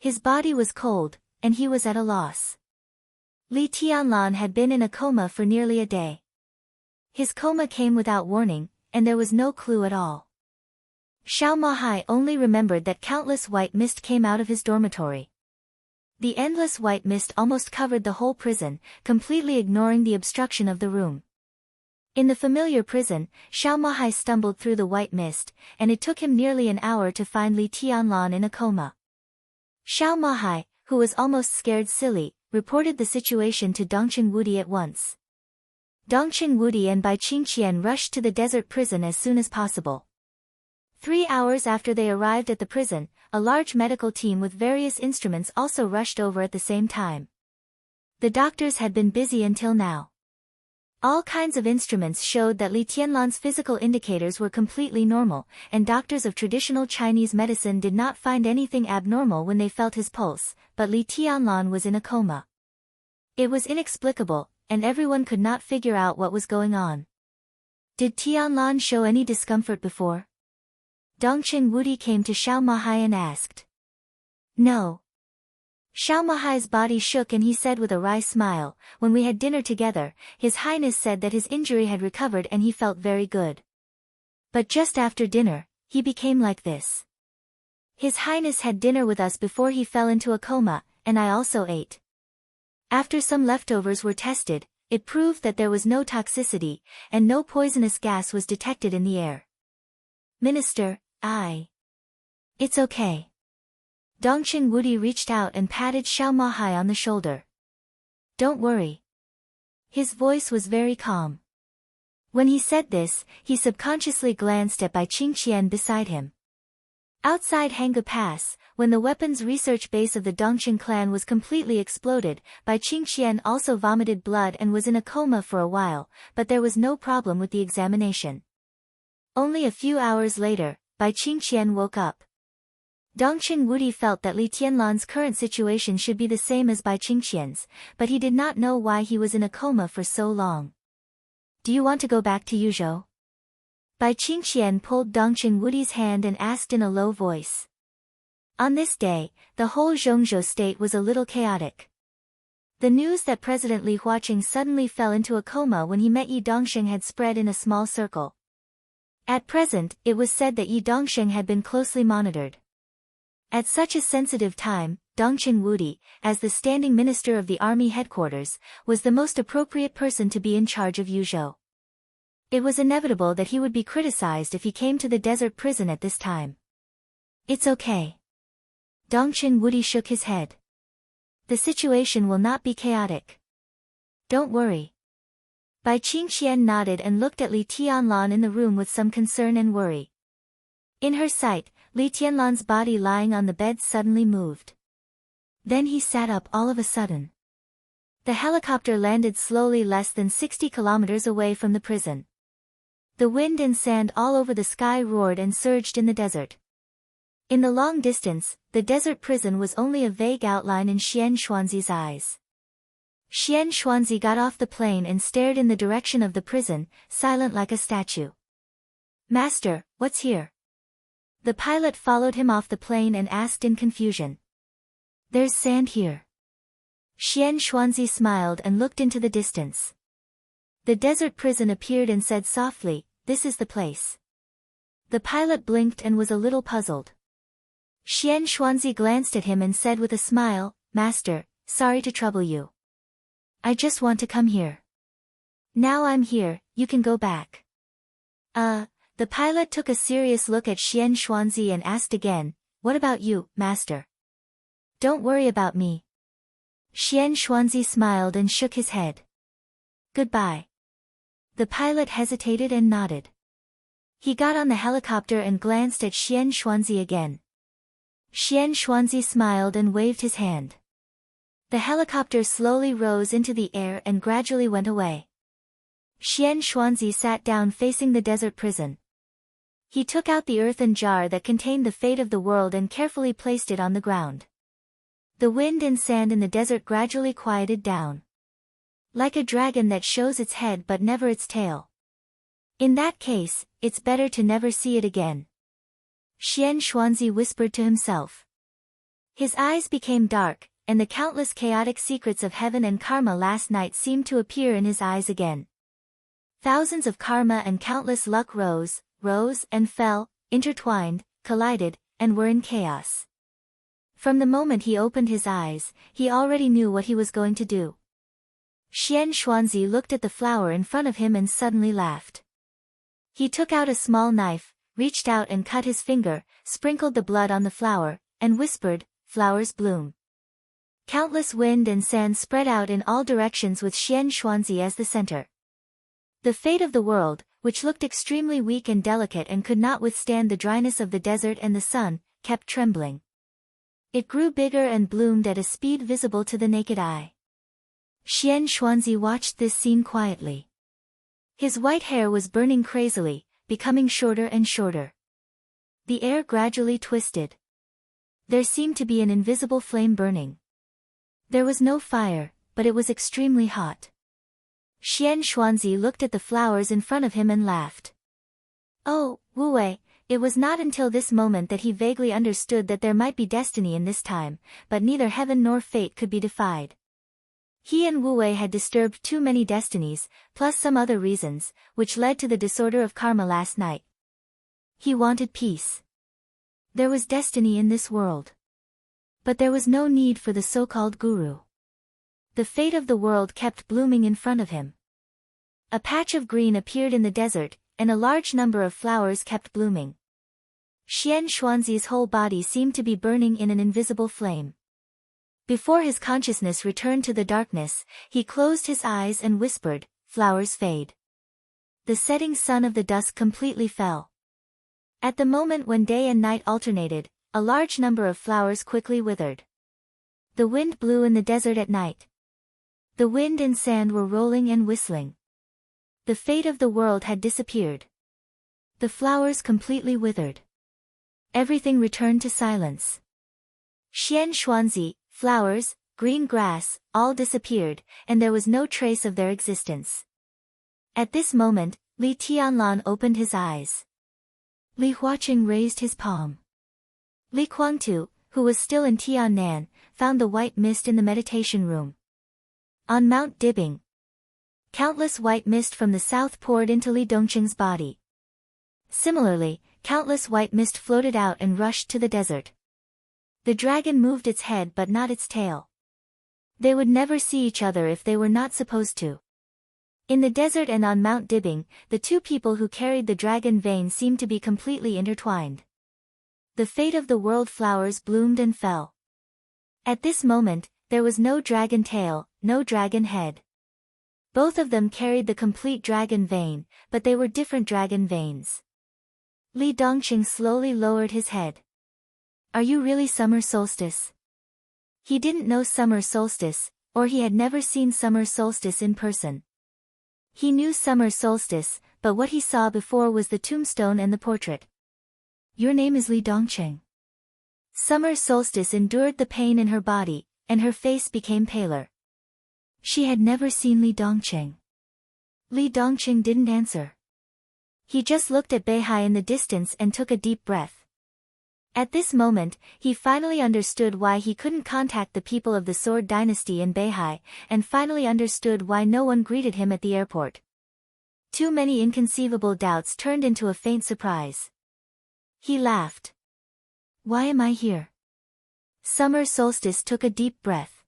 His body was cold, and he was at a loss. Li Tianlan had been in a coma for nearly a day. His coma came without warning, and there was no clue at all. Xiao Mahai only remembered that countless white mist came out of his dormitory. The endless white mist almost covered the whole prison, completely ignoring the obstruction of the room. In the familiar prison, Xiao Mahai stumbled through the white mist, and it took him nearly an hour to find Li Tianlan in a coma. Xiao Mahai, who was almost scared silly, reported the situation to Dongqing Wudi at once. Dongqing Wudi and Bai Qingqian rushed to the desert prison as soon as possible. 3 hours after they arrived at the prison, a large medical team with various instruments also rushed over at the same time. The doctors had been busy until now. All kinds of instruments showed that Li Tianlan's physical indicators were completely normal, and doctors of traditional Chinese medicine did not find anything abnormal when they felt his pulse, but Li Tianlan was in a coma. It was inexplicable, and everyone could not figure out what was going on. Did Tianlan show any discomfort before? Dongqing Wudi came to Xiao Mahai and asked. No. Xiao Mahai's body shook and he said with a wry smile, when we had dinner together, His Highness said that his injury had recovered and he felt very good. But just after dinner, he became like this. His Highness had dinner with us before he fell into a coma, and I also ate. After some leftovers were tested, it proved that there was no toxicity, and no poisonous gas was detected in the air. Minister, It's okay. Dongqing Wudi reached out and patted Xiao Mahai on the shoulder. Don't worry. His voice was very calm. When he said this, he subconsciously glanced at Bai Qingqian beside him. Outside Hanga Pass, when the weapons research base of the Dongqing clan was completely exploded, Bai Qingqian also vomited blood and was in a coma for a while, but there was no problem with the examination. Only a few hours later, Bai Qingqian woke up. Dongqing Wudi felt that Li Tianlan's current situation should be the same as Bai Qingqian's, but he did not know why he was in a coma for so long. Do you want to go back to Yuzhou? Bai Qingqian pulled Dongqing Wudi's hand and asked in a low voice. On this day, the whole Zhongzhou state was a little chaotic. The news that President Li Huaqing suddenly fell into a coma when he met Yi Dongsheng had spread in a small circle. At present, it was said that Yi Dongsheng had been closely monitored. At such a sensitive time, Dongqing Wudi, as the standing minister of the army headquarters, was the most appropriate person to be in charge of Yuzhou. It was inevitable that he would be criticized if he came to the desert prison at this time. It's okay. Dongqing Wudi shook his head. The situation will not be chaotic. Don't worry. Bai Qingqian nodded and looked at Li Tianlan in the room with some concern and worry. In her sight, Li Tianlan's body lying on the bed suddenly moved. Then he sat up all of a sudden. The helicopter landed slowly less than 60 kilometers away from the prison. The wind and sand all over the sky roared and surged in the desert. In the long distance, the desert prison was only a vague outline in Xian Xuanzi's eyes. Xian Xuanzi got off the plane and stared in the direction of the prison, silent like a statue. Master, what's here? The pilot followed him off the plane and asked in confusion. There's sand here. Xian Xuanzi smiled and looked into the distance. The desert prison appeared and said softly, "This is the place." The pilot blinked and was a little puzzled. Xian Xuanzi glanced at him and said with a smile, "Master, sorry to trouble you. I just want to come here. Now I'm here, you can go back." The pilot took a serious look at Xian Xuanzi and asked again, "What about you, master?" "Don't worry about me." Xian Xuanzi smiled and shook his head. "Goodbye." The pilot hesitated and nodded. He got on the helicopter and glanced at Xian Xuanzi again. Xian Xuanzi smiled and waved his hand. The helicopter slowly rose into the air and gradually went away. Xian Xuanzi sat down facing the desert prison. He took out the earthen jar that contained the fate of the world and carefully placed it on the ground. The wind and sand in the desert gradually quieted down. Like a dragon that shows its head but never its tail. In that case, it's better to never see it again. Xian Xuanzi whispered to himself. His eyes became dark, and the countless chaotic secrets of heaven and karma last night seemed to appear in his eyes again. Thousands of karma and countless luck rose and fell, intertwined, collided, and were in chaos. From the moment he opened his eyes, he already knew what he was going to do. Xian Xuanzi looked at the flower in front of him and suddenly laughed. He took out a small knife, reached out and cut his finger, sprinkled the blood on the flower, and whispered, "Flowers bloom." Countless wind and sand spread out in all directions with Xian Xuanzi as the center. The fate of the world, which looked extremely weak and delicate and could not withstand the dryness of the desert and the sun, kept trembling. It grew bigger and bloomed at a speed visible to the naked eye. Xian Xuanzi watched this scene quietly. His white hair was burning crazily, becoming shorter and shorter. The air gradually twisted. There seemed to be an invisible flame burning. There was no fire, but it was extremely hot. Xian Xuanzi looked at the flowers in front of him and laughed. Oh, Wu Wei, it was not until this moment that he vaguely understood that there might be destiny in this time, but neither heaven nor fate could be defied. He and Wu Wei had disturbed too many destinies, plus some other reasons, which led to the disorder of karma last night. He wanted peace. There was destiny in this world. But there was no need for the so-called guru. The fate of the world kept blooming in front of him. A patch of green appeared in the desert, and a large number of flowers kept blooming. Xian Xuanzi's whole body seemed to be burning in an invisible flame. Before his consciousness returned to the darkness, he closed his eyes and whispered, "Flowers fade." The setting sun of the dusk completely fell. At the moment when day and night alternated, a large number of flowers quickly withered. The wind blew in the desert at night. The wind and sand were rolling and whistling. The fate of the world had disappeared. The flowers completely withered. Everything returned to silence. Xian Xuanzi, flowers, green grass, all disappeared, and there was no trace of their existence. At this moment, Li Tianlan opened his eyes. Li Huaqing raised his palm. Li Guangtu, who was still in Tiannan, found the white mist in the meditation room. On Mount Dibing, countless white mist from the south poured into Li Dongqing's body. Similarly, countless white mist floated out and rushed to the desert. The dragon moved its head but not its tail. They would never see each other if they were not supposed to. In the desert and on Mount Dibing, the two people who carried the dragon vein seemed to be completely intertwined. The fate of the world flowers bloomed and fell. At this moment, there was no dragon tail, no dragon head. Both of them carried the complete dragon vein, but they were different dragon veins. Li Dongqing slowly lowered his head. Are you really summer solstice? He didn't know summer solstice, or he had never seen summer solstice in person. He knew summer solstice, but what he saw before was the tombstone and the portrait. Your name is Li Dongqing. Summer solstice endured the pain in her body, and her face became paler. She had never seen Li Dongqing. Li Dongqing didn't answer. He just looked at Beihai in the distance and took a deep breath. At this moment, he finally understood why he couldn't contact the people of the Sword Dynasty in Beihai, and finally understood why no one greeted him at the airport. Too many inconceivable doubts turned into a faint surprise. He laughed. Why am I here? Summer solstice took a deep breath.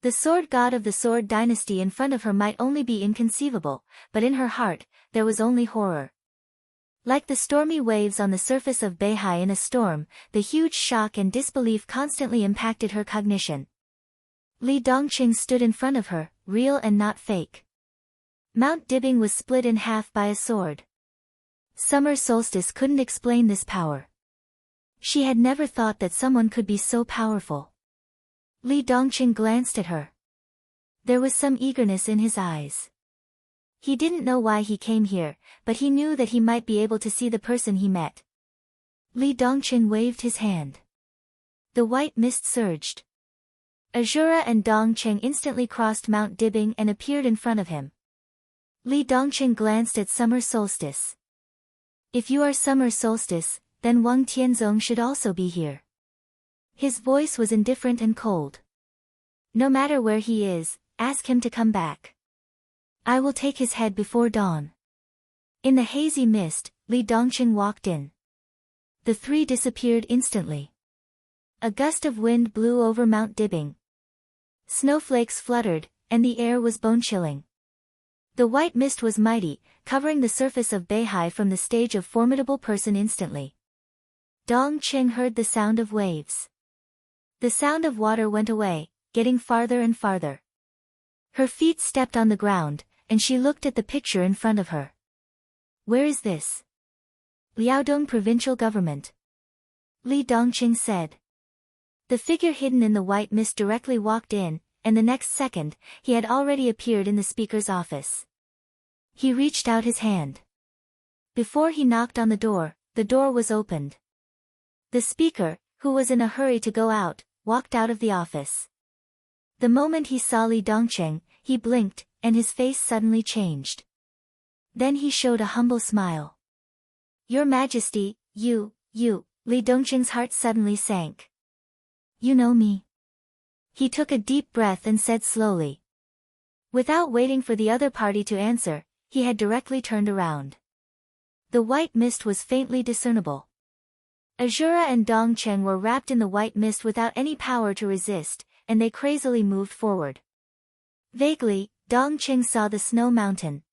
The sword god of the Sword Dynasty in front of her might only be inconceivable, but in her heart, there was only horror. Like the stormy waves on the surface of Beihai in a storm, the huge shock and disbelief constantly impacted her cognition. Li Dongqing stood in front of her, real and not fake. Mount Dibing was split in half by a sword. Summer solstice couldn't explain this power. She had never thought that someone could be so powerful. Li Dongqing glanced at her. There was some eagerness in his eyes. He didn't know why he came here, but he knew that he might be able to see the person he met. Li Dongqing waved his hand. The white mist surged. Azura and Dongqing instantly crossed Mount Dibing and appeared in front of him. Li Dongqing glanced at summer solstice. If you are summer solstice, then Wang Tianzong should also be here. His voice was indifferent and cold. No matter where he is, ask him to come back. I will take his head before dawn. In the hazy mist, Li Dongqing walked in. The three disappeared instantly. A gust of wind blew over Mount Dibing. Snowflakes fluttered, and the air was bone-chilling. The white mist was mighty, covering the surface of Beihai from the stage of formidable person instantly. Dongqing heard the sound of waves. The sound of water went away, getting farther and farther. Her feet stepped on the ground, and she looked at the picture in front of her. Where is this? Liaodong Provincial Government. Li Dongqing said. The figure hidden in the white mist directly walked in, and the next second, he had already appeared in the speaker's office. He reached out his hand. Before he knocked on the door was opened. The speaker, who was in a hurry to go out, walked out of the office. The moment he saw Li Dongqing, he blinked, and his face suddenly changed. Then he showed a humble smile. Your Majesty, you, Li Dongqing's heart suddenly sank. You know me? He took a deep breath and said slowly. Without waiting for the other party to answer, he had directly turned around. The white mist was faintly discernible. Azura and Dongqing were wrapped in the white mist without any power to resist, and they crazily moved forward. Vaguely, Dongqing saw the snow mountain.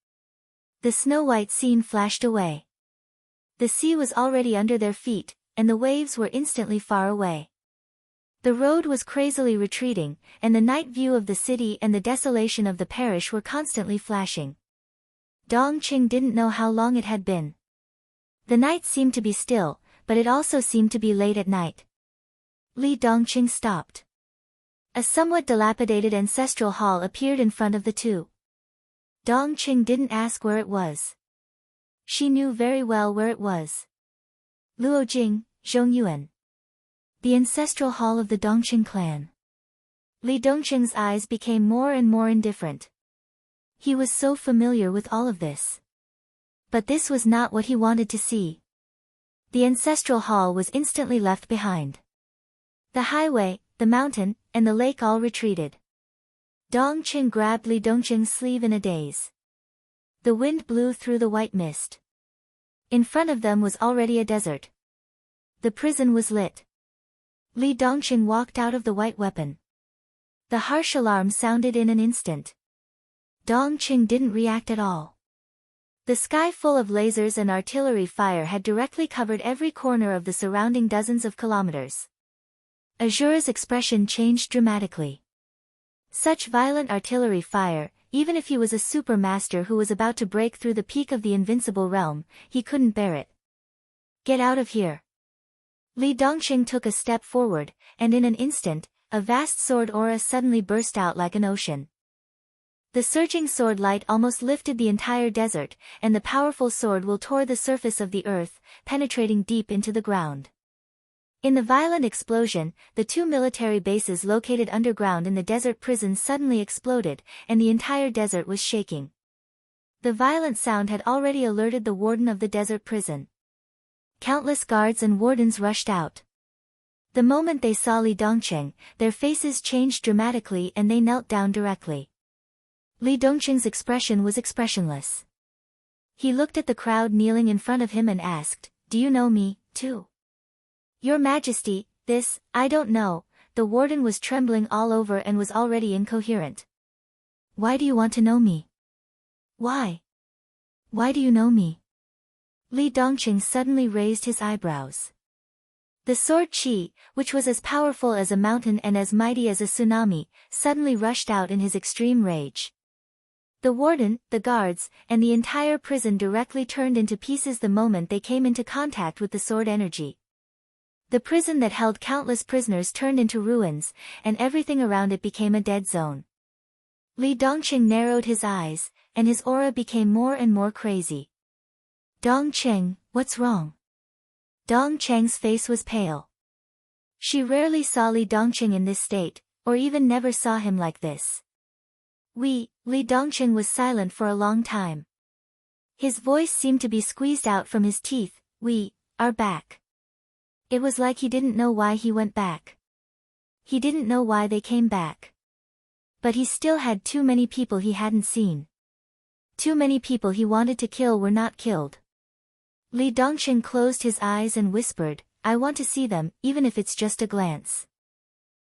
The snow-white scene flashed away. The sea was already under their feet, and the waves were instantly far away. The road was crazily retreating, and the night view of the city and the desolation of the parish were constantly flashing. Dongqing didn't know how long it had been. The night seemed to be still, but it also seemed to be late at night. Li Dongqing stopped. A somewhat dilapidated ancestral hall appeared in front of the two. Dongqing didn't ask where it was. She knew very well where it was. Luojing, Zhongyuan. The ancestral hall of the Dongqing clan. Li Dongqing's eyes became more and more indifferent. He was so familiar with all of this. But this was not what he wanted to see. The ancestral hall was instantly left behind. The highway, the mountain, and the lake all retreated. Dongqing grabbed Li Dongqing's sleeve in a daze. The wind blew through the white mist. In front of them was already a desert. The prison was lit. Li Dongqing walked out of the white weapon. The harsh alarm sounded in an instant. Dongqing didn't react at all. The sky full of lasers and artillery fire had directly covered every corner of the surrounding dozens of kilometers. Azura's expression changed dramatically. Such violent artillery fire, even if he was a super master who was about to break through the peak of the invincible realm, he couldn't bear it. Get out of here. Li Dongqing took a step forward, and in an instant, a vast sword aura suddenly burst out like an ocean. The surging sword light almost lifted the entire desert, and the powerful sword will tore the surface of the earth, penetrating deep into the ground. In the violent explosion, the two military bases located underground in the desert prison suddenly exploded, and the entire desert was shaking. The violent sound had already alerted the warden of the desert prison. Countless guards and wardens rushed out. The moment they saw Li Dongqing, their faces changed dramatically and they knelt down directly. Li Dongqing's expression was expressionless. He looked at the crowd kneeling in front of him and asked, "Do you know me, too?" "Your Majesty, this, I don't know." The warden was trembling all over and was already incoherent. "Why do you want to know me? Why? Why do you know me?" Li Dongqing suddenly raised his eyebrows. The sword qi, which was as powerful as a mountain and as mighty as a tsunami, suddenly rushed out in his extreme rage. The warden, the guards, and the entire prison directly turned into pieces the moment they came into contact with the sword energy. The prison that held countless prisoners turned into ruins, and everything around it became a dead zone. Li Dongqing narrowed his eyes, and his aura became more and more crazy. Dongqing, what's wrong? Dongcheng's face was pale. She rarely saw Li Dongqing in this state, or even never saw him like this. Li Dongqing was silent for a long time. His voice seemed to be squeezed out from his teeth. We are back. It was like he didn't know why he went back. He didn't know why they came back. But he still had too many people he hadn't seen. Too many people he wanted to kill were not killed. Li Dongqing closed his eyes and whispered, I want to see them, even if it's just a glance.